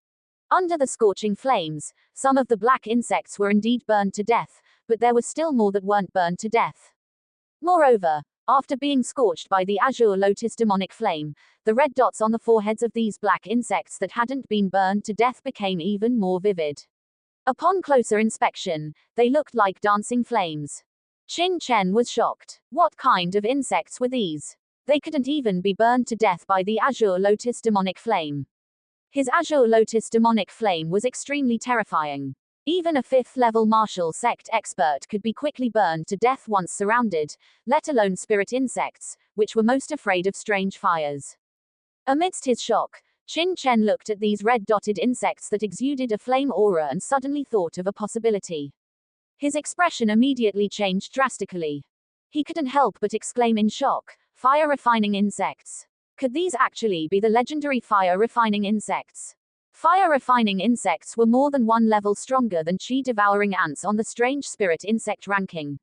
Under the scorching flames, some of the black insects were indeed burned to death, but there were still more that weren't burned to death. Moreover, after being scorched by the azure lotus demonic flame, the red dots on the foreheads of these black insects that hadn't been burned to death became even more vivid. Upon closer inspection, they looked like dancing flames. Qin Chen was shocked. What kind of insects were these? They couldn't even be burned to death by the azure lotus demonic flame. His azure lotus demonic flame was extremely terrifying. Even a 5th-level martial sect expert could be quickly burned to death once surrounded, let alone spirit insects, which were most afraid of strange fires. Amidst his shock, Qin Chen looked at these red-dotted insects that exuded a flame aura and suddenly thought of a possibility. His expression immediately changed drastically. He couldn't help but exclaim in shock, "Fire-refining insects. Could these actually be the legendary fire-refining insects?" Fire-refining insects were more than 1 level stronger than chi-devouring ants on the strange spirit insect ranking.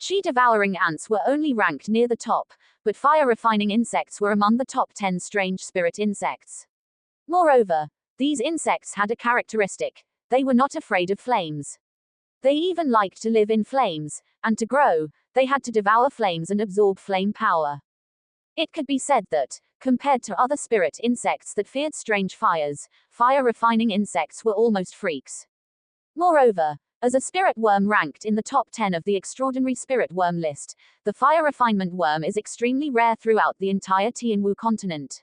Chi-devouring ants were only ranked near the top, but fire-refining insects were among the top 10 strange spirit insects. Moreover, these insects had a characteristic: they were not afraid of flames. They even liked to live in flames, and to grow, they had to devour flames and absorb flame power. It could be said that, compared to other spirit insects that feared strange fires, fire-refining insects were almost freaks. Moreover, as a spirit worm ranked in the top 10 of the extraordinary spirit worm list, the fire refinement worm is extremely rare throughout the entire Tianwu Continent.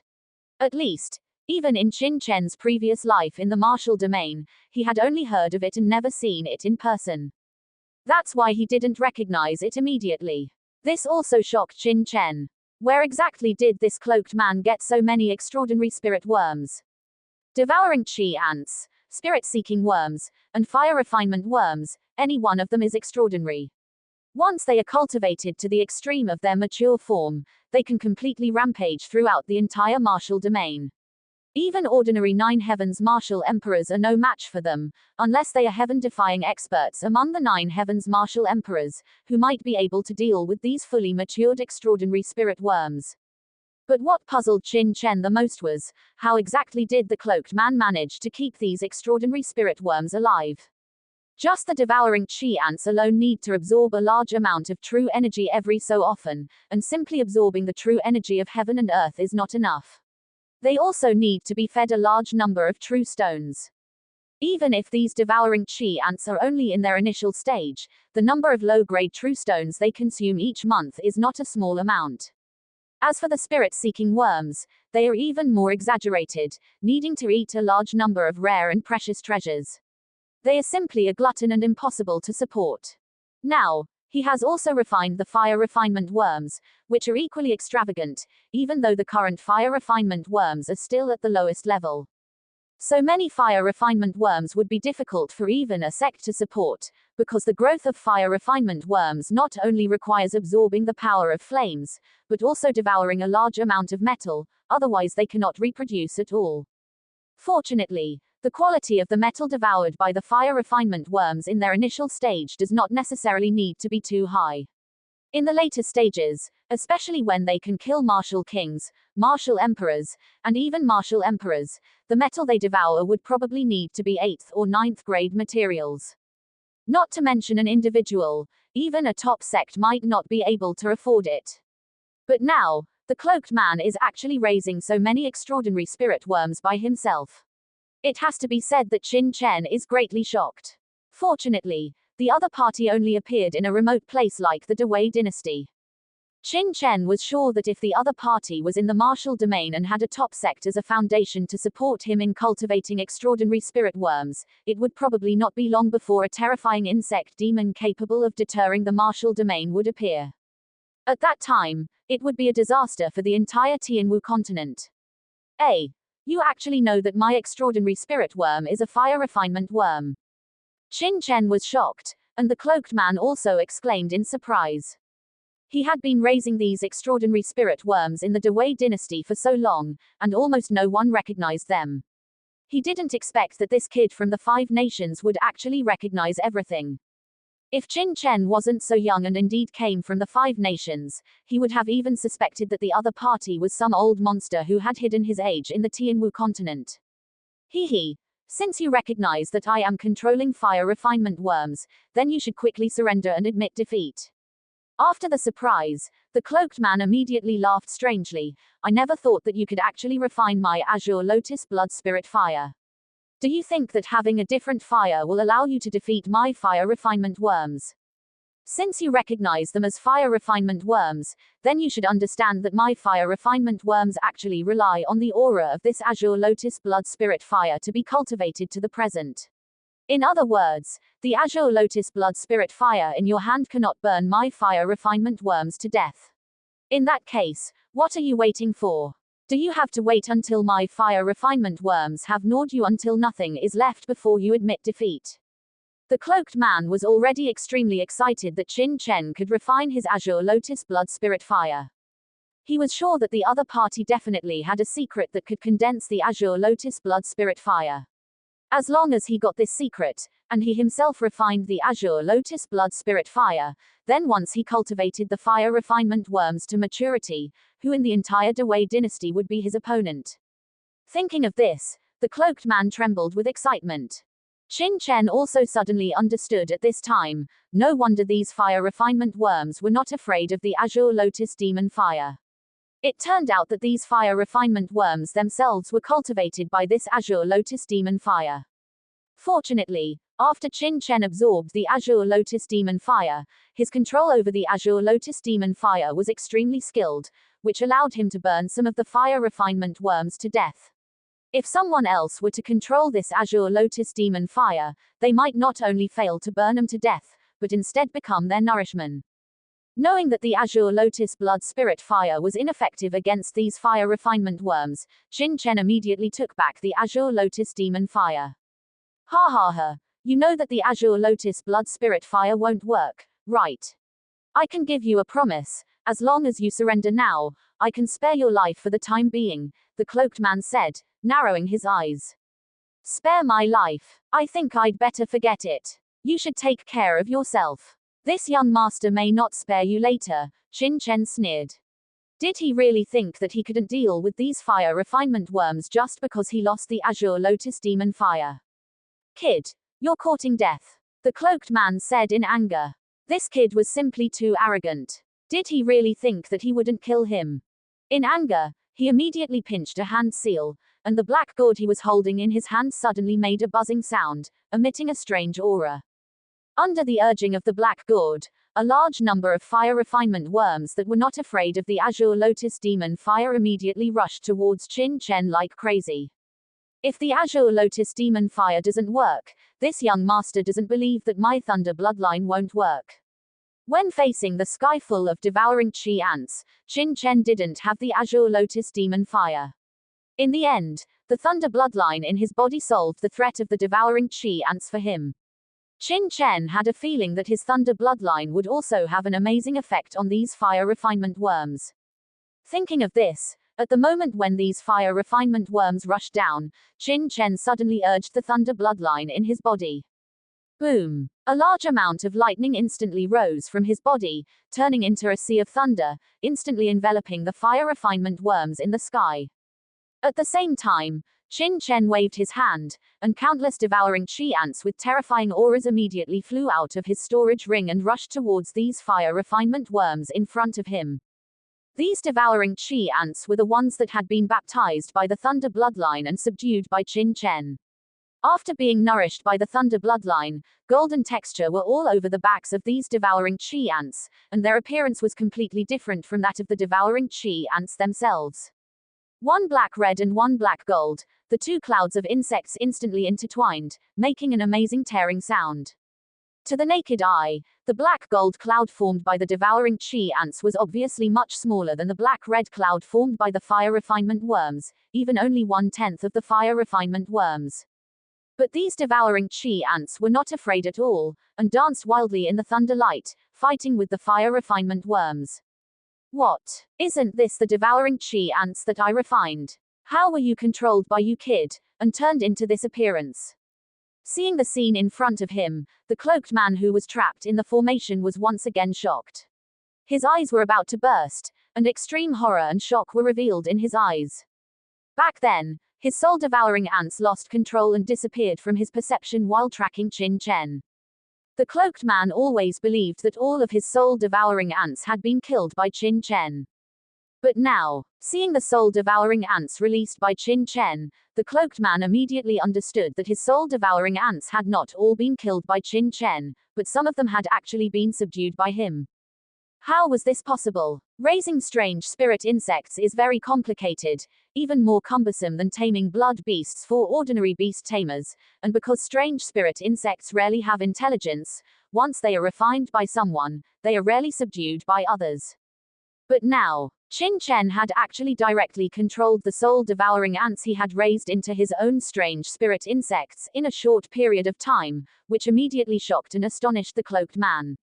At least, even in Qin Chen's previous life in the martial domain, he had only heard of it and never seen it in person. That's why he didn't recognize it immediately. This also shocked Qin Chen. Where exactly did this cloaked man get so many extraordinary spirit worms? Devouring chi ants, spirit-seeking worms, and fire refinement worms, any one of them is extraordinary. Once they are cultivated to the extreme of their mature form, they can completely rampage throughout the entire martial domain. Even ordinary Nine Heavens martial emperors are no match for them, unless they are heaven-defying experts among the Nine Heavens martial emperors, who might be able to deal with these fully matured extraordinary spirit worms. But what puzzled Qin Chen the most was, how exactly did the cloaked man manage to keep these extraordinary spirit worms alive? Just the devouring chi ants alone need to absorb a large amount of true energy every so often, and simply absorbing the true energy of heaven and earth is not enough. They also need to be fed a large number of true stones. Even if these devouring chi ants are only in their initial stage, the number of low-grade true stones they consume each month is not a small amount. As for the spirit-seeking worms, they are even more exaggerated, needing to eat a large number of rare and precious treasures. They are simply a glutton and impossible to support. Now, he has also refined the fire refinement worms, which are equally extravagant, even though the current fire refinement worms are still at the lowest level. So many fire refinement worms would be difficult for even a sect to support, because the growth of fire refinement worms not only requires absorbing the power of flames, but also devouring a large amount of metal, otherwise they cannot reproduce at all. Fortunately, the quality of the metal devoured by the fire refinement worms in their initial stage does not necessarily need to be too high. In the later stages, especially when they can kill martial kings, martial emperors, and even martial emperors, the metal they devour would probably need to be 8th or 9th grade materials. Not to mention an individual, even a top sect might not be able to afford it. But now, the cloaked man is actually raising so many extraordinary spirit worms by himself. It has to be said that Qin Chen is greatly shocked. Fortunately, the other party only appeared in a remote place like the Dewei dynasty. Qin Chen was sure that if the other party was in the martial domain and had a top sect as a foundation to support him in cultivating extraordinary spirit worms, it would probably not be long before a terrifying insect demon capable of deterring the martial domain would appear. At that time, it would be a disaster for the entire Tianwu Continent. You actually know that my extraordinary spirit worm is a fire refinement worm. Qin Chen was shocked, and the cloaked man also exclaimed in surprise. He had been raising these extraordinary spirit worms in the Dewei dynasty for so long, and almost no one recognized them. He didn't expect that this kid from the Five Nations would actually recognize everything. If Qin Chen wasn't so young and indeed came from the Five Nations, he would have even suspected that the other party was some old monster who had hidden his age in the Tianwu Continent. Since you recognize that I am controlling fire refinement worms, then you should quickly surrender and admit defeat. After the surprise, the cloaked man immediately laughed strangely. I never thought that you could actually refine my azure lotus blood spirit fire. Do you think that having a different fire will allow you to defeat my fire refinement worms? Since you recognize them as fire refinement worms, then you should understand that my fire refinement worms actually rely on the aura of this azure lotus blood spirit fire to be cultivated to the present. In other words, the azure lotus blood spirit fire in your hand cannot burn my fire refinement worms to death. In that case, what are you waiting for? Do you have to wait until my fire refinement worms have gnawed you until nothing is left before you admit defeat? The cloaked man was already extremely excited that Qin Chen could refine his azure lotus blood spirit fire. He was sure that the other party definitely had a secret that could condense the azure lotus blood spirit fire. As long as he got this secret, and he himself refined the azure lotus blood spirit fire, then once he cultivated the fire refinement worms to maturity, who in the entire Dewei dynasty would be his opponent? Thinking of this, the cloaked man trembled with excitement. Qin Chen also suddenly understood at this time, no wonder these fire refinement worms were not afraid of the azure lotus demon fire. It turned out that these fire refinement worms themselves were cultivated by this azure lotus demon fire. Fortunately, after Qin Chen absorbed the azure lotus demon fire, his control over the azure lotus demon fire was extremely skilled, which allowed him to burn some of the fire refinement worms to death. If someone else were to control this azure lotus demon fire, they might not only fail to burn them to death, but instead become their nourishment. Knowing that the azure lotus blood spirit fire was ineffective against these fire refinement worms, Qin Chen immediately took back the azure lotus demon fire. You know that the azure lotus blood spirit fire won't work, right? I can give you a promise. As long as you surrender now, I can spare your life for the time being, the cloaked man said, narrowing his eyes. Spare my life. I think I'd better forget it. You should take care of yourself. This young master may not spare you later, Qin Chen sneered. Did he really think that he couldn't deal with these fire refinement worms just because he lost the Azure Lotus demon fire? Kid, you're courting death, the cloaked man said in anger. This kid was simply too arrogant. Did he really think that he wouldn't kill him? In anger, he immediately pinched a hand seal, and the black gourd he was holding in his hand suddenly made a buzzing sound, emitting a strange aura. Under the urging of the black gourd, a large number of fire refinement worms that were not afraid of the Azure Lotus demon fire immediately rushed towards Qin Chen like crazy. If the Azure Lotus demon fire doesn't work, this young master doesn't believe that my thunder bloodline won't work. When facing the sky full of devouring chi ants, Qin Chen didn't have the Azure Lotus demon fire. In the end, the thunder bloodline in his body solved the threat of the devouring chi ants for him. Qin Chen had a feeling that his thunder bloodline would also have an amazing effect on these fire refinement worms. Thinking of this, at the moment when these fire refinement worms rushed down, Qin Chen suddenly urged the thunder bloodline in his body. Boom! A large amount of lightning instantly rose from his body, turning into a sea of thunder, instantly enveloping the fire refinement worms in the sky. At the same time, Qin Chen waved his hand, and countless devouring chi ants with terrifying auras immediately flew out of his storage ring and rushed towards these fire refinement worms in front of him. These devouring chi ants were the ones that had been baptized by the thunder bloodline and subdued by Qin Chen. After being nourished by the thunder bloodline, golden texture were all over the backs of these devouring chi ants, and their appearance was completely different from that of the devouring chi ants themselves. One black red and one black gold, the two clouds of insects instantly intertwined, making an amazing tearing sound. To the naked eye, the black gold cloud formed by the devouring chi ants was obviously much smaller than the black red cloud formed by the fire refinement worms, even only 1/10 of the fire refinement worms. But these devouring chi ants were not afraid at all, and danced wildly in the thunder light, fighting with the fire refinement worms. What? Isn't this the devouring chi ants that I refined? How were you controlled by you, kid, and turned into this appearance? Seeing the scene in front of him, the cloaked man who was trapped in the formation was once again shocked. His eyes were about to burst, and extreme horror and shock were revealed in his eyes. Back then, his soul-devouring ants lost control and disappeared from his perception while tracking Qin Chen. The cloaked man always believed that all of his soul-devouring ants had been killed by Qin Chen. But now, seeing the soul-devouring ants released by Qin Chen, the cloaked man immediately understood that his soul-devouring ants had not all been killed by Qin Chen, but some of them had actually been subdued by him. How was this possible? Raising strange spirit insects is very complicated, even more cumbersome than taming blood beasts for ordinary beast tamers, and because strange spirit insects rarely have intelligence, once they are refined by someone, they are rarely subdued by others. But now, Qin Chen had actually directly controlled the soul-devouring ants he had raised into his own strange spirit insects in a short period of time, which immediately shocked and astonished the cloaked man.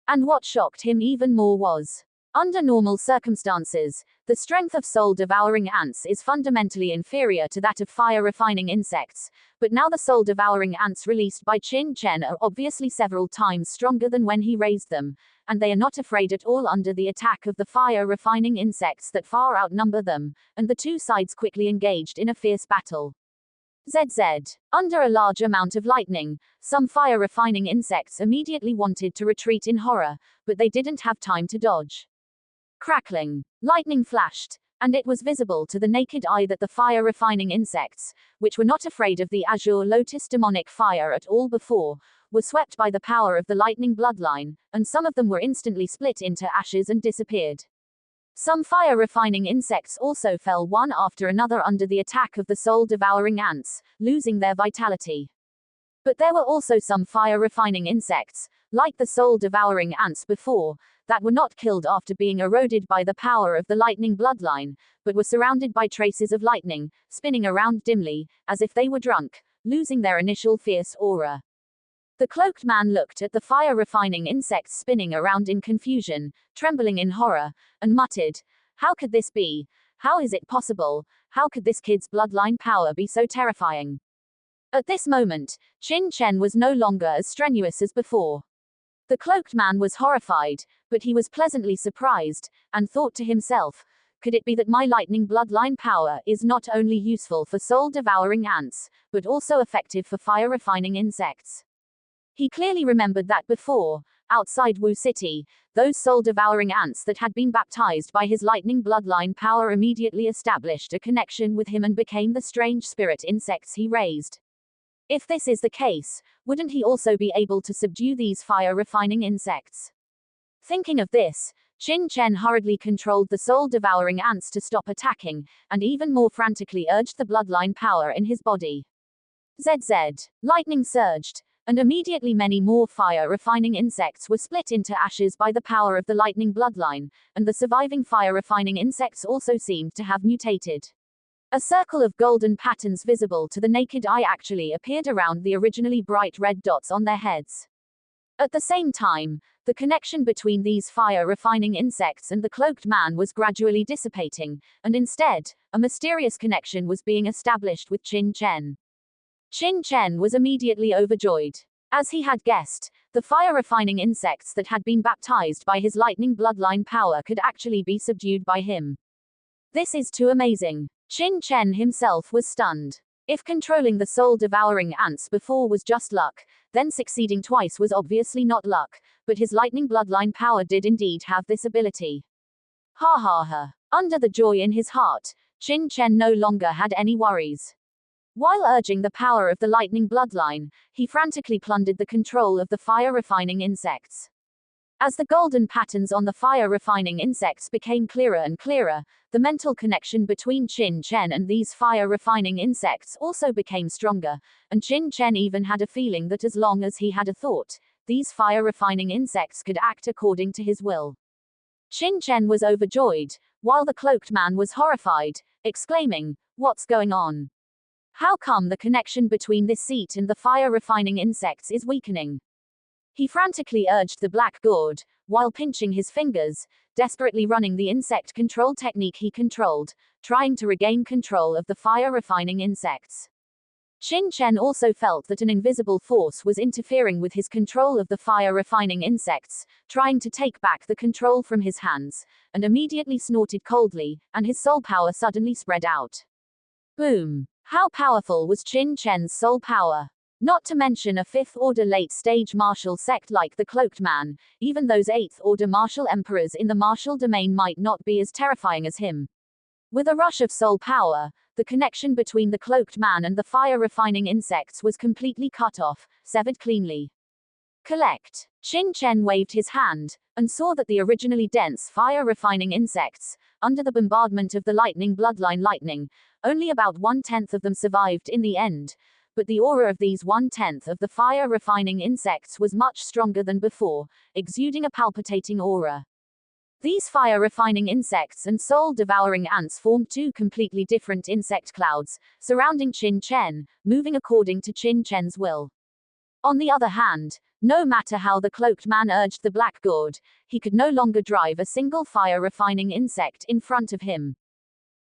And what shocked him even more was, under normal circumstances, the strength of soul-devouring ants is fundamentally inferior to that of fire-refining insects, but now the soul-devouring ants released by Qin Chen are obviously several times stronger than when he raised them, and they are not afraid at all under the attack of the fire-refining insects that far outnumber them, and the two sides quickly engaged in a fierce battle. ZZ. Under a large amount of lightning, some fire-refining insects immediately wanted to retreat in horror, but they didn't have time to dodge. Crackling. Lightning flashed, and it was visible to the naked eye that the fire-refining insects, which were not afraid of the Azure Lotus demonic fire at all before, were swept by the power of the lightning bloodline, and some of them were instantly split into ashes and disappeared. Some fire-refining insects also fell one after another under the attack of the soul-devouring ants, losing their vitality. But there were also some fire-refining insects, like the soul-devouring ants before, that were not killed after being eroded by the power of the lightning bloodline, but were surrounded by traces of lightning, spinning around dimly, as if they were drunk, losing their initial fierce aura. The cloaked man looked at the fire-refining insects spinning around in confusion, trembling in horror, and muttered, "How could this be? How is it possible? How could this kid's bloodline power be so terrifying? At this moment, Qin Chen was no longer as strenuous as before. The cloaked man was horrified, but he was pleasantly surprised, and thought to himself, could it be that my lightning bloodline power is not only useful for soul-devouring ants, but also effective for fire-refining insects? He clearly remembered that before, outside Wu City, those soul-devouring ants that had been baptized by his lightning bloodline power immediately established a connection with him and became the strange spirit insects he raised. If this is the case, wouldn't he also be able to subdue these fire-refining insects? Thinking of this, Qin Chen hurriedly controlled the soul-devouring ants to stop attacking, and even more frantically urged the bloodline power in his body. ZZ. Lightning surged, and immediately many more fire-refining insects were split into ashes by the power of the lightning bloodline, and the surviving fire-refining insects also seemed to have mutated. A circle of golden patterns visible to the naked eye actually appeared around the originally bright red dots on their heads. At the same time, the connection between these fire-refining insects and the cloaked man was gradually dissipating, and instead, a mysterious connection was being established with Qin Chen. Qin Chen was immediately overjoyed. As he had guessed, the fire-refining insects that had been baptized by his lightning bloodline power could actually be subdued by him. This is too amazing. Qin Chen himself was stunned. If controlling the soul-devouring ants before was just luck, then succeeding twice was obviously not luck, but his lightning bloodline power did indeed have this ability. Ha ha ha. Under the joy in his heart, Qin Chen no longer had any worries. While urging the power of the lightning bloodline, he frantically plundered the control of the fire-refining insects. As the golden patterns on the fire-refining insects became clearer and clearer, the mental connection between Qin Chen and these fire-refining insects also became stronger, and Qin Chen even had a feeling that as long as he had a thought, these fire-refining insects could act according to his will. Qin Chen was overjoyed, while the cloaked man was horrified, exclaiming, "What's going on? How come the connection between this seat and the fire-refining insects is weakening?" He frantically urged the black gourd, while pinching his fingers, desperately running the insect control technique he controlled, trying to regain control of the fire-refining insects. Qin Chen also felt that an invisible force was interfering with his control of the fire-refining insects, trying to take back the control from his hands, and immediately snorted coldly, and his soul power suddenly spread out. Boom! How powerful was Qin Chen's soul power? Not to mention a fifth-order late-stage martial sect like the Cloaked Man, even those eighth-order martial emperors in the martial domain might not be as terrifying as him. With a rush of soul power, the connection between the Cloaked Man and the fire-refining insects was completely cut off, severed cleanly. Collect. Qin Chen waved his hand, and saw that the originally dense fire-refining insects, under the bombardment of the lightning bloodline lightning, only about 1/10 of them survived in the end, but the aura of these 1/10 of the fire-refining insects was much stronger than before, exuding a palpitating aura. These fire-refining insects and soul-devouring ants formed two completely different insect clouds, surrounding Qin Chen, moving according to Qin Chen's will. On the other hand, no matter how the Cloaked Man urged the black gourd, he could no longer drive a single fire-refining insect in front of him.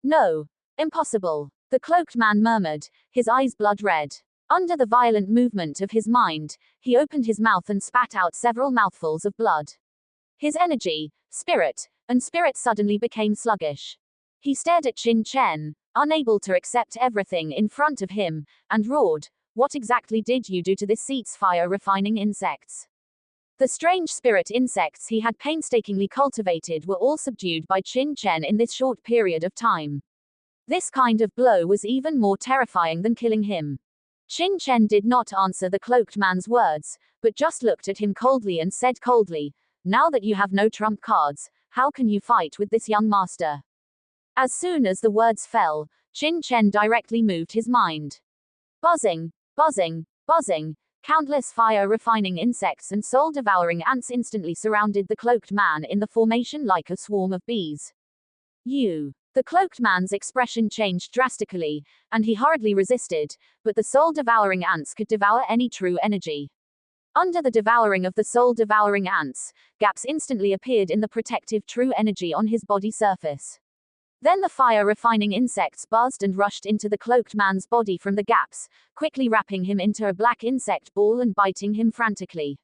No. Impossible. The Cloaked Man murmured, his eyes blood red. Under the violent movement of his mind, he opened his mouth and spat out several mouthfuls of blood. His energy, spirit suddenly became sluggish. He stared at Qin Chen, unable to accept everything in front of him, and roared, "What exactly did you do to this seat's fire-refining insects?" The strange spirit insects he had painstakingly cultivated were all subdued by Qin Chen in this short period of time. This kind of blow was even more terrifying than killing him. Qin Chen did not answer the Cloaked Man's words, but just looked at him coldly and said coldly, "Now that you have no trump cards, how can you fight with this young master?" As soon as the words fell, Qin Chen directly moved his mind. Buzzing, buzzing, buzzing, countless fire-refining insects and soul-devouring ants instantly surrounded the Cloaked Man in the formation like a swarm of bees. The Cloaked Man's expression changed drastically, and he hurriedly resisted, but the soul-devouring ants could devour any true energy. Under the devouring of the soul-devouring ants, gaps instantly appeared in the protective true energy on his body surface. Then the fire-refining insects buzzed and rushed into the cloaked man's body from the gaps, quickly wrapping him into a black insect ball and biting him frantically.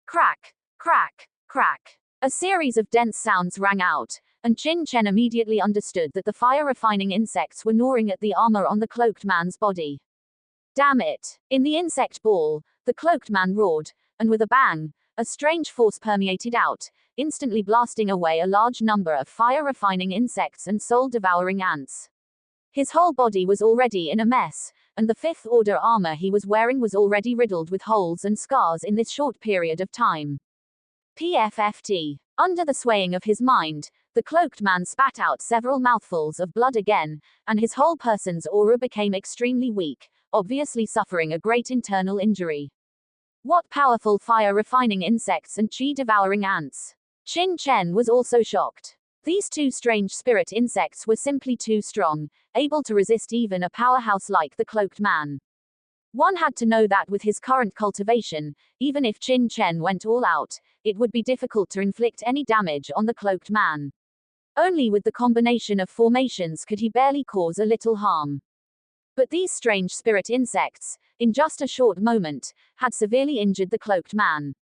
Crack, crack, crack. A series of dense sounds rang out, and Qin Chen immediately understood that the fire-refining insects were gnawing at the armor on the cloaked man's body. Damn it! In the insect ball, the cloaked man roared, and with a bang, a strange force permeated out, instantly blasting away a large number of fire-refining insects and soul-devouring ants. His whole body was already in a mess, and the fifth-order armor he was wearing was already riddled with holes and scars in this short period of time. PFFT. Under the swaying of his mind, the cloaked man spat out several mouthfuls of blood again, and his whole person's aura became extremely weak, obviously suffering a great internal injury. What powerful fire-refining insects and chi-devouring ants! Qin Chen was also shocked. These two strange spirit insects were simply too strong, able to resist even a powerhouse like the cloaked man. One had to know that with his current cultivation, even if Qin Chen went all out, it would be difficult to inflict any damage on the cloaked man. Only with the combination of formations could he barely cause a little harm. But these strange spirit insects, in just a short moment, had severely injured the cloaked man.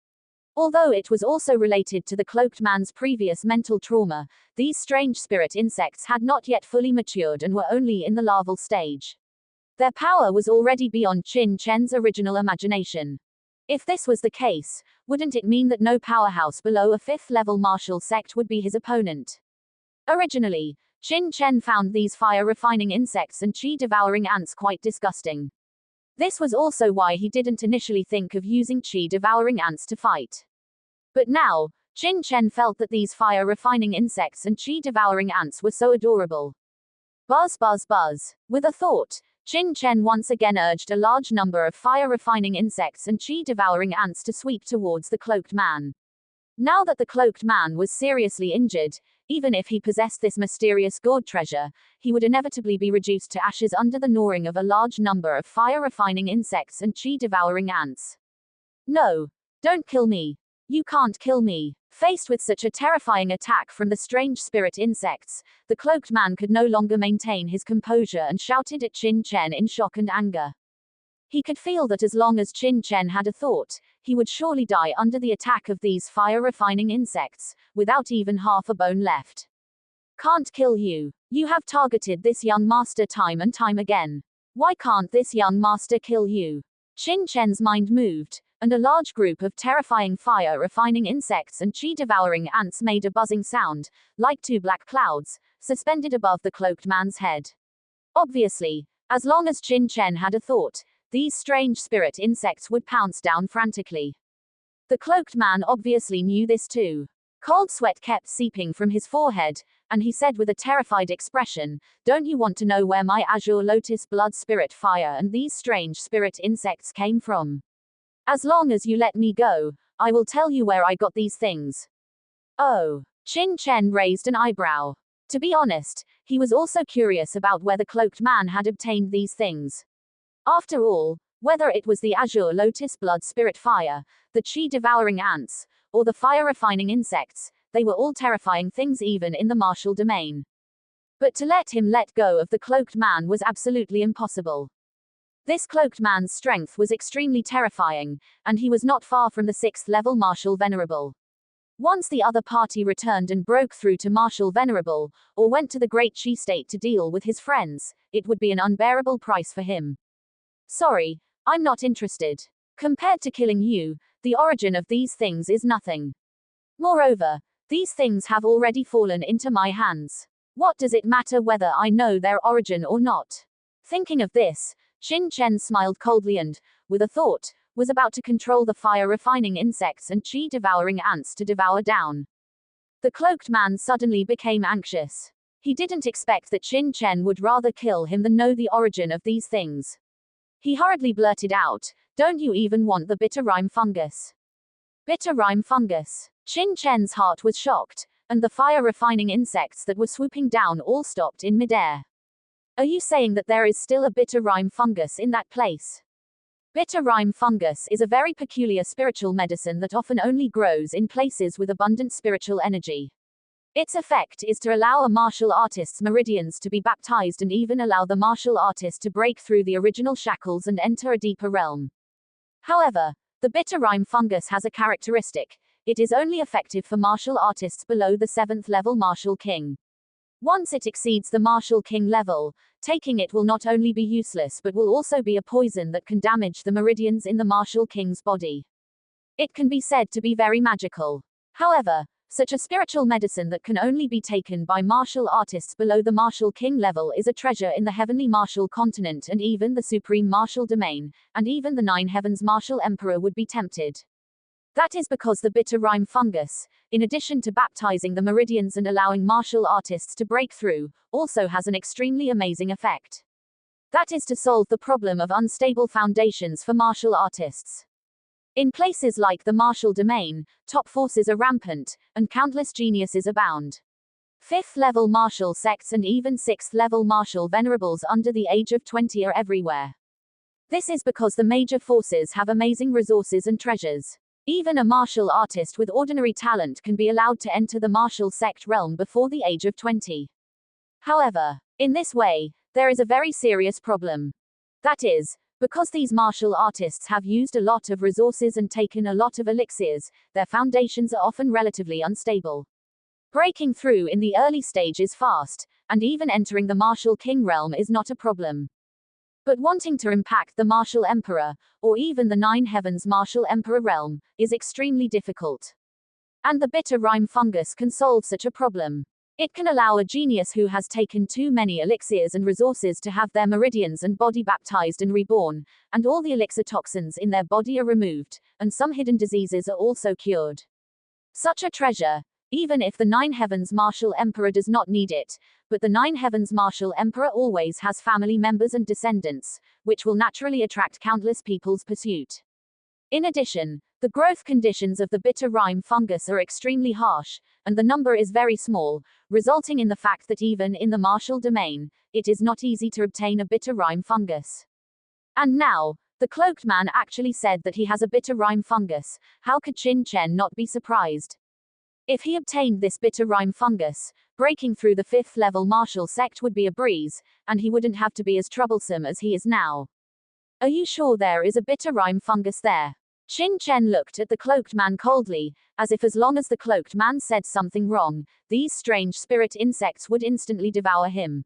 Although it was also related to the cloaked man's previous mental trauma, these strange spirit insects had not yet fully matured and were only in the larval stage. Their power was already beyond Qin Chen's original imagination. If this was the case, wouldn't it mean that no powerhouse below a fifth-level martial sect would be his opponent? Originally, Qin Chen found these fire-refining insects and chi-devouring ants quite disgusting. This was also why he didn't initially think of using chi-devouring ants to fight. But now, Qin Chen felt that these fire-refining insects and chi-devouring ants were so adorable. Buzz buzz buzz. With a thought, Qin Chen once again urged a large number of fire-refining insects and chi-devouring ants to sweep towards the cloaked man. Now that the cloaked man was seriously injured, even if he possessed this mysterious gourd treasure, he would inevitably be reduced to ashes under the gnawing of a large number of fire-refining insects and chi-devouring ants. No, don't kill me. You can't kill me. Faced with such a terrifying attack from the strange spirit insects, the cloaked man could no longer maintain his composure and shouted at Qin Chen in shock and anger. He could feel that as long as Qin Chen had a thought, he would surely die under the attack of these fire-refining insects, without even half a bone left. Can't kill you. You have targeted this young master time and time again. Why can't this young master kill you? Qin Chen's mind moved, and a large group of terrifying fire-refining insects and chi-devouring ants made a buzzing sound, like two black clouds, suspended above the cloaked man's head. Obviously, as long as Qin Chen had a thought, these strange spirit insects would pounce down frantically. The cloaked man obviously knew this too. Cold sweat kept seeping from his forehead, and he said with a terrified expression, "Don't you want to know where my azure lotus blood spirit fire and these strange spirit insects came from? As long as you let me go, I will tell you where I got these things." Oh. Qin Chen raised an eyebrow. To be honest, he was also curious about where the cloaked man had obtained these things. After all, whether it was the azure lotus blood spirit fire, the chi-devouring ants, or the fire-refining insects, they were all terrifying things even in the martial domain. But to let him let go of the cloaked man was absolutely impossible. This cloaked man's strength was extremely terrifying, and he was not far from the 6th-level martial venerable. Once the other party returned and broke through to martial venerable, or went to the Great Chi state to deal with his friends, it would be an unbearable price for him. Sorry, I'm not interested. Compared to killing you, the origin of these things is nothing. Moreover, these things have already fallen into my hands. What does it matter whether I know their origin or not? Thinking of this, Qin Chen smiled coldly and, with a thought, was about to control the fire-refining insects and chi-devouring ants to devour down. The cloaked man suddenly became anxious. He didn't expect that Qin Chen would rather kill him than know the origin of these things. He hurriedly blurted out, "Don't you even want the bitter rime fungus?" Bitter rime fungus. Qin Chen's heart was shocked, and the fire-refining insects that were swooping down all stopped in midair. Are you saying that there is still a bitter rime fungus in that place? Bitter rime fungus is a very peculiar spiritual medicine that often only grows in places with abundant spiritual energy. Its effect is to allow a martial artist's meridians to be baptized and even allow the martial artist to break through the original shackles and enter a deeper realm. However, the bitter rime fungus has a characteristic. It is only effective for martial artists below the 7th level martial king. Once it exceeds the martial king level, taking it will not only be useless but will also be a poison that can damage the meridians in the martial king's body. It can be said to be very magical. However, such a spiritual medicine that can only be taken by martial artists below the martial king level is a treasure in the heavenly martial continent, and even the supreme martial domain, and even the 9 heavens martial emperor would be tempted. That is because the bitter rime fungus, in addition to baptizing the meridians and allowing martial artists to break through, also has an extremely amazing effect. That is to solve the problem of unstable foundations for martial artists. In places like the martial domain, top forces are rampant, and countless geniuses abound. 5th level martial sects and even 6th level martial venerables under the age of 20 are everywhere. This is because the major forces have amazing resources and treasures. Even a martial artist with ordinary talent can be allowed to enter the martial sect realm before the age of 20. However, in this way, there is a very serious problem. That is, because these martial artists have used a lot of resources and taken a lot of elixirs, their foundations are often relatively unstable. Breaking through in the early stage is fast, and even entering the martial king realm is not a problem. But wanting to impact the martial emperor, or even the 9 heavens martial emperor realm, is extremely difficult. And the bitter rime fungus can solve such a problem. It can allow a genius who has taken too many elixirs and resources to have their meridians and body baptized and reborn, and all the elixir toxins in their body are removed, and some hidden diseases are also cured. Such a treasure, even if the 9 heavens martial emperor does not need it, but the 9 heavens martial emperor always has family members and descendants, which will naturally attract countless people's pursuit. In addition, the growth conditions of the bitter rime fungus are extremely harsh, and the number is very small, resulting in the fact that even in the martial domain, it is not easy to obtain a bitter rime fungus. And now, the cloaked man actually said that he has a bitter rime fungus. How could Qin Chen not be surprised? If he obtained this bitter rime fungus, breaking through the 5th level martial sect would be a breeze, and he wouldn't have to be as troublesome as he is now. Are you sure there is a bitter rime fungus there? Qin Chen looked at the cloaked man coldly, as if as long as the cloaked man said something wrong, these strange spirit insects would instantly devour him.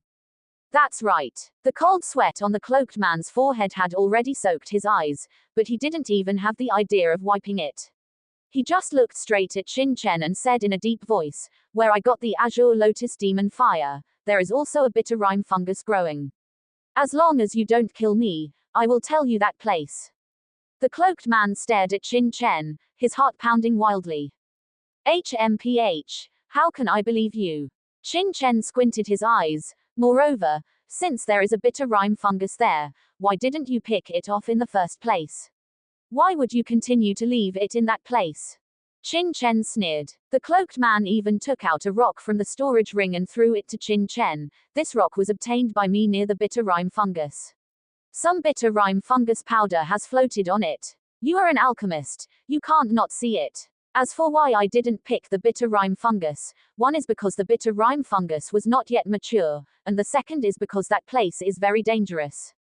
That's right. The cold sweat on the cloaked man's forehead had already soaked his eyes, but he didn't even have the idea of wiping it. He just looked straight at Qin Chen and said in a deep voice, "Where I got the azure lotus demon fire, there is also a bitter rime fungus growing. As long as you don't kill me, I will tell you that place." The cloaked man stared at Qin Chen, his heart pounding wildly. HMPH, how can I believe you? Qin Chen squinted his eyes. Moreover, since there is a bitter rime fungus there, why didn't you pick it off in the first place? Why would you continue to leave it in that place? Qin Chen sneered. The cloaked man even took out a rock from the storage ring and threw it to Qin Chen. This rock was obtained by me near the bitter rime fungus. Some bitter rime fungus powder has floated on it. You are an alchemist, you can't not see it. As for why I didn't pick the bitter rime fungus, one is because the bitter rime fungus was not yet mature, and the second is because that place is very dangerous.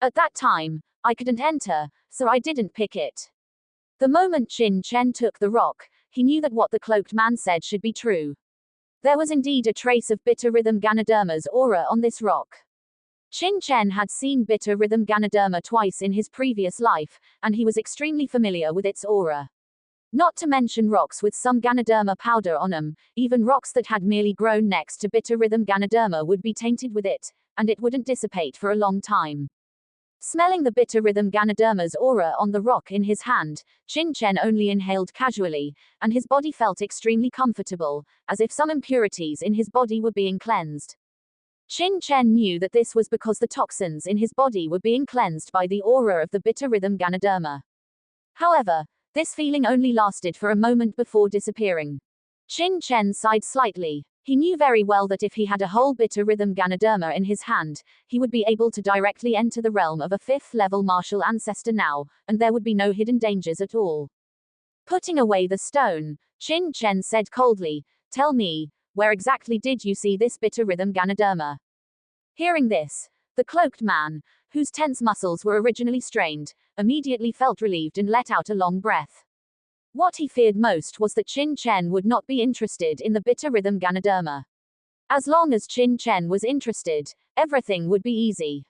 At that time, I couldn't enter, so I didn't pick it. The moment Qin Chen took the rock, he knew that what the cloaked man said should be true. There was indeed a trace of bitter rhythm Ganoderma's aura on this rock. Qin Chen had seen bitter rhythm Ganoderma twice in his previous life, and he was extremely familiar with its aura. Not to mention rocks with some Ganoderma powder on them, even rocks that had merely grown next to bitter rhythm Ganoderma would be tainted with it, and it wouldn't dissipate for a long time. Smelling the bitter rhythm Ganoderma's aura on the rock in his hand, Qin Chen only inhaled casually, and his body felt extremely comfortable, as if some impurities in his body were being cleansed. Qin Chen knew that this was because the toxins in his body were being cleansed by the aura of the bitter rhythm Ganoderma. However, this feeling only lasted for a moment before disappearing. Qin Chen sighed slightly. He knew very well that if he had a whole bitter rhythm Ganoderma in his hand, he would be able to directly enter the realm of a 5th level martial ancestor now, and there would be no hidden dangers at all. Putting away the stone, Qin Chen said coldly, "Tell me, where exactly did you see this bitter rhythm Ganoderma? Hearing this, the cloaked man, whose tense muscles were originally strained, immediately felt relieved and let out a long breath. What he feared most was that Qin Chen would not be interested in the bitter rhythm Ganoderma. As long as Qin Chen was interested, everything would be easy.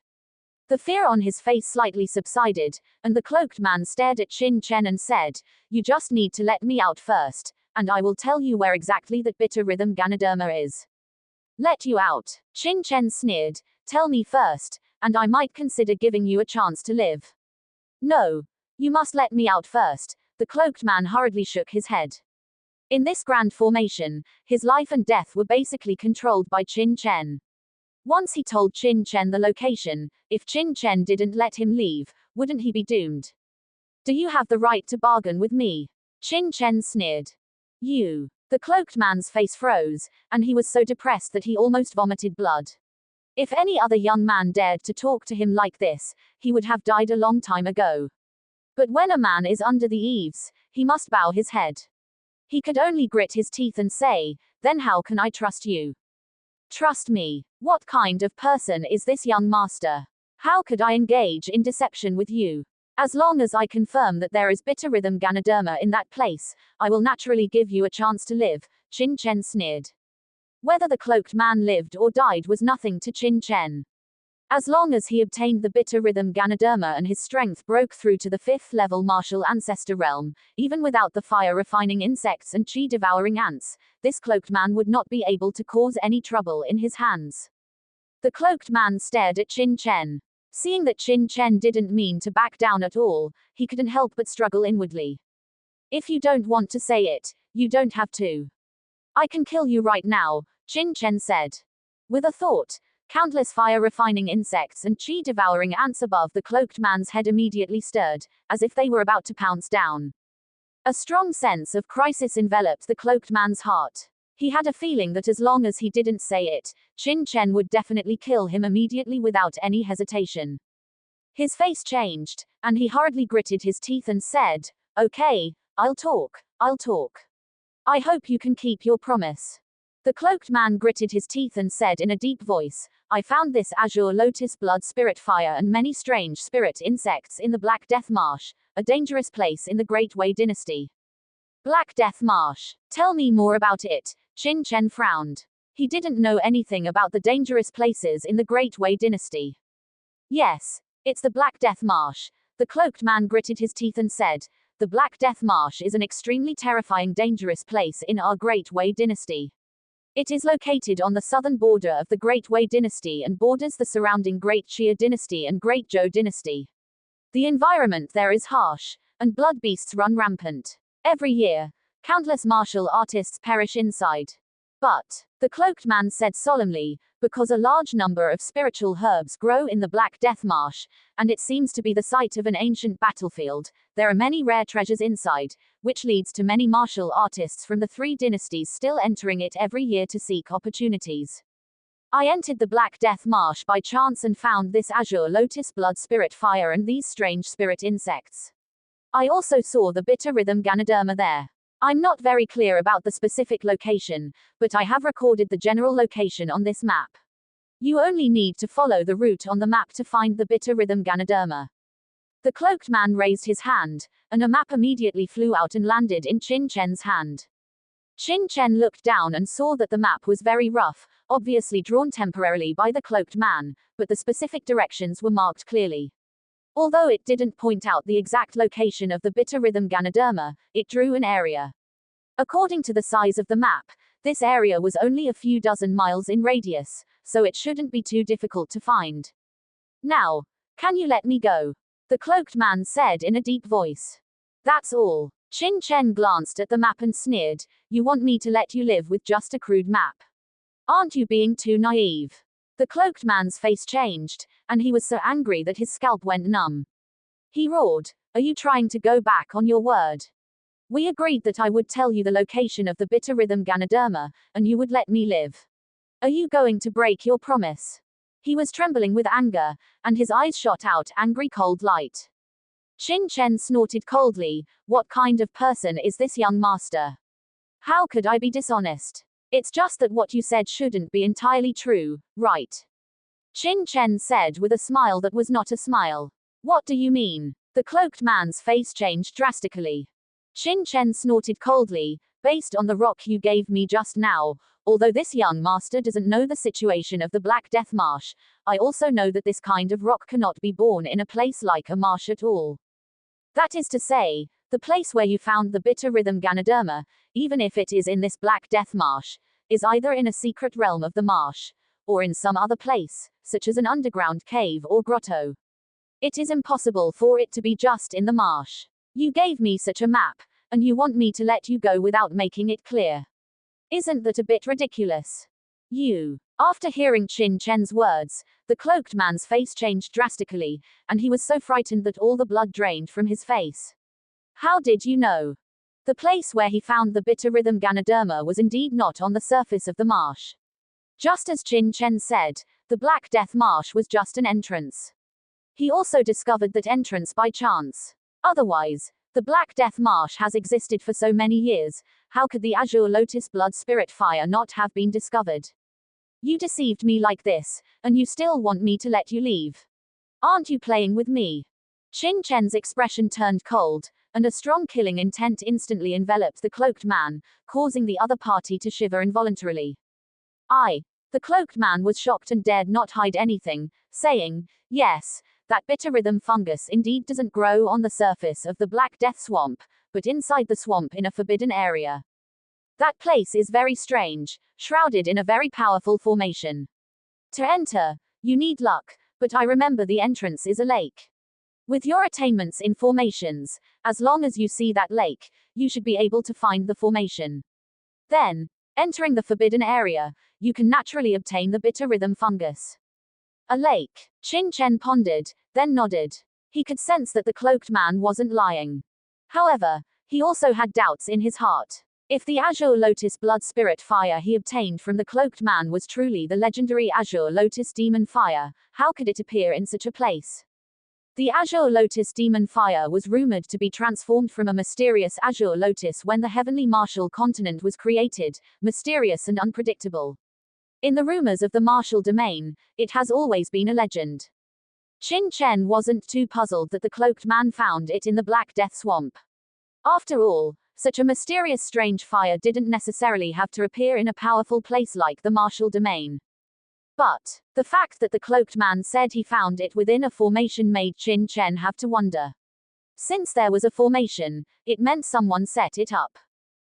The fear on his face slightly subsided, and the cloaked man stared at Qin Chen and said, "You just need to let me out first, and I will tell you where exactly that bitter rhythm Ganoderma is." "Let you out?" Qin Chen sneered. "Tell me first, and I might consider giving you a chance to live." "No. You must let me out first." The cloaked man hurriedly shook his head. In this grand formation, his life and death were basically controlled by Qin Chen. Once he told Qin Chen the location, if Qin Chen didn't let him leave, wouldn't he be doomed? "Do you have the right to bargain with me?" Qin Chen sneered. "You." The cloaked man's face froze, and he was so depressed that he almost vomited blood. If any other young man dared to talk to him like this, he would have died a long time ago. But when a man is under the eaves, he must bow his head. He could only grit his teeth and say, "Then how can I trust you?" "Trust me. What kind of person is this young master? How could I engage in deception with you? As long as I confirm that there is bitter rhythm Ganoderma in that place, I will naturally give you a chance to live," Qin Chen sneered. Whether the cloaked man lived or died was nothing to Qin Chen. As long as he obtained the bitter rhythm Ganoderma and his strength broke through to the 5th level martial ancestor realm, even without the fire-refining insects and chi-devouring ants, this cloaked man would not be able to cause any trouble in his hands. The cloaked man stared at Qin Chen. Seeing that Qin Chen didn't mean to back down at all, he couldn't help but struggle inwardly. "If you don't want to say it, you don't have to. I can kill you right now," Qin Chen said. With a thought, countless fire-refining insects and chi-devouring ants above the cloaked man's head immediately stirred, as if they were about to pounce down. A strong sense of crisis enveloped the cloaked man's heart. He had a feeling that as long as he didn't say it, Qin Chen would definitely kill him immediately without any hesitation. His face changed, and he hurriedly gritted his teeth and said, "Okay, I'll talk. I hope you can keep your promise." The cloaked man gritted his teeth and said in a deep voice, "I found this azure lotus blood spirit fire and many strange spirit insects in the Black Death Marsh, a dangerous place in the Great Wei Dynasty." "Black Death Marsh? Tell me more about it," Qin Chen frowned. He didn't know anything about the dangerous places in the Great Wei Dynasty. "Yes, it's the Black Death Marsh." The cloaked man gritted his teeth and said, "The Black Death Marsh is an extremely terrifying dangerous place in our Great Wei Dynasty. It is located on the southern border of the Great Wei Dynasty and borders the surrounding Great Xia Dynasty and Great Zhou Dynasty. The environment there is harsh, and blood beasts run rampant. Every year, countless martial artists perish inside. But," the cloaked man said solemnly, "because a large number of spiritual herbs grow in the Black Death Marsh, and it seems to be the site of an ancient battlefield, there are many rare treasures inside, which leads to many martial artists from the 3 dynasties still entering it every year to seek opportunities. I entered the Black Death Marsh by chance and found this azure lotus blood spirit fire and these strange spirit insects. I also saw the bitter rhythm Ganoderma there. I'm not very clear about the specific location, but I have recorded the general location on this map. You only need to follow the route on the map to find the bitter rhythm Ganoderma." The cloaked man raised his hand, and a map immediately flew out and landed in Qin Chen's hand. Qin Chen looked down and saw that the map was very rough, obviously drawn temporarily by the cloaked man, but the specific directions were marked clearly. Although it didn't point out the exact location of the bitter rhythm Ganoderma, it drew an area. According to the size of the map, this area was only a few dozen miles in radius, so it shouldn't be too difficult to find. "Now, can you let me go?" the cloaked man said in a deep voice. "That's all." Qin Chen glanced at the map and sneered, "You want me to let you live with just a crude map? Aren't you being too naive?" The cloaked man's face changed, and he was so angry that his scalp went numb. He roared, "Are you trying to go back on your word? We agreed that I would tell you the location of the bitter rhythm Ganoderma, and you would let me live. Are you going to break your promise?" He was trembling with anger, and his eyes shot out angry cold light. Qin Chen snorted coldly, "What kind of person is this young master? How could I be dishonest? It's just that what you said shouldn't be entirely true, right? Qin Chen said with a smile that was not a smile. What do you mean? The cloaked man's face changed drastically. Qin Chen snorted coldly, based on the rock you gave me just now. Although this young master doesn't know the situation of the Black Death Marsh, I also know that this kind of rock cannot be born in a place like a marsh at all. That is to say, the place where you found the bitter rhythm Ganoderma, even if it is in this Black Death Marsh, is either in a secret realm of the marsh, or in some other place, such as an underground cave or grotto. It is impossible for it to be just in the marsh. You gave me such a map, and you want me to let you go without making it clear. Isn't that a bit ridiculous? You. After hearing Qin Chen's words, the cloaked man's face changed drastically, and he was so frightened that all the blood drained from his face. How did you know? The place where he found the bitter rhythm Ganoderma was indeed not on the surface of the marsh. Just as Qin Chen said, the Black Death Marsh was just an entrance. He also discovered that entrance by chance. Otherwise, the Black Death Marsh has existed for so many years, how could the Azure Lotus Blood Spirit Fire not have been discovered? You deceived me like this, and you still want me to let you leave. Aren't you playing with me? Qin Chen's expression turned cold, and a strong killing intent instantly enveloped the cloaked man, causing the other party to shiver involuntarily. The cloaked man was shocked and dared not hide anything, saying, yes, that bitter rhythm fungus indeed doesn't grow on the surface of the Black Death Swamp, but inside the swamp in a forbidden area. That place is very strange, shrouded in a very powerful formation. To enter, you need luck, but I remember the entrance is a lake. With your attainments in formations, as long as you see that lake, you should be able to find the formation. Then, entering the forbidden area, you can naturally obtain the bitter rhythm fungus. A lake. Qin Chen pondered, then nodded. He could sense that the cloaked man wasn't lying. However, he also had doubts in his heart. If the Azure Lotus Blood Spirit Fire he obtained from the cloaked man was truly the legendary Azure Lotus Demon Fire, how could it appear in such a place? The Azure Lotus Demon Fire was rumored to be transformed from a mysterious Azure Lotus when the heavenly martial continent was created, mysterious and unpredictable. In the rumors of the martial domain, it has always been a legend. Qin Chen wasn't too puzzled that the cloaked man found it in the Black Death Swamp. After all, such a mysterious strange fire didn't necessarily have to appear in a powerful place like the martial domain. But, the fact that the cloaked man said he found it within a formation made Qin Chen have to wonder. Since there was a formation, it meant someone set it up.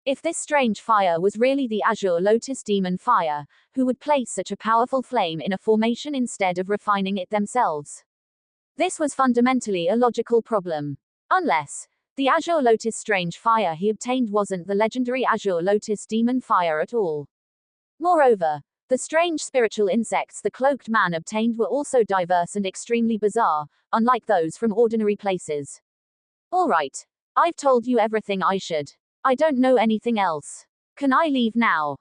If this strange fire was really the Azure Lotus Demon Fire, who would place such a powerful flame in a formation instead of refining it themselves? This was fundamentally a logical problem. Unless, the Azure Lotus strange fire he obtained wasn't the legendary Azure Lotus Demon Fire at all. Moreover, the strange spiritual insects the cloaked man obtained were also diverse and extremely bizarre, unlike those from ordinary places. Alright, I've told you everything I should. I don't know anything else. Can I leave now?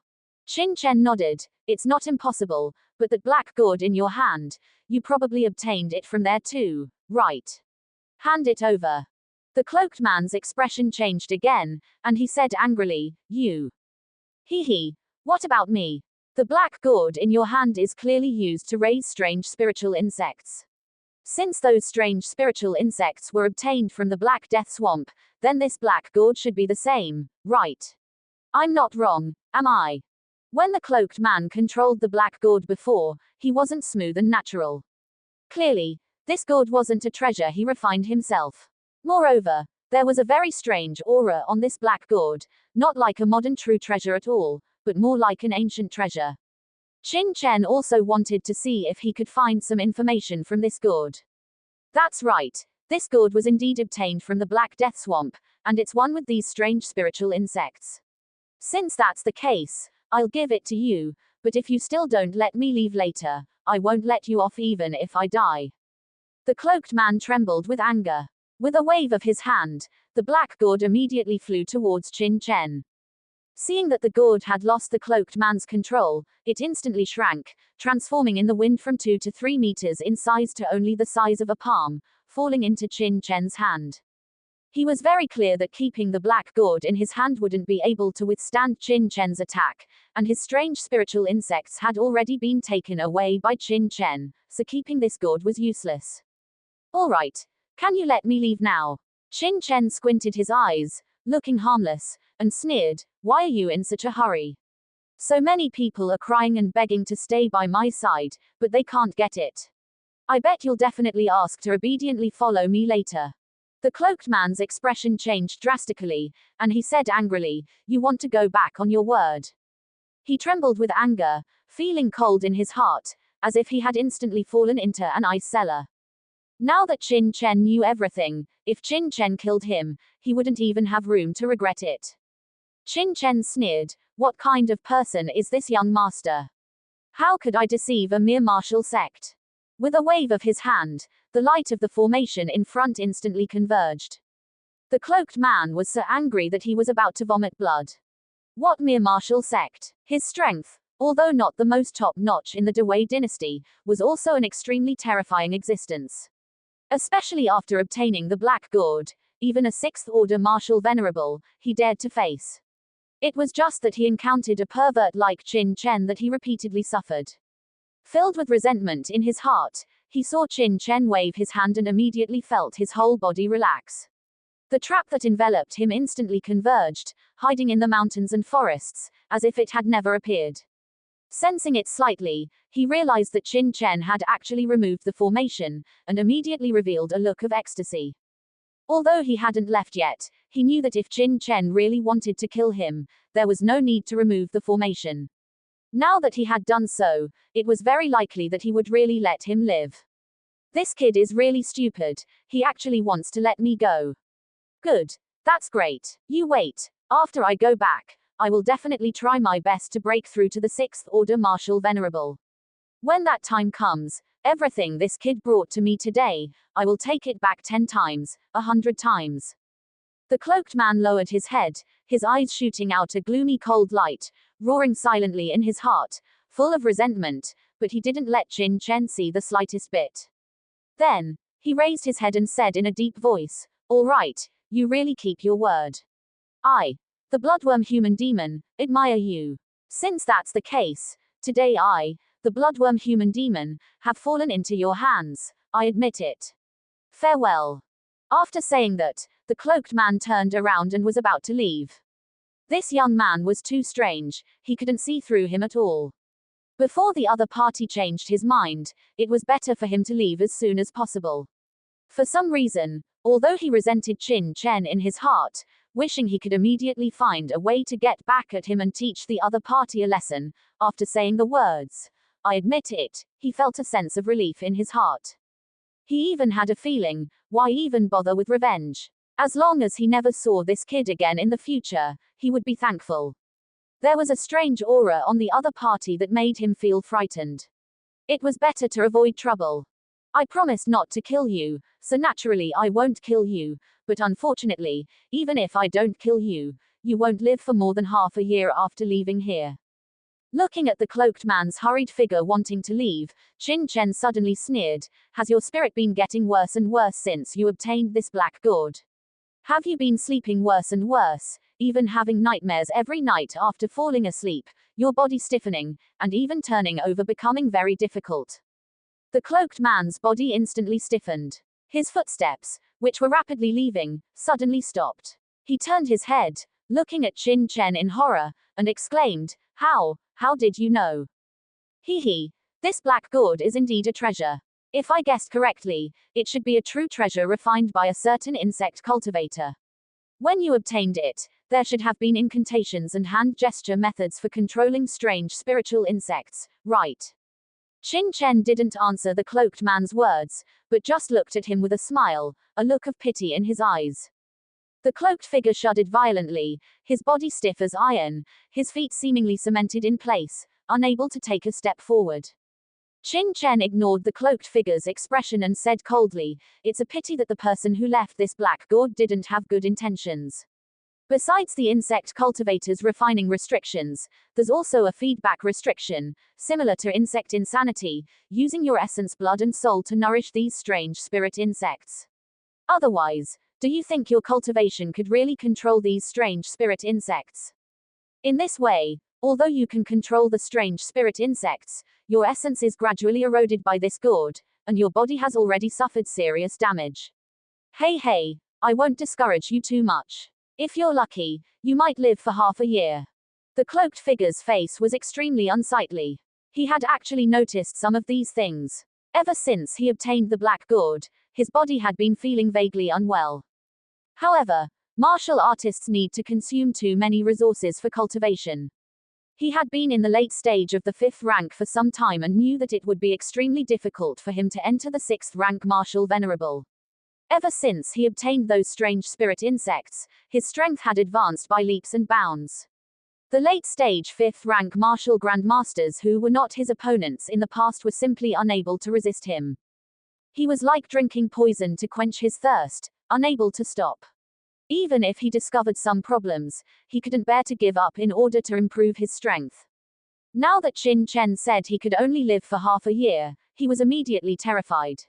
Qin Chen nodded. It's not impossible, but that black gourd in your hand, you probably obtained it from there too, right? Hand it over. The cloaked man's expression changed again, and he said angrily, you. Hee, what about me? The black gourd in your hand is clearly used to raise strange spiritual insects. Since those strange spiritual insects were obtained from the Black Death Swamp, then this black gourd should be the same, right? I'm not wrong, am I? When the cloaked man controlled the black gourd before, he wasn't smooth and natural. Clearly, this gourd wasn't a treasure he refined himself. Moreover, there was a very strange aura on this black gourd, not like a modern true treasure at all, but more like an ancient treasure. Qin Chen also wanted to see if he could find some information from this gourd. That's right, this gourd was indeed obtained from the Black Death Swamp, and it's one with these strange spiritual insects. Since that's the case, I'll give it to you, but if you still don't let me leave later, I won't let you off even if I die. The cloaked man trembled with anger. With a wave of his hand, the black gourd immediately flew towards Qin Chen. Seeing that the gourd had lost the cloaked man's control, it instantly shrank, transforming in the wind from 2 to 3 meters in size to only the size of a palm, falling into Qin Chen's hand. He was very clear that keeping the black gourd in his hand wouldn't be able to withstand Qin Chen's attack, and his strange spiritual insects had already been taken away by Qin Chen, so keeping this gourd was useless. All right. Can you let me leave now? Qin Chen squinted his eyes, looking harmless, and sneered, why are you in such a hurry? So many people are crying and begging to stay by my side, but they can't get it. I bet you'll definitely ask to obediently follow me later. The cloaked man's expression changed drastically, and he said angrily, you want to go back on your word. He trembled with anger, feeling cold in his heart, as if he had instantly fallen into an ice cellar. Now that Qin Chen knew everything, if Qin Chen killed him, he wouldn't even have room to regret it. Qin Chen sneered, what kind of person is this young master? How could I deceive a mere martial sect? With a wave of his hand, the light of the formation in front instantly converged. The cloaked man was so angry that he was about to vomit blood. What mere martial sect? His strength, although not the most top-notch in the Dewey dynasty, was also an extremely terrifying existence. Especially after obtaining the Black Gourd, even a sixth-order martial venerable, he dared to face. It was just that he encountered a pervert like Qin Chen that he repeatedly suffered. Filled with resentment in his heart, he saw Qin Chen wave his hand and immediately felt his whole body relax. The trap that enveloped him instantly converged, hiding in the mountains and forests, as if it had never appeared. Sensing it slightly, he realized that Qin Chen had actually removed the formation, and immediately revealed a look of ecstasy. Although he hadn't left yet, he knew that if Qin Chen really wanted to kill him, there was no need to remove the formation. Now that he had done so, it was very likely that he would really let him live. This kid is really stupid, he actually wants to let me go. Good. That's great. You wait. After I go back, I will definitely try my best to break through to the sixth order martial venerable. When that time comes, everything this kid brought to me today, I will take it back 10 times, 100 times. The cloaked man lowered his head, his eyes shooting out a gloomy cold light, roaring silently in his heart, full of resentment, but he didn't let Qin Chen see the slightest bit. Then, he raised his head and said in a deep voice, all right, you really keep your word. I, the bloodworm human demon, admire you. Since that's the case, today I, the bloodworm human demon, have fallen into your hands, I admit it. Farewell. After saying that, the cloaked man turned around and was about to leave. This young man was too strange, he couldn't see through him at all. Before the other party changed his mind, it was better for him to leave as soon as possible. For some reason, although he resented Qin Chen in his heart, wishing he could immediately find a way to get back at him and teach the other party a lesson, after saying the words, I admit it, he felt a sense of relief in his heart. He even had a feeling, why even bother with revenge? As long as he never saw this kid again in the future, he would be thankful. There was a strange aura on the other party that made him feel frightened. It was better to avoid trouble. I promised not to kill you, so naturally I won't kill you, but unfortunately, even if I don't kill you, you won't live for more than half a year after leaving here. Looking at the cloaked man's hurried figure wanting to leave, Qin Chen suddenly sneered, has your spirit been getting worse and worse since you obtained this black gourd? Have you been sleeping worse and worse, even having nightmares every night after falling asleep, your body stiffening, and even turning over becoming very difficult? The cloaked man's body instantly stiffened. His footsteps, which were rapidly leaving, suddenly stopped. He turned his head, looking at Qin Chen in horror, and exclaimed, how did you know? Hee, this black gourd is indeed a treasure. If I guessed correctly, it should be a true treasure refined by a certain insect cultivator. When you obtained it, there should have been incantations and hand gesture methods for controlling strange spiritual insects, right? Qin Chen didn't answer the cloaked man's words, but just looked at him with a smile, a look of pity in his eyes. The cloaked figure shuddered violently, his body stiff as iron, his feet seemingly cemented in place, unable to take a step forward. Qin Chen ignored the cloaked figure's expression and said coldly, it's a pity that the person who left this black gourd didn't have good intentions. Besides the insect cultivator's refining restrictions, there's also a feedback restriction, similar to insect insanity, using your essence, blood and soul to nourish these strange spirit insects. Otherwise, Do you think your cultivation could really control these strange spirit insects? In this way, although you can control the strange spirit insects, your essence is gradually eroded by this gourd, and your body has already suffered serious damage. Hey, I won't discourage you too much. If you're lucky, you might live for half a year. The cloaked figure's face was extremely unsightly. He had actually noticed some of these things. Ever since he obtained the black gourd, his body had been feeling vaguely unwell. However, martial artists need to consume too many resources for cultivation. He had been in the late stage of the 5th rank for some time and knew that it would be extremely difficult for him to enter the 6th rank martial venerable. Ever since he obtained those strange spirit insects, his strength had advanced by leaps and bounds. The late stage 5th rank martial grandmasters who were not his opponents in the past were simply unable to resist him. He was like drinking poison to quench his thirst, unable to stop. Even if he discovered some problems, he couldn't bear to give up in order to improve his strength. Now that Qin Chen said he could only live for half a year, he was immediately terrified.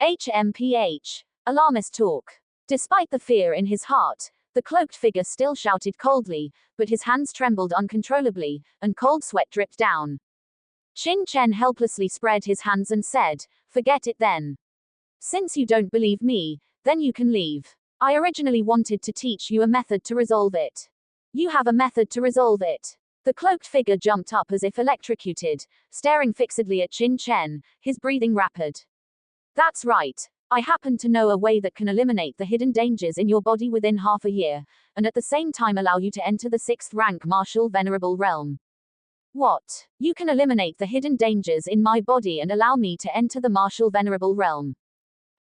HMPH. Alarmist talk. Despite the fear in his heart, the cloaked figure still shouted coldly, but his hands trembled uncontrollably, and cold sweat dripped down. Qin Chen helplessly spread his hands and said, "Forget it then. Since you don't believe me, then you can leave. I originally wanted to teach you a method to resolve it. You have a method to resolve it." The cloaked figure jumped up as if electrocuted, staring fixedly at Qin Chen, his breathing rapid. "That's right. I happen to know a way that can eliminate the hidden dangers in your body within half a year, and at the same time allow you to enter the 6th rank martial venerable realm." "What? You can eliminate the hidden dangers in my body and allow me to enter the martial venerable realm?"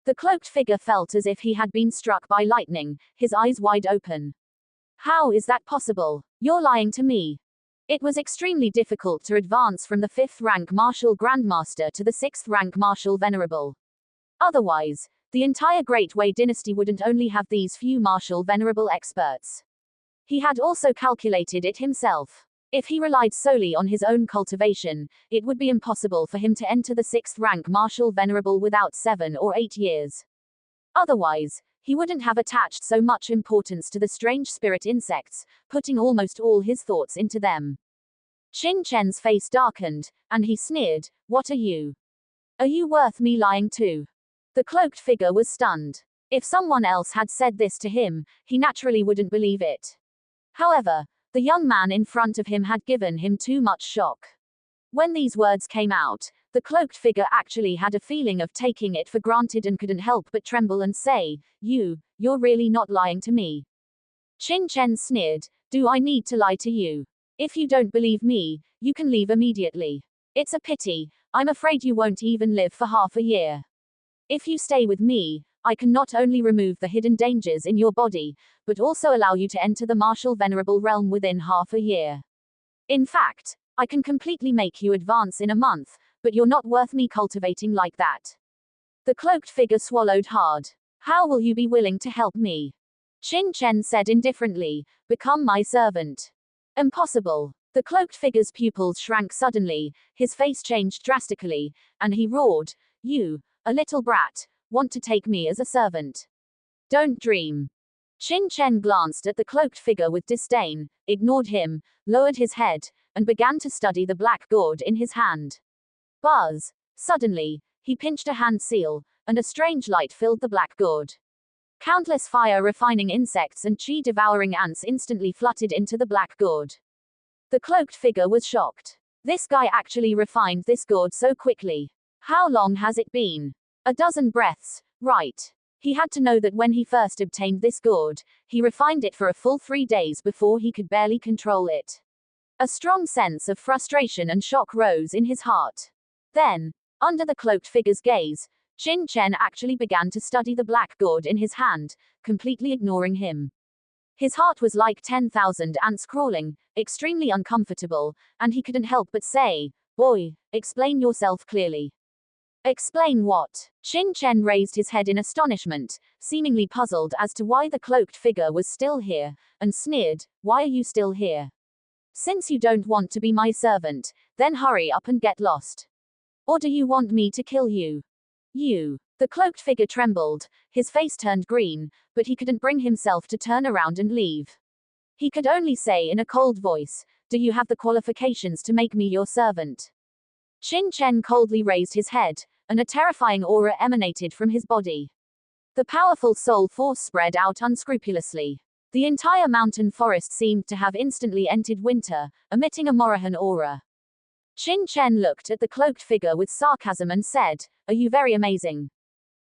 The cloaked figure felt as if he had been struck by lightning, his eyes wide open. "How is that possible? You're lying to me." It was extremely difficult to advance from the 5th rank martial grandmaster to the 6th rank martial venerable. Otherwise, the entire Great Wei dynasty wouldn't only have these few martial venerable experts. He had also calculated it himself. If he relied solely on his own cultivation, it would be impossible for him to enter the 6th rank martial venerable without 7 or 8 years. Otherwise, he wouldn't have attached so much importance to the strange spirit insects, putting almost all his thoughts into them. Qin Chen's face darkened, and he sneered, "What are you? Are you worth me lying to?" The cloaked figure was stunned. If someone else had said this to him, he naturally wouldn't believe it. However, the young man in front of him had given him too much shock. When these words came out, the cloaked figure actually had a feeling of taking it for granted and couldn't help but tremble and say, You're really not lying to me." Qin Chen sneered, "Do I need to lie to you? If you don't believe me, you can leave immediately. It's a pity, I'm afraid you won't even live for half a year. If you stay with me, I can not only remove the hidden dangers in your body, but also allow you to enter the martial venerable realm within half a year. In fact, I can completely make you advance in a month, but you're not worth me cultivating like that." The cloaked figure swallowed hard. "How will you be willing to help me?" Qin Chen said indifferently, "Become my servant." "Impossible." The cloaked figure's pupils shrank suddenly, his face changed drastically, and he roared, "You, a little brat, want to take me as a servant? Don't dream." Qin Chen glanced at the cloaked figure with disdain, ignored him, lowered his head, and began to study the black gourd in his hand. Buzz! Suddenly, he pinched a hand seal, and a strange light filled the black gourd. Countless fire-refining insects and chi-devouring ants instantly fluttered into the black gourd. The cloaked figure was shocked. This guy actually refined this gourd so quickly. How long has it been? A dozen breaths, right. He had to know that when he first obtained this gourd, he refined it for a full 3 days before he could barely control it. A strong sense of frustration and shock rose in his heart. Then, under the cloaked figure's gaze, Qin Chen actually began to study the black gourd in his hand, completely ignoring him. His heart was like 10,000 ants crawling, extremely uncomfortable, and he couldn't help but say, "Boy, explain yourself clearly." "Explain what?" Qin Chen raised his head in astonishment, seemingly puzzled as to why the cloaked figure was still here, and sneered, "Why are you still here? Since you don't want to be my servant, then hurry up and get lost. Or do you want me to kill you?" "You." The cloaked figure trembled, his face turned green, but he couldn't bring himself to turn around and leave. He could only say in a cold voice, "Do you have the qualifications to make me your servant?" Qin Chen coldly raised his head, and a terrifying aura emanated from his body. The powerful soul force spread out unscrupulously. The entire mountain forest seemed to have instantly entered winter, emitting a Morahan aura. Qin Chen looked at the cloaked figure with sarcasm and said, "Are you very amazing?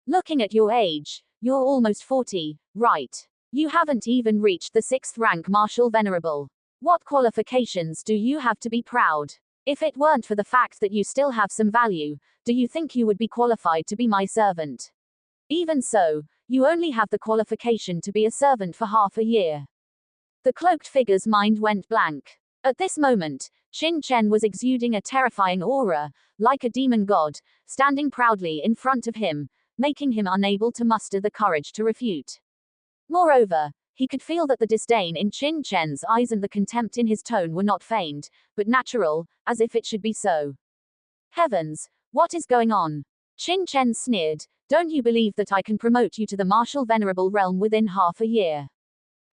Looking at your age, you're almost 40, right? You haven't even reached the 6th rank Martial Venerable. What qualifications do you have to be proud? If it weren't for the fact that you still have some value, do you think you would be qualified to be my servant? Even so, you only have the qualification to be a servant for half a year." The cloaked figure's mind went blank. At this moment, Qin Chen was exuding a terrifying aura, like a demon god, standing proudly in front of him, making him unable to muster the courage to refute. Moreover, he could feel that the disdain in Qin Chen's eyes and the contempt in his tone were not feigned, but natural, as if it should be so. "Heavens, what is going on?" Qin Chen sneered. "Don't you believe that I can promote you to the Martial Venerable realm within half a year?"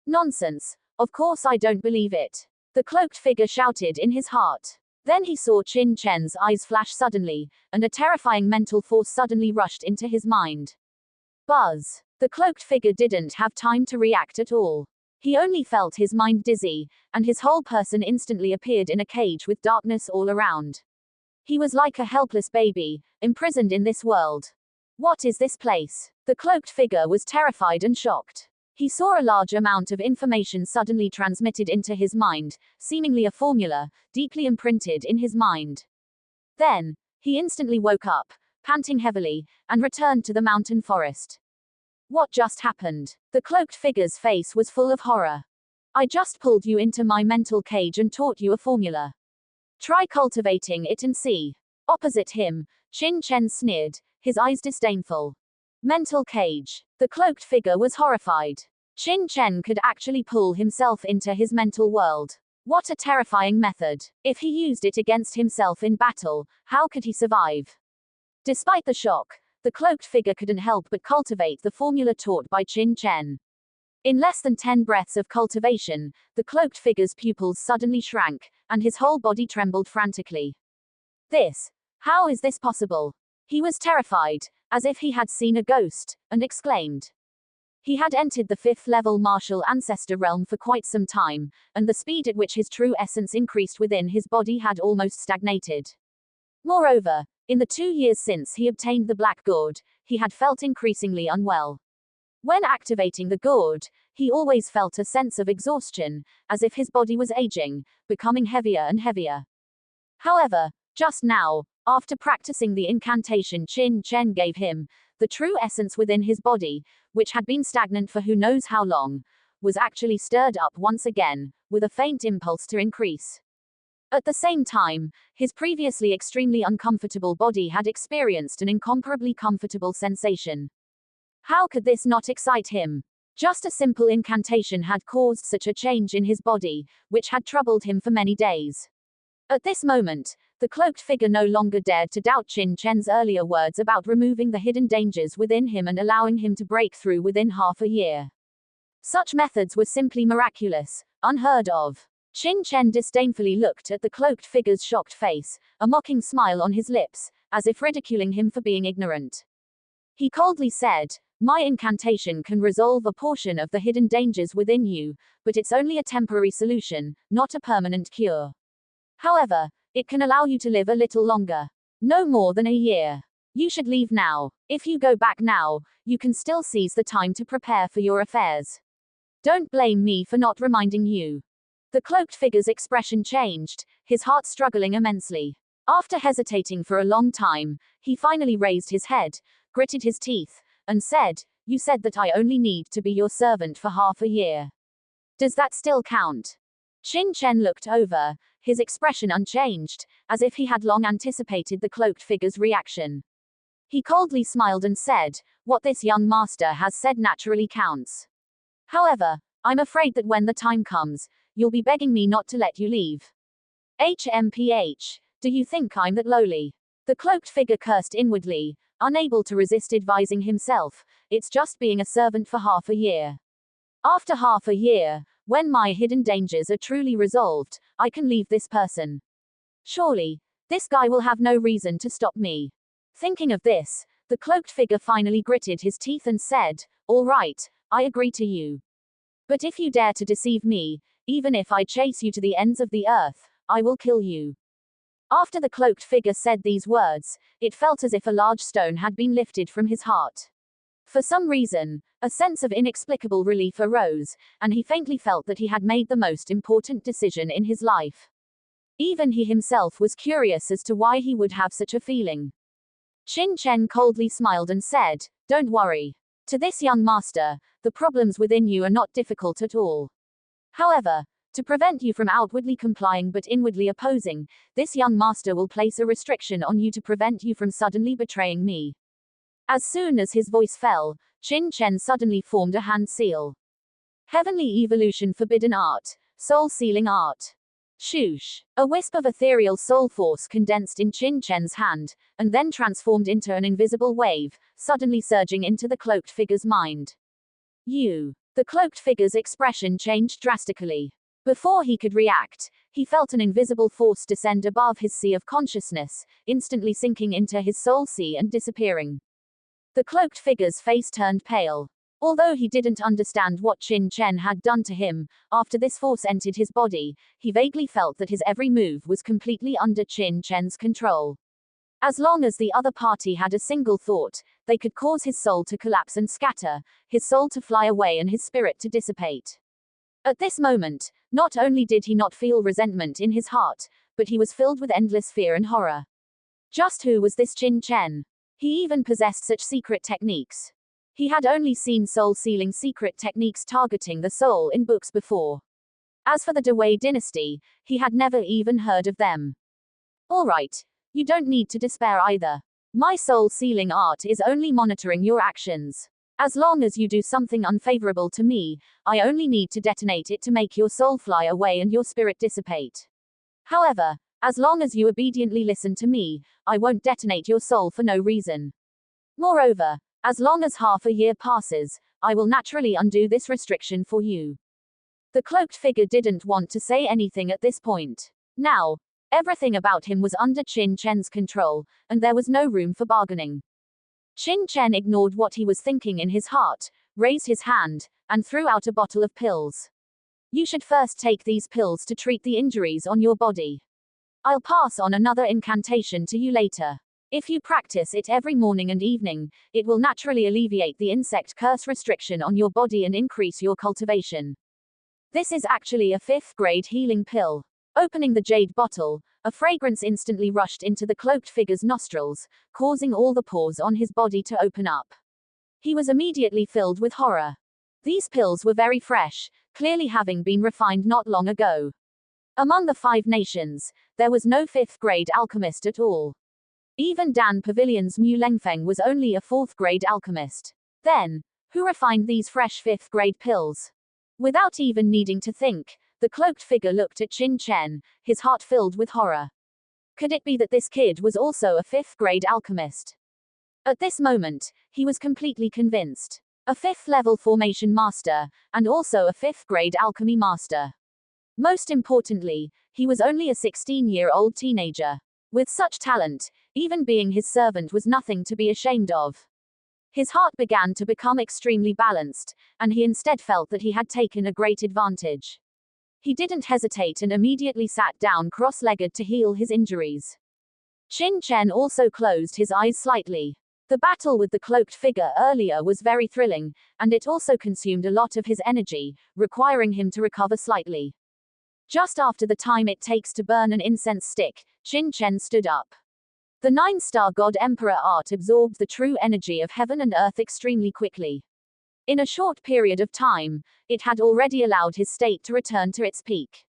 "Nonsense, of course I don't believe it," the cloaked figure shouted in his heart. Then he saw Qin Chen's eyes flash suddenly, and a terrifying mental force suddenly rushed into his mind. Buzz! The cloaked figure didn't have time to react at all. He only felt his mind dizzy, and his whole person instantly appeared in a cage with darkness all around. He was like a helpless baby, imprisoned in this world. What is this place? The cloaked figure was terrified and shocked. He saw a large amount of information suddenly transmitted into his mind, seemingly a formula, deeply imprinted in his mind. Then, he instantly woke up, panting heavily, and returned to the mountain forest. What just happened? The cloaked figure's face was full of horror. "I just pulled you into my mental cage and taught you a formula. Try cultivating it and see." Opposite him, Qin Chen sneered, his eyes disdainful. Mental cage. The cloaked figure was horrified. Qin Chen could actually pull himself into his mental world. What a terrifying method. If he used it against himself in battle, how could he survive? Despite the shock, the cloaked figure couldn't help but cultivate the formula taught by Qin Chen. In less than 10 breaths of cultivation, the cloaked figure's pupils suddenly shrank, and his whole body trembled frantically. How is this possible? He was terrified, as if he had seen a ghost, and exclaimed. He had entered the 5th level martial ancestor realm for quite some time, and the speed at which his true essence increased within his body had almost stagnated. Moreover, in the 2 years since he obtained the Black Gourd, he had felt increasingly unwell. When activating the gourd, he always felt a sense of exhaustion, as if his body was aging, becoming heavier and heavier. However, just now, after practicing the incantation Qin Chen gave him, the true essence within his body, which had been stagnant for who knows how long, was actually stirred up once again, with a faint impulse to increase. At the same time, his previously extremely uncomfortable body had experienced an incomparably comfortable sensation. How could this not excite him? Just a simple incantation had caused such a change in his body, which had troubled him for many days. At this moment, the cloaked figure no longer dared to doubt Qin Chen's earlier words about removing the hidden dangers within him and allowing him to break through within half a year. Such methods were simply miraculous, unheard of. Qin Chen disdainfully looked at the cloaked figure's shocked face, a mocking smile on his lips, as if ridiculing him for being ignorant. He coldly said, "My incantation can resolve a portion of the hidden dangers within you, but it's only a temporary solution, not a permanent cure. However, it can allow you to live a little longer. No more than a year. You should leave now. If you go back now, you can still seize the time to prepare for your affairs. Don't blame me for not reminding you." The cloaked figure's expression changed, his heart struggling immensely. After hesitating for a long time, he finally raised his head, gritted his teeth, and said, "You said that I only need to be your servant for half a year. Does that still count?" Qin Chen looked over, his expression unchanged, as if he had long anticipated the cloaked figure's reaction. He coldly smiled and said, "What this young master has said naturally counts. However, I'm afraid that when the time comes, you'll be begging me not to let you leave. HMPH, do you think I'm that lowly?" The cloaked figure cursed inwardly, unable to resist advising himself, it's just being a servant for half a year. After half a year, when my hidden dangers are truly resolved, I can leave this person. Surely, this guy will have no reason to stop me. Thinking of this, the cloaked figure finally gritted his teeth and said, "All right, I agree to you. But if you dare to deceive me, even if I chase you to the ends of the earth, I will kill you." After the cloaked figure said these words, it felt as if a large stone had been lifted from his heart. For some reason, a sense of inexplicable relief arose, and he faintly felt that he had made the most important decision in his life. Even he himself was curious as to why he would have such a feeling. Qin Chen coldly smiled and said, "Don't worry. To this young master, the problems within you are not difficult at all. However, to prevent you from outwardly complying but inwardly opposing, this young master will place a restriction on you to prevent you from suddenly betraying me." As soon as his voice fell, Qin Chen suddenly formed a hand seal. Heavenly Evolution Forbidden Art. Soul Sealing Art. Shoosh. A wisp of ethereal soul force condensed in Qin Chen's hand, and then transformed into an invisible wave, suddenly surging into the cloaked figure's mind. You. The cloaked figure's expression changed drastically. Before he could react, he felt an invisible force descend above his sea of consciousness, instantly sinking into his soul sea and disappearing. The cloaked figure's face turned pale. Although he didn't understand what Qin Chen had done to him, after this force entered his body, he vaguely felt that his every move was completely under Qin Chen's control. As long as the other party had a single thought, they could cause his soul to collapse and scatter, his soul to fly away and his spirit to dissipate. At this moment, not only did he not feel resentment in his heart, but he was filled with endless fear and horror. Just who was this Qin Chen? He even possessed such secret techniques. He had only seen soul-sealing secret techniques targeting the soul in books before. As for the Dewey dynasty, he had never even heard of them. Alright, you don't need to despair either. My soul-sealing art is only monitoring your actions. As long as you do something unfavorable to me, I only need to detonate it to make your soul fly away and your spirit dissipate. However, as long as you obediently listen to me, I won't detonate your soul for no reason. Moreover, as long as half a year passes, I will naturally undo this restriction for you. The cloaked figure didn't want to say anything at this point. Now, everything about him was under Qin Chen's control, and there was no room for bargaining. Qin Chen ignored what he was thinking in his heart, raised his hand, and threw out a bottle of pills. You should first take these pills to treat the injuries on your body. I'll pass on another incantation to you later. If you practice it every morning and evening, it will naturally alleviate the insect curse restriction on your body and increase your cultivation. This is actually a 5th grade healing pill. Opening the jade bottle, a fragrance instantly rushed into the cloaked figure's nostrils, causing all the pores on his body to open up. He was immediately filled with horror. These pills were very fresh, clearly having been refined not long ago. Among the 5 nations, there was no 5th grade alchemist at all. Even Dan Pavilion's Mu Lengfeng was only a 4th grade alchemist. Then, who refined these fresh 5th grade pills? Without even needing to think, the cloaked figure looked at Qin Chen, his heart filled with horror. Could it be that this kid was also a 5th grade alchemist? At this moment, he was completely convinced. A 5th level formation master, and also a 5th grade alchemy master. Most importantly, he was only a 16-year-old teenager. With such talent, even being his servant was nothing to be ashamed of. His heart began to become extremely balanced, and he instead felt that he had taken a great advantage. He didn't hesitate and immediately sat down cross-legged to heal his injuries. Qin Chen also closed his eyes slightly. The battle with the cloaked figure earlier was very thrilling, and it also consumed a lot of his energy, requiring him to recover slightly. Just after the time it takes to burn an incense stick, Qin Chen stood up. The 9-star God Emperor art absorbed the true energy of heaven and earth extremely quickly. In a short period of time, it had already allowed his state to return to its peak.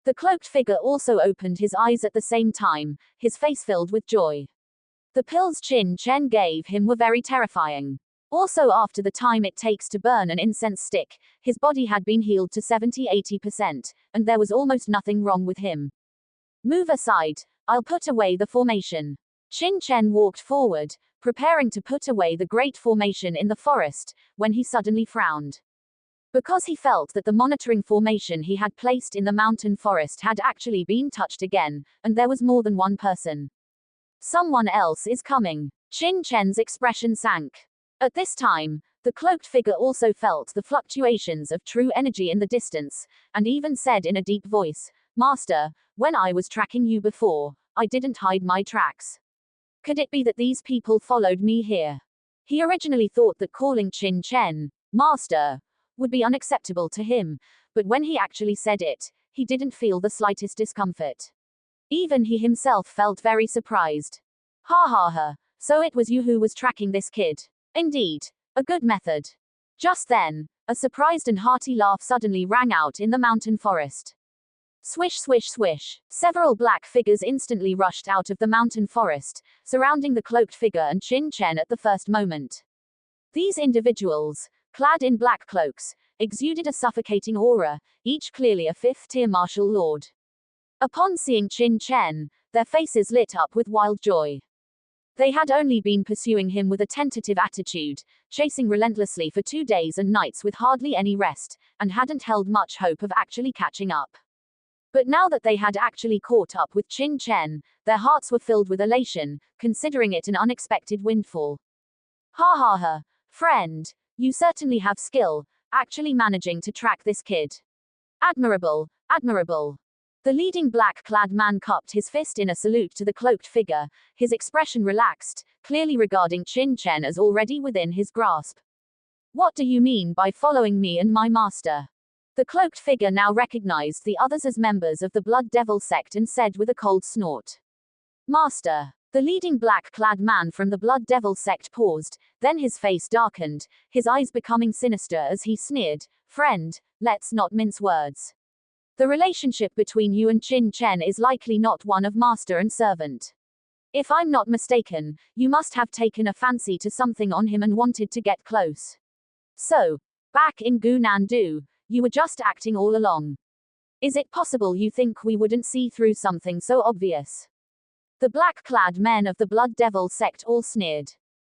The cloaked figure also opened his eyes at the same time, his face filled with joy. The pills Qin Chen gave him were very terrifying. Also, after the time it takes to burn an incense stick, his body had been healed to 70–80%, and there was almost nothing wrong with him. Move aside, I'll put away the formation. Qin Chen walked forward, preparing to put away the great formation in the forest, when he suddenly frowned. Because he felt that the monitoring formation he had placed in the mountain forest had actually been touched again, and there was more than one person. Someone else is coming. Qin Chen's expression sank. At this time, the cloaked figure also felt the fluctuations of true energy in the distance, and even said in a deep voice, "Master, when I was tracking you before, I didn't hide my tracks. Could it be that these people followed me here?" He originally thought that calling Qin Chen, "Master," would be unacceptable to him, but when he actually said it, he didn't feel the slightest discomfort. Even he himself felt very surprised. "Ha ha ha, so it was you who was tracking this kid. Indeed, a good method." Just then, a surprised and hearty laugh suddenly rang out in the mountain forest. Swish swish swish. Several black figures instantly rushed out of the mountain forest, surrounding the cloaked figure and Qin Chen at the first moment. These individuals, clad in black cloaks, exuded a suffocating aura, each clearly a fifth-tier martial lord. Upon seeing Qin Chen, their faces lit up with wild joy. They had only been pursuing him with a tentative attitude, chasing relentlessly for 2 days and nights with hardly any rest, and hadn't held much hope of actually catching up. But now that they had actually caught up with Qin Chen, their hearts were filled with elation, considering it an unexpected windfall. "Ha ha ha, friend, you certainly have skill, actually managing to track this kid. Admirable, admirable." The leading black-clad man cupped his fist in a salute to the cloaked figure, his expression relaxed, clearly regarding Qin Chen as already within his grasp. "What do you mean by following me and my master?" The cloaked figure now recognized the others as members of the Blood Devil sect and said with a cold snort, "Master." The leading black-clad man from the Blood Devil sect paused, then his face darkened, his eyes becoming sinister as he sneered, "Friend, let's not mince words. The relationship between you and Qin Chen is likely not one of master and servant. If I'm not mistaken, you must have taken a fancy to something on him and wanted to get close. So, back in Gunandu, you were just acting all along. Is it possible you think we wouldn't see through something so obvious?" The black-clad men of the Blood Devil sect all sneered.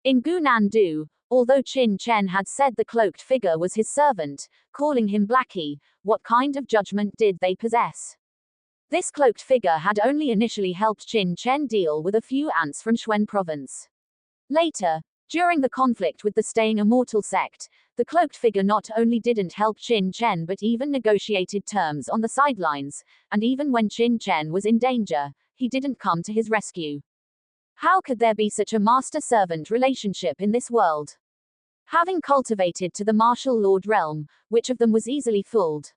In Gunandu, although Qin Chen had said the cloaked figure was his servant, calling him Blackie, what kind of judgment did they possess? This cloaked figure had only initially helped Qin Chen deal with a few ants from Xuan province. Later, during the conflict with the Staying Immortal sect, the cloaked figure not only didn't help Qin Chen but even negotiated terms on the sidelines, and even when Qin Chen was in danger, he didn't come to his rescue. How could there be such a master-servant relationship in this world? Having cultivated to the martial lord realm, which of them was easily fooled?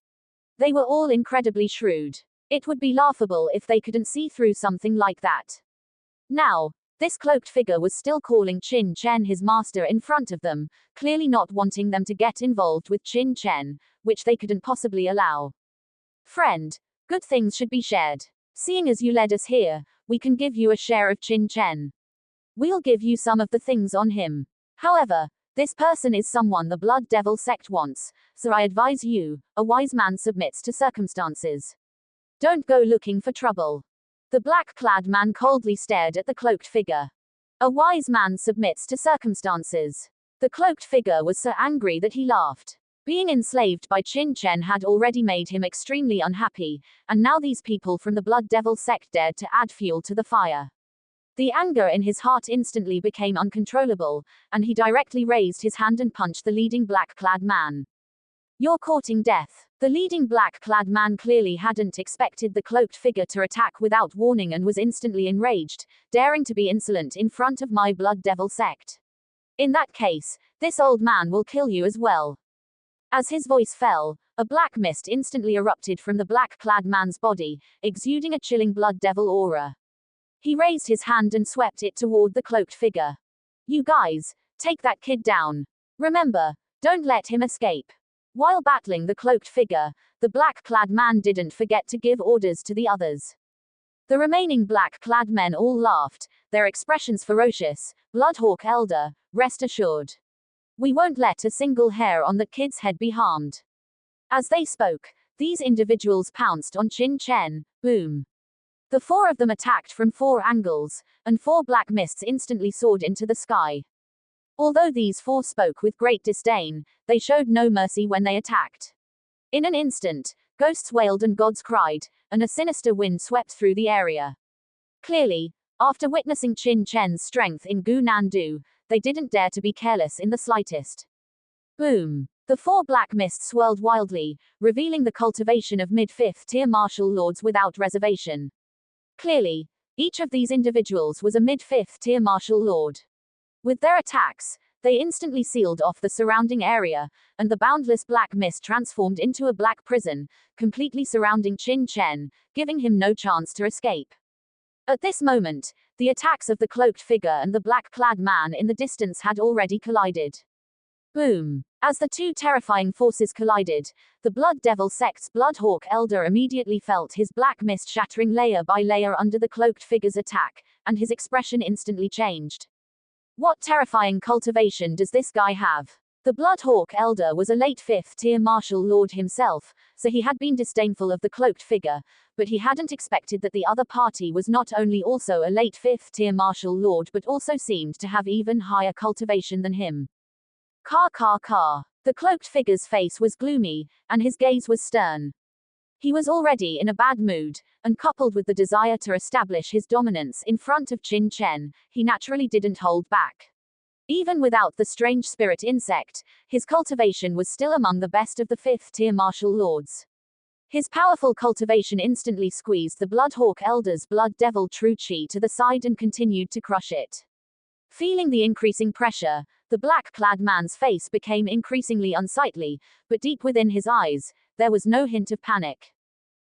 They were all incredibly shrewd. It would be laughable if they couldn't see through something like that. Now, this cloaked figure was still calling Qin Chen his master in front of them, clearly not wanting them to get involved with Qin Chen, which they couldn't possibly allow. "Friend, good things should be shared. Seeing as you led us here, we can give you a share of Qin Chen. We'll give you some of the things on him. However, this person is someone the Blood Devil sect wants, so I advise you, a wise man submits to circumstances. Don't go looking for trouble." The black-clad man coldly stared at the cloaked figure. A wise man submits to circumstances. The cloaked figure was so angry that he laughed. Being enslaved by Qin Chen had already made him extremely unhappy, and now these people from the Blood Devil sect dared to add fuel to the fire. The anger in his heart instantly became uncontrollable, and he directly raised his hand and punched the leading black-clad man. "You're courting death." The leading black-clad man clearly hadn't expected the cloaked figure to attack without warning and was instantly enraged, daring to be insolent in front of my Blood Devil sect. "In that case, this old man will kill you as well." As his voice fell, a black mist instantly erupted from the black-clad man's body, exuding a chilling Blood Devil aura. He raised his hand and swept it toward the cloaked figure. "You guys, take that kid down. Remember, don't let him escape." While battling the cloaked figure, the black-clad man didn't forget to give orders to the others. The remaining black-clad men all laughed, their expressions ferocious. "Bloodhawk Elder, rest assured. We won't let a single hair on the kid's head be harmed." As they spoke, these individuals pounced on Qin Chen. Boom. The four of them attacked from four angles, and four black mists instantly soared into the sky. Although these four spoke with great disdain, they showed no mercy when they attacked. In an instant, ghosts wailed and gods cried, and a sinister wind swept through the area. Clearly, after witnessing Qin Chen's strength in Gu Nandu, they didn't dare to be careless in the slightest. Boom! The four black mists swirled wildly, revealing the cultivation of mid-fifth tier martial lords without reservation. Clearly, each of these individuals was a mid-fifth tier martial lord. With their attacks, they instantly sealed off the surrounding area, and the boundless black mist transformed into a black prison, completely surrounding Qin Chen, giving him no chance to escape. At this moment, the attacks of the cloaked figure and the black-clad man in the distance had already collided. Boom! As the two terrifying forces collided, the Blood Devil sect's Bloodhawk Elder immediately felt his black mist shattering layer by layer under the cloaked figure's attack, and his expression instantly changed. What terrifying cultivation does this guy have? The Bloodhawk Elder was a late 5th tier martial lord himself, so he had been disdainful of the cloaked figure, but he hadn't expected that the other party was not only also a late 5th tier martial lord but also seemed to have even higher cultivation than him. Ka. The cloaked figure's face was gloomy, and his gaze was stern. He was already in a bad mood, and coupled with the desire to establish his dominance in front of Qin Chen, he naturally didn't hold back. Even without the strange spirit insect, his cultivation was still among the best of the 5th tier martial lords. His powerful cultivation instantly squeezed the Bloodhawk Elder's Blood Devil True Chi to the side and continued to crush it. Feeling the increasing pressure, the black-clad man's face became increasingly unsightly, but deep within his eyes, there was no hint of panic.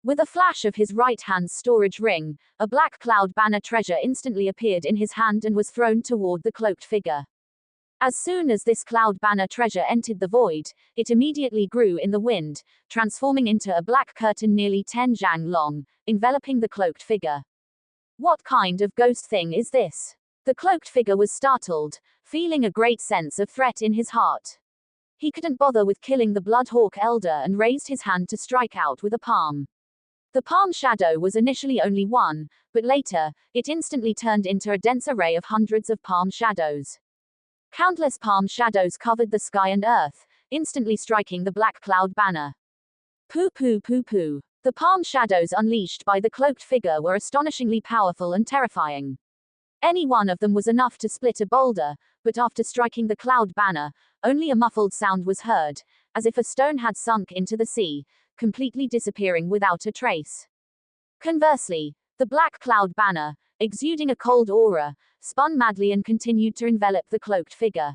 With a flash of his right hand's storage ring, a black cloud banner treasure instantly appeared in his hand and was thrown toward the cloaked figure. As soon as this cloud banner treasure entered the void, it immediately grew in the wind, transforming into a black curtain nearly 10 zhang long, enveloping the cloaked figure. What kind of ghost thing is this? The cloaked figure was startled, feeling a great sense of threat in his heart. He couldn't bother with killing the Bloodhawk Elder and raised his hand to strike out with a palm. The palm shadow was initially only one, but later, it instantly turned into a dense array of hundreds of palm shadows. Countless palm shadows covered the sky and earth, instantly striking the black cloud banner. Poo. The palm shadows unleashed by the cloaked figure were astonishingly powerful and terrifying. Any one of them was enough to split a boulder, but after striking the cloud banner, only a muffled sound was heard, as if a stone had sunk into the sea, completely disappearing without a trace. Conversely, the black cloud banner, exuding a cold aura, spun madly and continued to envelop the cloaked figure.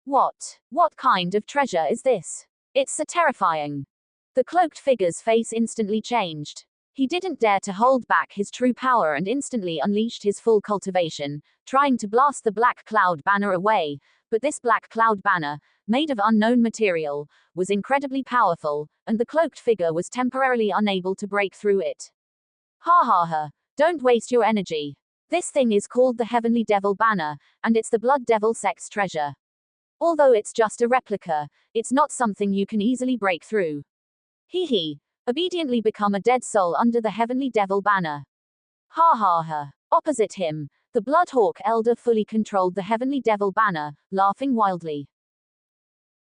What kind of treasure is this? It's so terrifying. The cloaked figure's face instantly changed. He didn't dare to hold back his true power and instantly unleashed his full cultivation, trying to blast the black cloud banner away, but this black cloud banner, made of unknown material, was incredibly powerful, and the cloaked figure was temporarily unable to break through it. Ha. Don't waste your energy. This thing is called the Heavenly Devil Banner, and it's the Blood Devil sect's treasure. Although it's just a replica, it's not something you can easily break through. He. Obediently become a dead soul under the Heavenly Devil Banner. Ha. Opposite him, the Bloodhawk Elder fully controlled the Heavenly Devil Banner, laughing wildly.